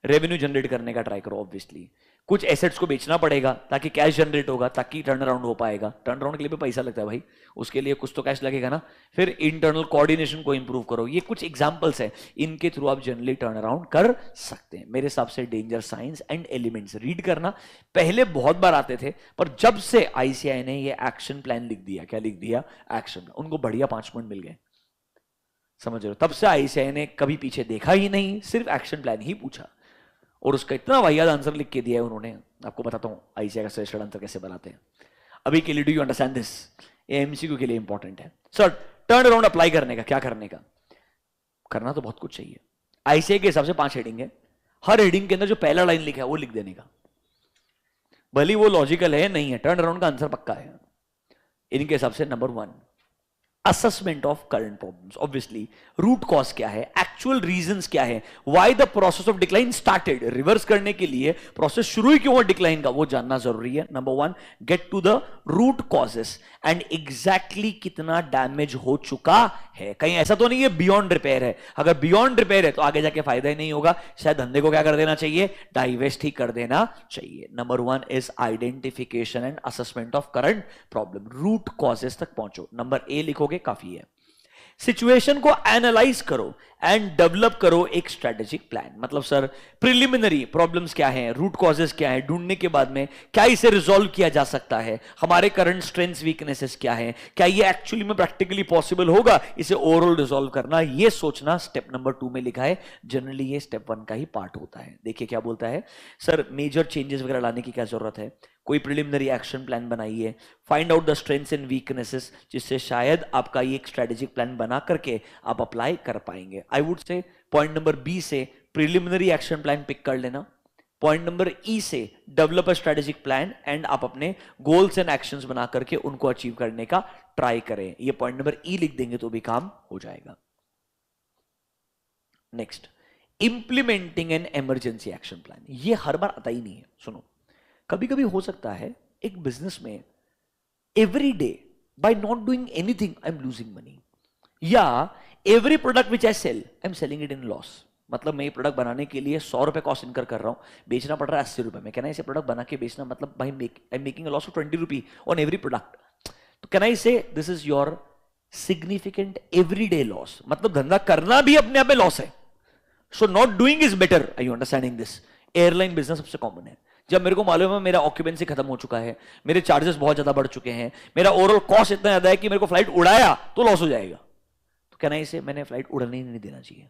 रेवेन्यू जनरेट करने का ट्राई करो ऑब्वियसली, कुछ एसेट्स को बेचना पड़ेगा ताकि कैश जनरेट होगा, ताकि टर्न अराउंड हो पाएगा। टर्न अराउंड के लिए भी पैसा लगता है भाई, उसके लिए कुछ तो कैश लगेगा ना। फिर इंटरनल कोऑर्डिनेशन को इंप्रूव करो। ये कुछ एग्जांपल्स है, इनके थ्रू आप जनरली टर्न अराउंड कर सकते हैं। मेरे हिसाब से danger science and elements read करना पहले बहुत बार आते थे, पर जब से आईसीआई ने ये एक्शन प्लान लिख दिया, क्या लिख दिया, एक्शन, उनको बढ़िया 5 पॉइंट मिल गए, समझ रहे हो। तब से आईसीआई ने कभी पीछे देखा ही नहीं, सिर्फ एक्शन प्लान ही पूछा और उसका इतना वाहियात आंसर लिख के दिया है उन्होंने। आपको बताता हूं आईसीआई का सजेस्टेड आंसर कैसे बनाते हैं अभी के लिए। Do you understand this? ये एमसीक्यू के लिए इंपॉर्टेंट है। सर टर्न अराउंड अप्लाई करने का क्या करने का, करना तो बहुत कुछ चाहिए। आईसीआई के हिसाब से 5 हेडिंग है, हर हेडिंग के अंदर जो पहला लाइन लिखा है वो लिख देने का, भले वो लॉजिकल है नहीं है, टर्न अराउंड का आंसर पक्का है। इनके हिसाब से number 1 assessment of current problems, obviously root cause क्या है, एक्चुअल रीजंस क्या है, why the process of decline started, reverse करने के लिए प्रोसेस शुरू ही क्यों हुआ डिक्लाइन का, वो जानना जरूरी है। Number 1 get to the root causes and exactly कितना डैमेज हो चुका है। कहीं ऐसा तो नहीं है बियॉन्ड रिपेयर है, अगर बियॉन्ड रिपेयर है तो आगे जाके फायदा ही नहीं होगा, शायद धंधे को क्या कर देना चाहिए, डाइवेस्ट ही कर देना चाहिए। Number 1 is identification and assessment of current problem, root causes तक पहुंचो। नंबर ए लिखोगे काफी है। सिचुएशन को एनालाइज करो एंड डेवलप करो एक स्ट्रेटेजिक प्लान। मतलब सर प्रिलिमिनरी प्रॉब्लम्स क्या हैं, रूट कॉजेस क्या हैं, ढूंढने के बाद में क्या इसे रिजॉल्व किया जा सकता है, हमारे करंट स्ट्रेंथ्स वीकनेसेस क्या हैं, क्या ये एक्चुअली में प्रैक्टिकली पॉसिबल होगा इसे ओवरऑल रिजॉल्व करना, ये सोचना स्टेप नंबर 2 में लिखा है। जनरली ये स्टेप 1 का ही पार्ट होता है। देखिए क्या बोलता है सर, मेजर चेंजेस वगैरह लाने की क्या जरूरत है, कोई प्रिलिमिनरी एक्शन प्लान बनाइए, find out the strengths and weaknesses, जिससे शायद आपका ये एक स्ट्रेटेजिक प्लान बना करके आप अप्लाई कर पाएंगे। I would say point number B से प्रिलिमिनरी एक्शन प्लान पिक कर लेना, पॉइंट नंबर ई से develop a strategic plan and आप अपने गोल्स एंड एक्शंस बना करके उनको अचीव करने का ट्राई करें। ये पॉइंट नंबर ई लिख देंगे तो भी काम हो जाएगा। Next, implementing an emergency action plan. ये हर बार आता ही नहीं है। सुनो, कभी कभी हो सकता है एक बिजनेस में every day by not doing anything I am losing money, या every product which I sell I am selling it in loss. मतलब मैं ये प्रोडक्ट बनाने के लिए 100 रुपए कॉस्ट इनकर कर रहा हूं, बेचना पड़ रहा है 80 रुपए में। कहना इसे प्रोडक्ट बना के बेचना मतलब भाई I am making a loss of 20 rupee on every product. तो can I say this is your significant everyday loss, मतलब धंधा करना भी अपने आप में लॉस है। So not doing is better. Are you understanding this? Airline business सबसे कॉमन है। जब मेरे को मालूम है मेरा ऑक्यूपेंसी खत्म हो चुका है, मेरे चार्जेस बहुत ज्यादा बढ़ चुके हैं, मेरा ओवरऑल कॉस्ट इतना ज्यादा है कि मेरे को फ्लाइट उड़ाया तो लॉस हो जाएगा, तो कहना इसे मैंने फ्लाइट उड़ाने ही नहीं देना चाहिए,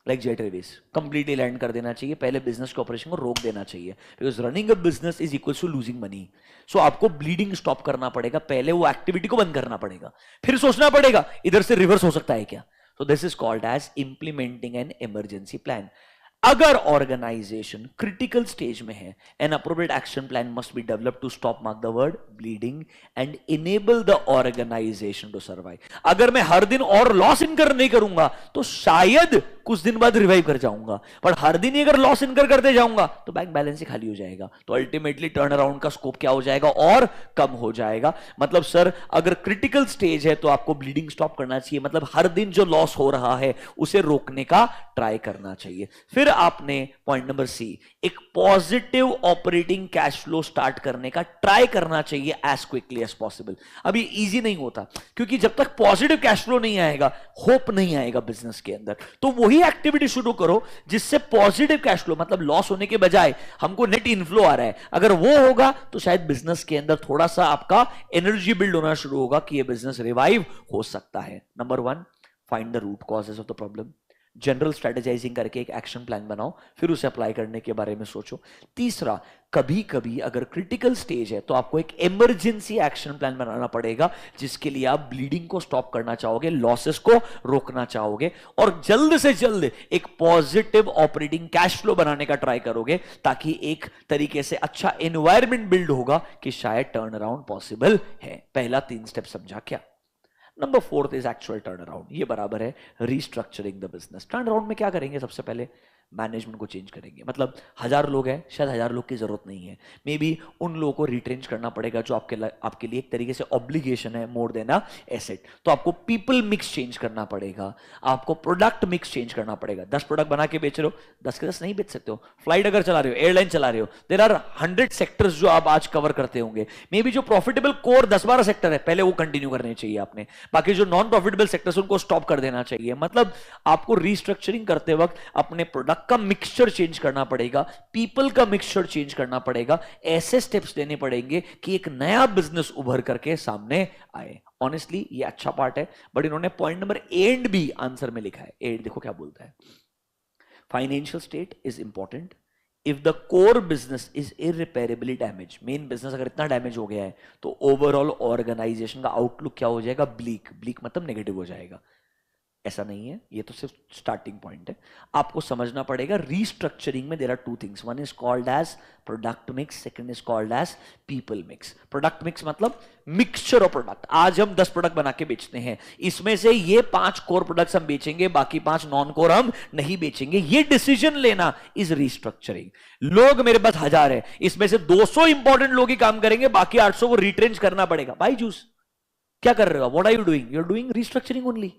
like jet Airways completely land कर देना चाहिए, पहले बिजनेस के ऑपरेशन को रोक देना चाहिए, because running a business is equal to losing money. So आपको ब्लीडिंग स्टॉप करना पड़ेगा, पहले वो एक्टिविटी को बंद करना पड़ेगा, फिर सोचना पड़ेगा इधर से रिवर्स हो सकता है क्या। तो this is called as implementing an emergency plan. अगर ऑर्गेनाइजेशन क्रिटिकल स्टेज में है, an appropriate action plan must be developed to stop, mark the word, bleeding and enable the organisation to survive. अगर मैं हर दिन और लॉस इनकर नहीं करूंगा तो शायद कुछ दिन बाद रिवाइव कर जाऊंगा, पर हर दिन ही अगर लॉस इनकर करते जाऊंगा तो बैंक बैलेंस ही खाली हो जाएगा, तो अल्टीमेटली टर्न अराउंड का स्कोप क्या हो जाएगा, और कम हो जाएगा। मतलब सर अगर क्रिटिकल स्टेज है तो आपको ब्लीडिंग स्टॉप करना चाहिए, मतलब हर दिन जो लॉस हो रहा है उसे रोकने का ट्राई करना चाहिए। फिर आपने पॉइंट नंबर सी, एक positive operating cash flow start करने का ट्राई करना चाहिए एज क्विकली एज पॉसिबल। अभी इजी नहीं होता, क्योंकि जब तक पॉजिटिव कैश फ्लो नहीं आएगा, होप नहीं आएगा बिजनेस के अंदर, तो वही एक्टिविटी शुरू करो जिससे पॉजिटिव कैश फ्लो, मतलब लॉस होने के बजाय हमको नेट इनफ्लो आ रहा है, अगर वो होगा तो शायद बिजनेस के अंदर थोड़ा सा आपका एनर्जी बिल्ड होना शुरू होगा कि ये बिजनेस रिवाइव हो सकता है। Number 1, find the root causes of the problem. General strategising करके एक एक्शन प्लान बनाओ, फिर उसे अप्लाई करने के बारे में सोचो। तीसरा, कभी कभी अगर क्रिटिकल स्टेज है तो आपको एक इमरजेंसी एक्शन प्लान बनाना पड़ेगा, जिसके लिए आप ब्लीडिंग को स्टॉप करना चाहोगे, लॉसेस को रोकना चाहोगे, और जल्द से जल्द एक पॉजिटिव ऑपरेटिंग कैश फ्लो बनाने का ट्राई करोगे, ताकि एक तरीके से अच्छा एनवायरमेंट बिल्ड होगा कि शायद टर्न अराउंड पॉसिबल है। पहला 3 स्टेप समझा क्या? Number 4 is actual turn around. ये बराबर है restructuring the business. Turn around में क्या करेंगे? सबसे पहले मैनेजमेंट को चेंज करेंगे। मतलब 1000 लोग हैं, शायद 1000 लोग की जरूरत नहीं है, मे बी उन लोगों को रिट्रेंच करना पड़ेगा जो आपके लिए एक तरीके से ऑब्लिगेशन है मोर देन अ एसेट। तो आपको पीपल मिक्स चेंज करना पड़ेगा, आपको प्रोडक्ट मिक्स चेंज करना पड़ेगा। 10 प्रोडक्ट बना के बेच रहे हो, 10 के 10 नहीं बेच सकते हो। फ्लाइट अगर चला रहे हो, एयरलाइन चला रहे हो, देयर आर 100 सेक्टर्स जो आप आज कवर करते होंगे। मे बी जो प्रॉफिटेबल कोर 10-12 सेक्टर है पहले वो कंटिन्यू करने चाहिए आपने, बाकी जो नॉन प्रॉफिटेबल सेक्टर्स उनको स्टॉप कर देना चाहिए। मतलब आपको रीस्ट्रक्चरिंग करते वक्त अपने प्रोडक्ट का मिक्सचर चेंज करना पड़ेगा, पीपल का मिक्सचर चेंज करना पड़ेगा, ऐसे स्टेप्स लेने पड़ेंगे कि एक नया बिजनेस उभर करके सामने आए। ऑनेस्टली ये अच्छा पार्ट है, बट इन्होंने point number A and B answer में लिखा है। ए देखो क्या बोलता है, financial state is important if the core business is irreparably damage. Main business अगर इतना डैमेज हो गया है तो ओवरऑल ऑर्गेनाइजेशन का आउटलुक क्या हो जाएगा, ब्लीक। ब्लीक मतलब नेगेटिव हो जाएगा। ऐसा नहीं है, ये तो सिर्फ स्टार्टिंग पॉइंट है। आपको समझना पड़ेगा रीस्ट्रक्चरिंग में there are two things, one is called as product mix, second is called as people mix. Product mix मतलब मिक्सचर ऑफ प्रोडक्ट। आज हम 10 प्रोडक्ट बना के बेचते हैं, इसमें से ये 5 कोर प्रोडक्ट्स हम बेचेंगे, बाकी 5 नॉन कोर हम नहीं बेचेंगे। ये डिसीजन लेना इज रीस्ट्रक्चरिंग। लोग मेरे पास 1000 है, इसमें से 200 इंपॉर्टेंट लोग ही काम करेंगे, बाकी 800 को रिट्रेंच करना पड़ेगा। भाई जूस क्या कर रहे हो, what are you doing, you are doing restructuring only.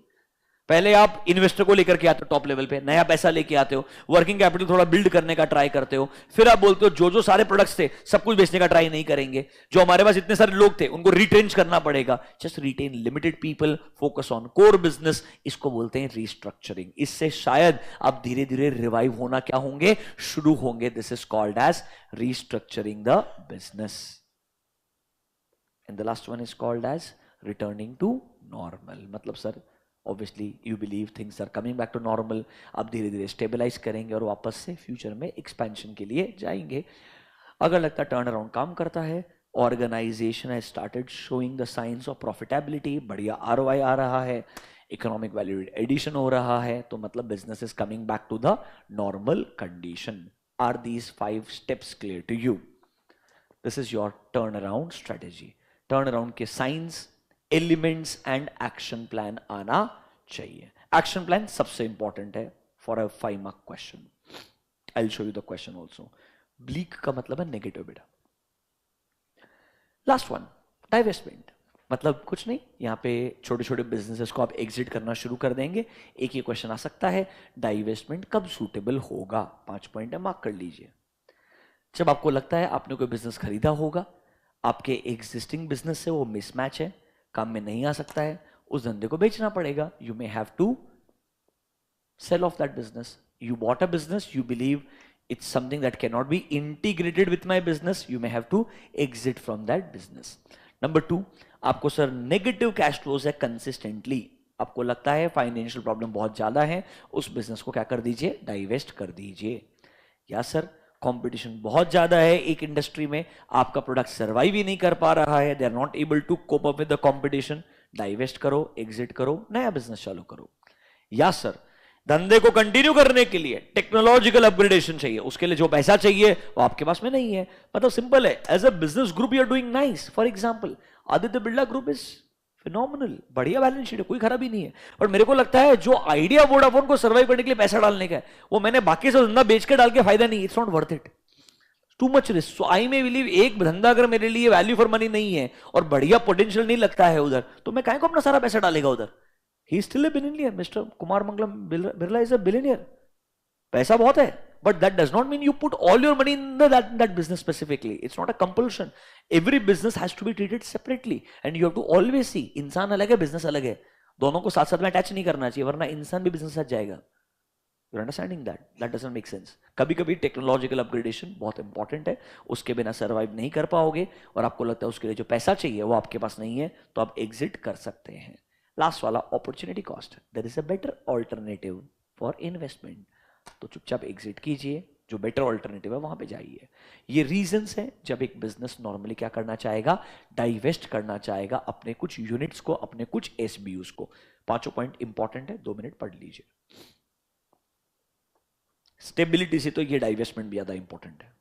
पहले आप इन्वेस्टर को लेकर के आते हो, टॉप लेवल पे नया पैसा लेके आते हो, वर्किंग कैपिटल थोड़ा बिल्ड करने का ट्राई करते हो, फिर आप बोलते हो जो जो सारे प्रोडक्ट्स थे सब कुछ बेचने का ट्राई नहीं करेंगे, जो हमारे पास इतने सारे लोग थे उनको रिटेंच करना पड़ेगा। Just retain limited people, focus on core business, इसको बोलते हैं रीस्ट्रक्चरिंग। इससे शायद आप धीरे धीरे रिवाइव होना क्या होंगे, शुरू होंगे। This is called as restructuring the business. And the last one is called as returning to normal. मतलब sir obviously you believe things are coming back to normal, आप धीरे धीरे स्टेबलाइज करेंगे और वापस से फ्यूचर में एक्सपेंशन के लिए जाएंगे। अगर लगता है टर्न अराउंड काम करता है, organisation has started showing the signs of profitability, बढ़िया आरओआई आ रहा है, इकोनॉमिक वैल्यू एडिशन हो रहा है, तो मतलब business is coming back to the normal condition. Are these 5 steps clear to you? This is your turn around strategy. Turn around के signs, elements and action plan आना चाहिए। एक्शन प्लान सबसे इंपॉर्टेंट है for a 5 mark question. I will show you the question also. Bleak का मतलब है नेगेटिव बेटा। Last one, divestment. मतलब कुछ नहीं, यहां पे छोटे छोटे बिजनेसेस को आप एग्जिट करना शुरू कर देंगे। एक ही क्वेश्चन आ सकता है, डाइवेस्टमेंट कब सूटेबल होगा? 5 पॉइंट है, मार्क कर लीजिए। जब आपको लगता है आपने कोई बिजनेस खरीदा होगा, आपके एग्जिस्टिंग बिजनेस से वो मिसमैच है, काम में नहीं आ सकता है, उस धंधे को बेचना पड़ेगा। You may have to sell off that business. You bought a business, you believe it's something that cannot be integrated with my business, you may have to exit from that business. Number 2, आपको सर नेगेटिव कैश फ्लोज है कंसिस्टेंटली, आपको लगता है फाइनेंशियल प्रॉब्लम बहुत ज्यादा है, उस बिजनेस को क्या कर दीजिए, डाइवेस्ट कर दीजिए। या सर कंपटीशन बहुत ज्यादा है एक इंडस्ट्री में, आपका प्रोडक्ट सर्वाइव ही नहीं कर पा रहा है, they are not able to cope up with the competition, divest करो, एग्जिट करो, नया बिजनेस चालू करो। या सर धंधे को कंटिन्यू करने के लिए टेक्नोलॉजिकल अपग्रेडेशन चाहिए, उसके लिए जो पैसा चाहिए वो आपके पास में नहीं है। मतलब सिंपल है, as a business group you are doing nice. For example Aditya Birla group is phenomenal, बढ़िया बैलेंस शीट है, कोई खराबी नहीं है। और मेरे को लगता है जो आइडिया वोडाफोन को सर्वाइव करने के लिए पैसा डालने का है, वो मैंने बाकी सब धंधा बेच के डाल के फायदा नहीं, it's not worth it, too much risk. So I may believe एक धंधा अगर मेरे लिए वैल्यू फॉर मनी नहीं है और बढ़िया पोटेंशियल नहीं लगता है उधर, तो मैं काहे को अपना सारा पैसा डालेगा उधर। He is still a billionaire. Mr. Kumar Mangalam Birla is a billionaire. पैसा बहुत है, but that does not mean you put all your money in that business specifically. It's not a compulsion. Every business has to be treated separately, and you have to always see इंसान अलग है, business अलग है, दोनों को साथ साथ में अटैच नहीं करना चाहिए, वरना इंसान भी business साथ जाएगा। You're understanding that? That doesn't make sense. कभी कभी टेक्नोलॉजिकल अपग्रेडेशन बहुत इंपॉर्टेंट है, उसके बिना सर्वाइव नहीं कर पाओगे, और आपको लगता है उसके लिए जो पैसा चाहिए वो आपके पास नहीं है, तो आप एग्जिट कर सकते हैं। लास्ट वाला opportunity cost, there is a better alternative for investment, तो चुपचाप एग्जिट कीजिए, जो बेटर ऑल्टरनेटिव है वहां पे जाइए। ये रीजंस हैं जब एक बिजनेस नॉर्मली क्या करना चाहेगा, डाइवेस्ट करना चाहेगा अपने कुछ यूनिट्स को, अपने कुछ एसबीयूज को। 5 पॉइंट इंपॉर्टेंट है, 2 मिनट पढ़ लीजिए। स्टेबिलिटी से तो ये डाइवेस्टमेंट भी ज्यादा इंपॉर्टेंट है।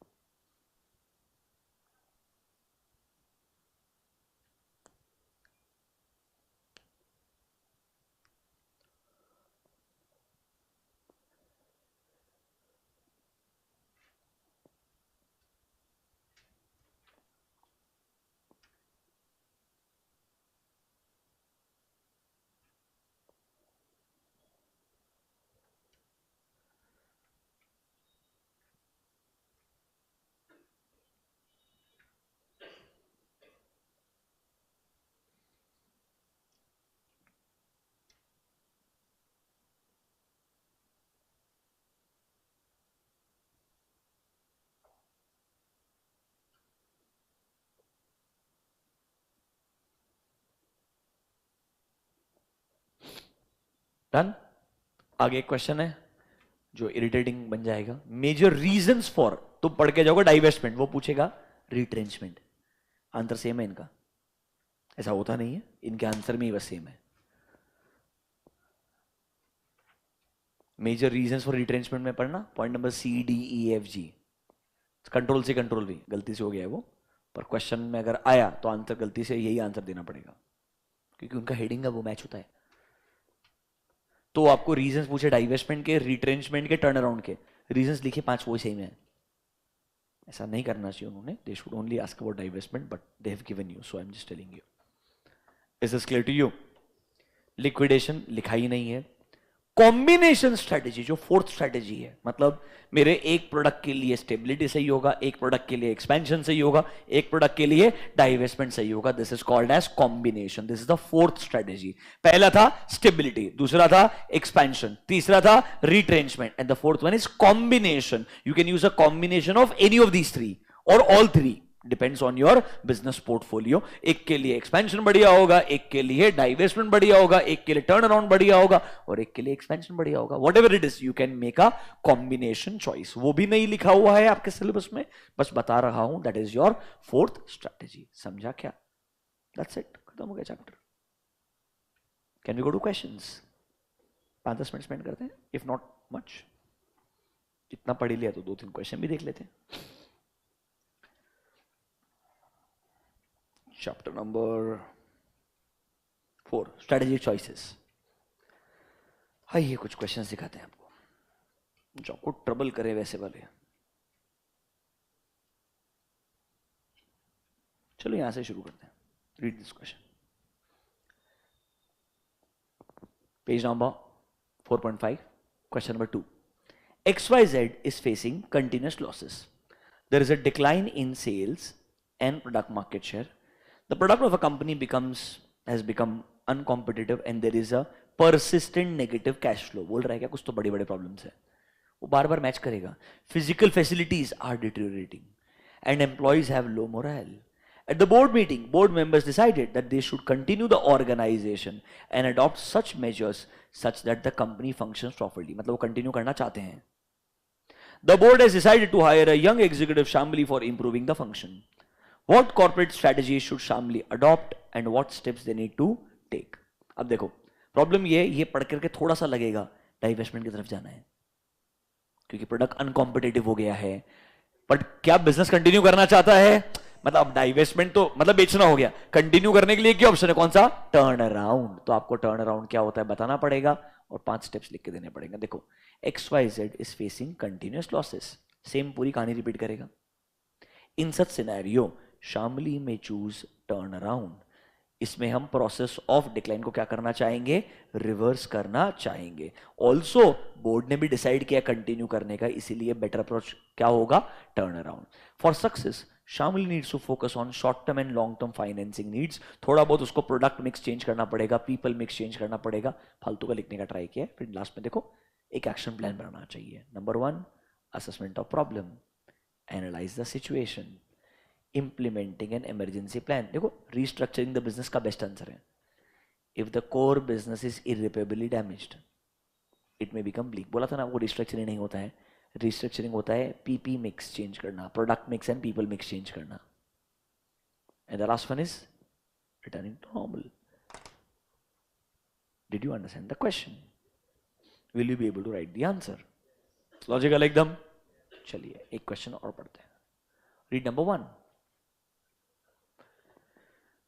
डन। आगे एक क्वेश्चन है जो इरिटेटिंग बन जाएगा। मेजर रीजंस फॉर, तो पढ़ के जाओगे डाइवेस्टमेंट, वो पूछेगा रिट्रेंचमेंट। आंसर सेम है इनका, ऐसा होता नहीं है, इनके आंसर में ही बस सेम है। मेजर रीजंस फॉर रिट्रेंचमेंट में पढ़ना, पॉइंट नंबर CDEFG। कंट्रोल से कंट्रोल भी गलती से हो गया है वो, पर क्वेश्चन में अगर आया तो आंसर गलती से यही आंसर देना पड़ेगा, क्योंकि उनका हेडिंग का वो मैच होता है। तो आपको रीजंस पूछे डाइवेस्टमेंट के, रिट्रेंचमेंट के, टर्न अराउंड के, रीजंस लिखे 5, वो सही में है। ऐसा नहीं करना चाहिए उन्होंने, they should only ask about divestment, but they have given you, so I am just telling you. Is this clear to you? Liquidation लिखा ही नहीं है। कॉम्बिनेशन स्ट्रेटेजी जो फोर्थ स्ट्रेटेजी है, मतलब मेरे एक प्रोडक्ट के लिए स्टेबिलिटी सही होगा, एक प्रोडक्ट के लिए एक्सपेंशन सही होगा, एक प्रोडक्ट के लिए डाइवेस्टमेंट सही होगा, this is called as combination. This is the fourth strategy. पहला था स्टेबिलिटी, दूसरा था एक्सपेंशन, तीसरा था retrenchment, and the fourth one is combination. You can use a combination of any of these three और all three, depends on your business portfolio. एक के लिए एक्सपेंशन बढ़िया होगा, एक के लिए डाइवेस्टमेंट बढ़िया होगा, एक के लिए टर्न अराउंड बढ़िया होगा, और एक के लिए एक्सपेंशन बढ़िया होगा। What ever it is, you can make a combination choice. वो भी नहीं लिखा हुआ है आपके सिलेबस में, बस बता रहा हूं, that is your fourth strategy. समझा क्या? दैट्स इट, खत्म हो गया chapter. Can we go to questions? 5-10 minute spend करते हैं, इफ नॉट मच। इतना पढ़ लिया तो 2-3 क्वेश्चन भी देख लेते हैं। Chapter number 4, strategic choices. आइए कुछ क्वेश्चंस दिखाते हैं आपको, जो आपको ट्रबल करे वैसे वाले। चलो यहां से शुरू करते हैं। Read this question, page number 4.5, question number 2। XYZ is facing continuous losses. There is a decline in sales and product market share. The product of a company has become uncompetitive and there is a persistent negative cash flow. बोल रहा है क्या? कुछ तो बड़े बड़े प्रॉब्लम्स है, वो बार बार मैच करेगा। Physical facilities are deteriorating and employees have low morale. At the board meeting, board members decided that they should continue the organization and adopt such measures such that the company functions properly. मतलब वो continue करना चाहते हैं। The board has decided to hire a young executive Shamli for improving the function. What corporate strategies should Shamli adopt and what steps they need to take? अब देखो प्रॉब्लम ये पढ़ करके थोड़ा सा लगेगा डाइवेस्टमेंट की तरफ जाना है, क्योंकि प्रोडक्ट अनकॉम्पिटिटिव हो गया है, बट क्या बिजनेस कंटिन्यू करना चाहता है? मतलब अब डाइवेस्टमेंट तो मतलब बेचना हो गया, कंटिन्यू करने के लिए क्या ऑप्शन है? कौन सा? Turn around. तो आपको टर्न अराउंड क्या होता है बताना पड़ेगा और 5 स्टेप्स लिख के देने पड़ेंगे। देखो, XYZ is facing continuous losses, same पूरी कहानी रिपीट करेगा। इन सच सिनेरियो शामली में चूज टर्न अराउंड। इसमें हम प्रोसेस ऑफ डिक्लाइन को क्या करना चाहेंगे? रिवर्स करना चाहेंगे। ऑल्सो बोर्ड ने भी डिसाइड किया कंटिन्यू करने का, इसीलिए बेटर अप्रोच क्या होगा? Turn around. For success Shamli needs to focus on short term and long term financing needs. थोड़ा बहुत उसको प्रोडक्ट मिक्स चेंज करना पड़ेगा, पीपल मिक्स चेंज करना पड़ेगा, फालतू का लिखने का ट्राई किया। फिर लास्ट में देखो एक एक्शन प्लान बनाना चाहिए। Number 1, assessment of problem, analyse the situation, implementing an emergency plan. देखो रीस्ट्रक्चरिंग द बिजनेस का बेस्ट आंसर है। If the core business is irreparably damaged it may become bleak. बोला था ना, वो रिस्ट्रक्चरिंग नहीं होता है, रिस्ट्रक्चरिंग होता है पीपी मिक्स चेंज करना, product mix and people mix change करना। And the last one is returning to normal. Did you understand the question? Will you be able to write the answer? Logical एकदम। चलिए एक क्वेश्चन और पढ़ते हैं। Read number 1,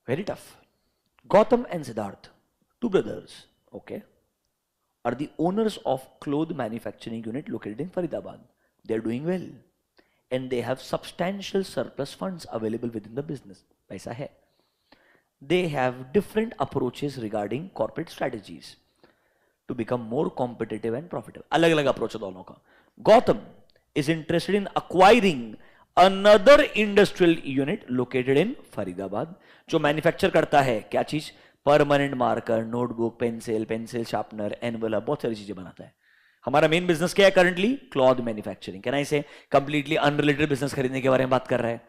very tough. Gautam and Siddharth, 2 brothers, okay, are the owners of cloth manufacturing unit located in Faridabad. They are doing well and they have substantial surplus funds available within the business. पैसा है. They have different approaches regarding corporate strategies to become more competitive and profitable. अलग अलग approach है दोनों का. Gautam is interested in acquiring another industrial unit located in Faridabad, जो मैन्युफैक्चर करता है क्या चीज? Permanent marker, notebook, pencil sharpener, envelope, बहुत सारी चीजें बनाता है। हमारा मेन बिजनेस क्या है currently? Cloth manufacturing. Can I से कंप्लीटली अनरिलेटेड बिजनेस खरीदने के बारे में बात कर रहा है।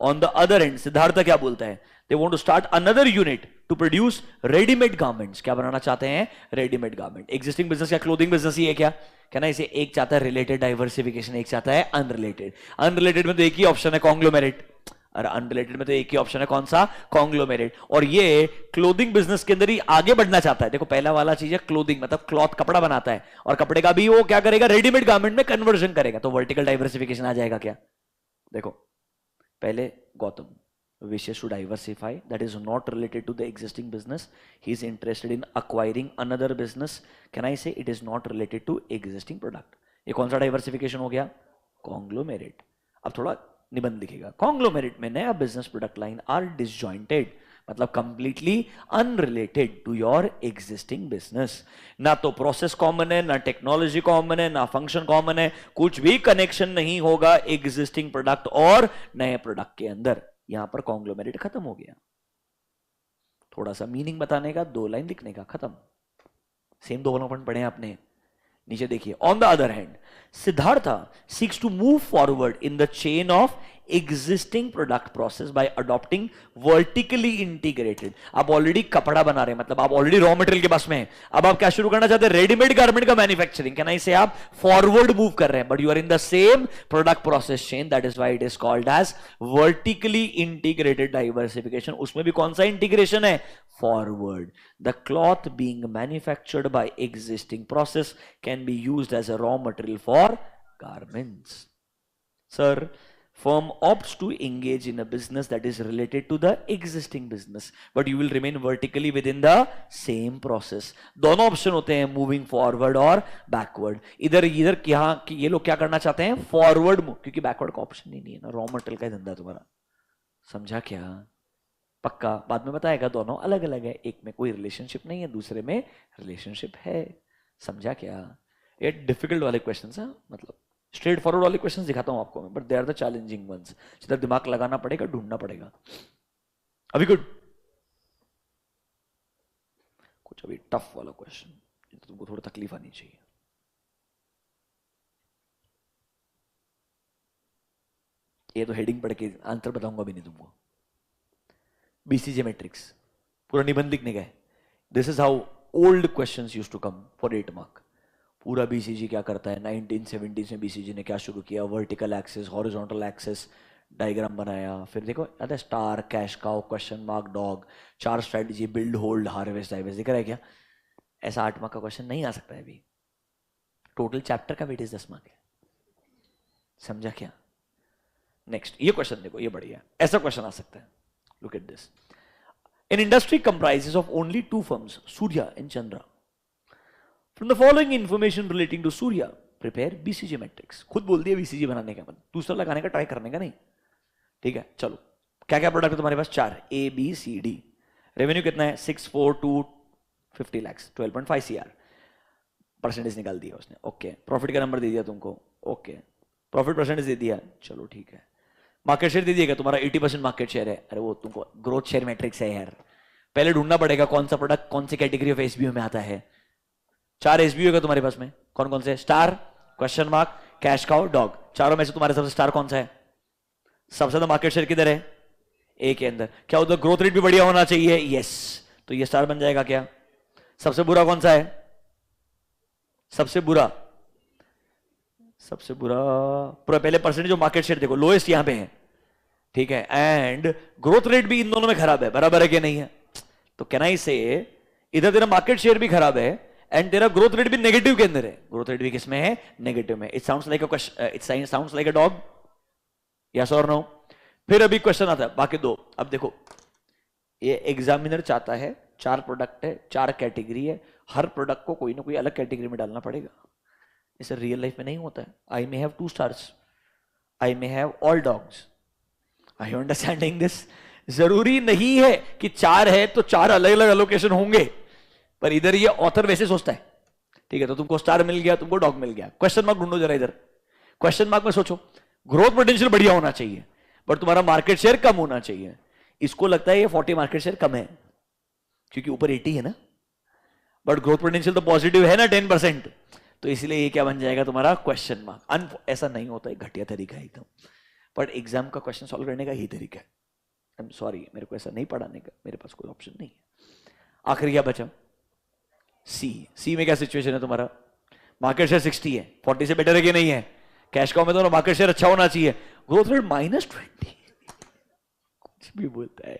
On the other end Siddharth क्या बोलता है, they want to start another unit to produce readymade garments. क्या बनाना चाहते हैं, रेडीमेड गारमेंट। एग्जिस्टिंग बिजनेस क्या क्लोथिंग बिजनेस ही है क्या, कहना इसे एक चाहता है रिलेटेड डाइवर्सिफिकेशन, एक चाहता है अनरिलेटेड। अनरिलेटेड में तो एक ही ऑप्शन है कॉन्ग्लोमेरेट, और अनरिलेटेड में तो एक ही ऑप्शन है कौन सा, कॉन्ग्लोमेरेट। और ये क्लोथिंग बिजनेस के अंदर ही आगे बढ़ना चाहता है। देखो पहला वाला चीज है क्लोथिंग, मतलब क्लॉथ कपड़ा बनाता है, और कपड़े का भी वो क्या करेगा, रेडीमेड गारमेंट में कन्वर्जन करेगा। तो वर्टिकल डाइवर्सिफिकेशन आ जाएगा क्या। देखो पहले Gautam wishes to diversify, that is not related to the existing business, he is interested in acquiring another business, can I say it is not related to existing product। ये कौन सा डाइवर्सिफिकेशन हो गया, कॉन्ग्लोमेरेट। अब थोड़ा निबंध लिखेगा, कॉन्ग्लोमेरेट में नया business product line are disjointed, मतलब completely unrelated to your existing business. ना तो प्रोसेस कॉमन है, ना टेक्नोलॉजी कॉमन है, ना फंक्शन कॉमन है, कुछ भी कनेक्शन नहीं होगा एग्जिस्टिंग प्रोडक्ट और नए प्रोडक्ट के अंदर। यहां पर कॉन्ग्लोमेरेट खत्म हो गया। थोड़ा सा मीनिंग बताने का, 2 लाइन लिखने का, खत्म। सेम 2 वाला पॉइंट पढ़े आपने, नीचे देखिए। On the other hand Siddhartha seeks to move forward in the chain of existing product process by adopting vertically integrated. आप ऑलरेडी कपड़ा बना रहे हैं, मतलब आप ऑलरेडी रॉ मटेरियल के पास में है, अब आप क्या शुरू करना चाहते हैं, रेडीमेड गारमेंट का मैन्युफैक्चरिंग। कहना इसे आप फॉरवर्ड मूव कर रहे हैं, but you are in the same product process chain, that is why it is called as vertically integrated diversification. उसमें भी कौन सा इंटीग्रेशन है, forward. The cloth being manufactured by existing process can be used as a raw material for garments. Sir, firm opts to engage in a business that is related to the existing business, but you will remain vertically within the same process। दोनों ऑप्शन होते हैं, मूविंग फॉरवर्ड और बैकवर्ड। इधर इधर ये लोग क्या करना चाहते हैं, फॉरवर्ड मूव, क्योंकि बैकवर्ड का ऑप्शन ही नहीं है ना, रॉ मटेरियल का धंधा तुम्हारा। समझा क्या, पक्का बाद में बताएगा। दोनों अलग अलग है, एक में कोई रिलेशनशिप नहीं है, दूसरे में रिलेशनशिप है। समझा क्या, ये डिफिकल्ट वाले क्वेश्चन है, मतलब स्ट्रेट फॉरवर्ड वाले क्वेश्चंस दिखाता हूं आपको मैं, but they are the challenging ones, जिधर दिमाग लगाना पड़ेगा, ढूंढना पड़ेगा। अभी गुड, कुछ अभी टफ वाला क्वेश्चन, तो तुमको थोड़ा तकलीफ आनी चाहिए। ये तो हेडिंग पढ़ के आंसर बताऊंगा भी नहीं तुमको। बीसीजे मैट्रिक्स पूरा निबंध लिखने का है। This is how old questions used to come for 8 mark. पूरा बीसीजी क्या करता है, 1970s में बीसीजी ने क्या शुरू किया, vertical axis, horizontal axis diagram बनाया, फिर देखो आता है star, cash cow, question mark, dog, 4 strategy, build, hold, harvest, divest. दिख रहा है क्या, ऐसा 8 मार्क का क्वेश्चन नहीं आ सकता है अभी। टोटल चैप्टर का वेटेज 10 मार्क है। समझा क्या। नेक्स्ट ये क्वेश्चन देखो, ये बढ़िया, ऐसा क्वेश्चन आ सकता है। Look at this, an industry comprises of only 2 firms, Surya and Chandra. From the following information relating to Surya, prepare BCG matrix। खुद बोल दिया BCG बनाने का, मतलब दूसरा लगाने का ट्राई करने का नहीं। ठीक है, चलो क्या क्या प्रोडक्ट है तुम्हारे पास, 4, ABCD। रेवेन्यू कितना है, 64250 lakhs, 12.5 CR। परसेंटेज निकाल दिया उसने, ओके। प्रॉफिट का नंबर दे दिया तुमको, ओके। प्रॉफिट परसेंटेज दे दिया, चलो ठीक है। मार्केट शेयर दे दिएगा, तुम्हारा 80% मार्केट शेयर है। अरे वो तुमको ग्रोथ शेयर मैट्रिक्स है यार, पहले ढूंढना पड़ेगा कौन सा प्रोडक्ट कौन सी कैटेगरी ऑफ एसबीओ में आता है। 4 एसबीओ का तुम्हारे पास में, कौन कौन से, star, question mark, cash cow, dog. चारों में से तुम्हारे सबसे स्टार कौन सा है, सबसे ज्यादा मार्केट शेयर किधर है, ए के अंदर। क्या उधर ग्रोथ रेट भी बढ़िया होना चाहिए, यस, तो ये स्टार बन जाएगा। क्या सबसे बुरा कौन सा है, सबसे बुरा, सबसे बुरा पहले परसेंटेज ऑफ मार्केट शेयर देखो, लोएस्ट यहां पे है, ठीक है, एंड ग्रोथ रेट भी इन दोनों में खराब है, बराबर है कि नहीं है। तो कैन आई से इधर तेरा मार्केट शेयर भी खराब है एंड तेरा ग्रोथ रेट भी नेगेटिव के अंदर है। ग्रोथ रेट भी किसमें है, नेगेटिव में। It sounds like a question, it sounds like a dog, yes और नो। फिर अभी क्वेश्चन आता है बाकी 2। अब देखो ये एग्जामिनर चाहता है 4 प्रोडक्ट है, 4 कैटेगरी है, हर प्रोडक्ट को कोई ना कोई अलग कैटेगरी में डालना पड़ेगा। इसे रियल लाइफ में नहीं होता है। I may have 2 stars, I may have all dogs, I you understanding this. जरूरी नहीं है कि 4 है तो 4 अलग अलग एलोकेशन होंगे, पर इधर ये ऑथर वैसे सोचता है, ठीक है। तो तुमको स्टार मिल गया, तुमको डॉग मिल गया, क्वेश्चन मार्क ढूंढो जरा। इधर क्वेश्चन मार्क में सोचो, ग्रोथ पोटेंशियल बढ़िया होना चाहिए बट तुम्हारा मार्केट शेयर कम होना चाहिए। इसको लगता है ये 40 मार्केट शेयर कम है क्योंकि ऊपर 80 है ना, बट ग्रोथ पोटेंशियल तो पॉजिटिव है ना 10%, तो इसलिए ये क्या बन जाएगा तुम्हारा, क्वेश्चन मार्क। ऐसा नहीं होता है, घटिया तरीका है एकदम। पर एग्जाम का क्वेश्चन सॉल्व करने का ही तरीका है। आई एम सॉरी, मेरे को ऐसा नहीं पढ़ाने का, मेरे पास कोई ऑप्शन नहीं है। आखिर क्या बचा? सी में क्या सिचुएशन है तुम्हारा? मार्केट शेयर 60 है, 40 से बेटर है कि नहीं है? कैश काउ में तो मार्केट शेयर अच्छा होना चाहिए, ग्रोथ रेट -20। कुछ भी बोलता है।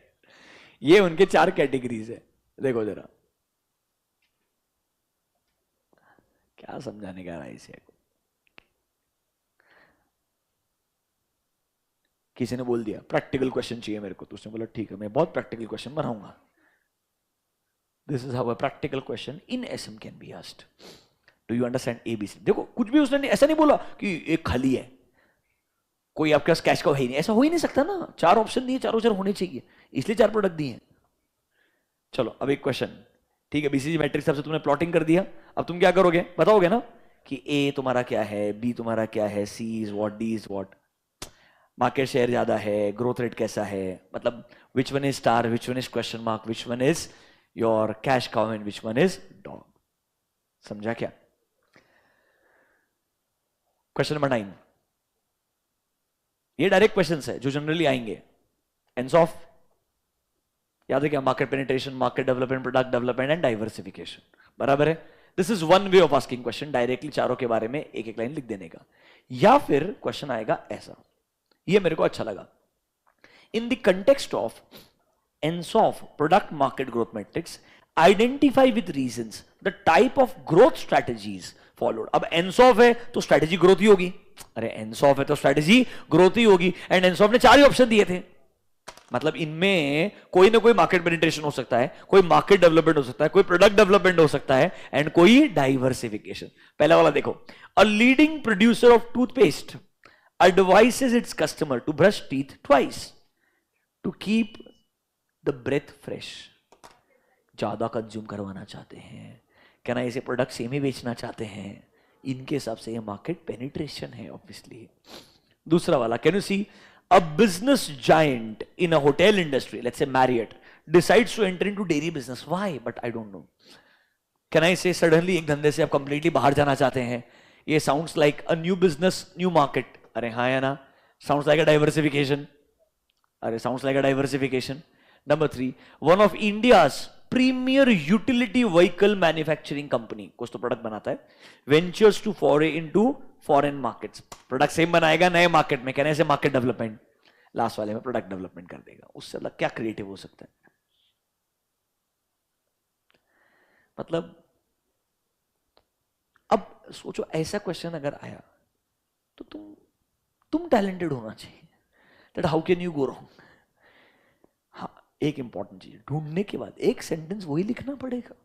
ये उनके 4 कैटेगरीज है, देखो जरा क्या समझाने का रहा है इसे। किसी ने बोल दिया प्रैक्टिकल क्वेश्चन चाहिए मेरे को, तो उसने बोला ठीक है मैं बहुत प्रैक्टिकल क्वेश्चन बनाऊंगा। This is how a practical question in SM can be asked. Do you understand ABC? देखो कुछ भी उसने ऐसा नहीं बोला कि एक खाली है, कोई आपके पास कैश का है ही नहीं, ऐसा हो ही नहीं सकता ना। 4 ऑप्शन दिए, चारों 4 होने चाहिए, इसलिए 4 प्रोडक्ट दिए। चलो अब एक क्वेश्चन, ठीक है, बीसीजी मैट्रिक्स सबसे तुमने प्लॉटिंग कर दिया, अब तुम क्या करोगे? बताओगे ना कि ए तुम्हारा क्या है, बी तुम्हारा क्या है, C is what, D is what, market share ज्यादा है, ग्रोथ रेट कैसा है, मतलब which one is star, which one is question mark, which one is your cash cow and which one is dog. समझा क्या? क्वेश्चन नंबर 9, ये डायरेक्ट क्वेश्चंस है जो जनरली आएंगे। एंसॉफ याद है क्या? Market penetration, market development, product development and diversification, बराबर है? This is one way of asking question, directly चारों के बारे में एक एक लाइन लिख देने का। या फिर क्वेश्चन आएगा ऐसा, ये मेरे को अच्छा लगा, in the context of Ansoff product market growth matrix identify with reasons the type of growth strategies followed. अब एंसॉफ है तो स्ट्रेटेजी ग्रोथ ही होगी, अरे एंसॉफ है तो स्ट्रेटेजी ग्रोथ ही होगी, एंड एंसॉफ ने 4 ही ऑप्शन दिए थे, मतलब इनमें कोई ना कोई मार्केट पेनिट्रेशन हो सकता है, कोई मार्केट डेवलपमेंट हो सकता है, कोई प्रोडक्ट डेवलपमेंट हो सकता है, एंड कोई डाइवर्सिफिकेशन। पहला वाला देखो, a leading producer of toothpaste advises its customer to brush teeth twice to keep the breath fresh। ज्यादा कंज्यूम करवाना चाहते हैं, क्या ना ऐसे प्रोडक्ट सेम ही बेचना चाहते हैं, इनके हिसाब से ये मार्केट पेनिट्रेशन है ऑब्वियसली। दूसरा वाला, can you see a business giant in a hotel industry, let's say Marriott, decides to enter into dairy business, why? But I don't know. Can I say suddenly एक धंधे से आप कंप्लीटली बाहर जाना चाहते हैं, ये sounds like a new business, new market. अरे हाँ या ना? साउंड्स लाइक अ डाइवर्सिफिकेशन, अरे sounds like a diversification. Number 3, one of India's premier utility vehicle manufacturing company, कुछ तो प्रोडक्ट बनाता है, ventures to for into foreign markets, product same बनाएगा नए मार्केट में, कहने से मार्केट डेवलपमेंट, लास्ट वाले में प्रोडक्ट डेवलपमेंट कर देगा। उससे अलग क्या क्रिएटिव हो सकता है? मतलब अब सोचो ऐसा क्वेश्चन अगर आया तो तुम टैलेंटेड होना चाहिए, that how can you go wrong. हाँ, एक इंपॉर्टेंट चीज, ढूंढने के बाद एक सेंटेंस वही लिखना पड़ेगा,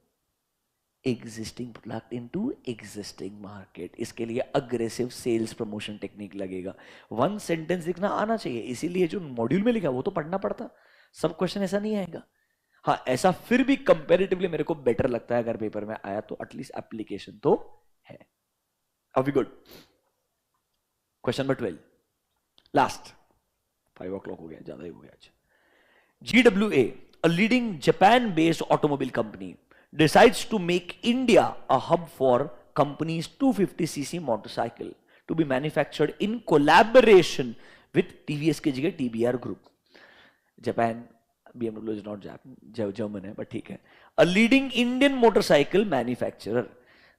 existing product into existing market, इसके लिए अग्रेसिव सेल्स प्रमोशन टेक्निक लगेगा। 1 सेंटेंस लिखना आना चाहिए, इसीलिए जो मॉड्यूल में लिखा वो तो पढ़ना पड़ता, सब क्वेश्चन ऐसा नहीं आएगा। हाँ, ऐसा फिर भी कंपेरेटिवली मेरे को बेटर लगता है, अगर पेपर में आया तो एटलीस्ट एप्लीकेशन तो है। Are we good? Question number 12, last, 5 o'clock हो गया, ज्यादा ही हो गया आज। GWA, a leading Japan-based automobile company, decides to make India a hub for company's 250cc motorcycle to be manufactured in collaboration with TVS की जगह TBR Group। Japan, BMW is not Japan, German है, but ठीक है। A leading Indian motorcycle manufacturer,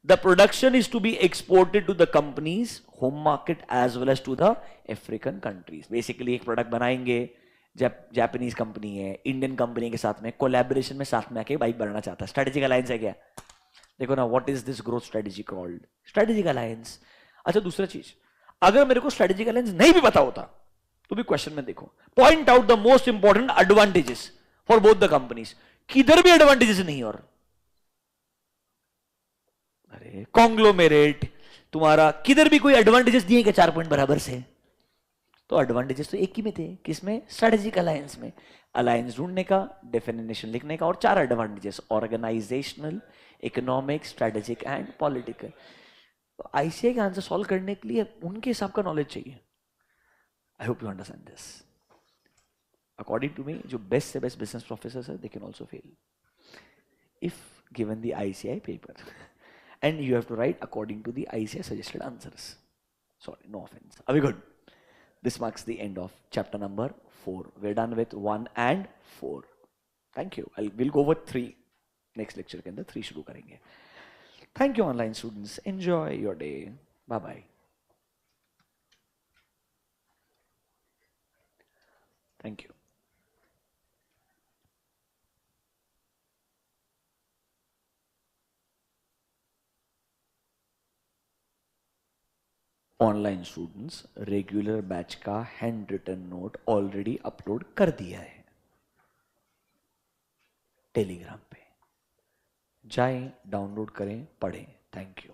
the production is to be exported to the company's home market as well as to the African countries। Basically एक प्रोडक्ट बनाएंगे, जापानीज कंपनी है इंडियन कंपनी के साथ में कोलैबोरेशन में साथ में आके बाइक बनाना चाहता है। स्ट्रेटेजिक अलायंस है क्या? देखो ना, what is this growth strategy called? Strategic alliance. अच्छा, दूसरा चीज, अगर मेरे को स्ट्रेटेजिक अलायंस नहीं भी पता होता तो भी क्वेश्चन में देखो, point out the most important advantages for both the companies. किधर भी एडवांटेजेस नहीं, और अरे कॉन्ग्लोमेरेट तुम्हारा किधर भी कोई एडवांटेजेस दिए क्या 4 पॉइंट बराबर से? तो एडवांटेजेस तो एक ही में थे, किसमें? स्ट्रेटेजिक अलायंस में। अलायंस ढूंढने का, डेफिनेशन लिखने का, और 4 advantages, organisational, economic, strategic and political. तो आईसीआई का आंसर सॉल्व करने के लिए उनके हिसाब का नॉलेज चाहिए। I hope you understand this. According to me, जो बेस्ट से बेस्ट बिजनेस प्रोफेसर है, they can also fail if given the ICI paper and you have to write according to the ICI suggested answers. Sorry, no offense. Are we good? this marks the end of chapter number 4. We're done with 1 and 4. Thank you. We'll go over 3. Next lecture के अंदर 3 शुरू करेंगे. Thank you online students. Enjoy your day. Bye bye. Thank you. Online students, regular batch का hand written note already upload कर दिया है टेलीग्राम पे. जाएं, डाउनलोड करें, पढ़ें. Thank you.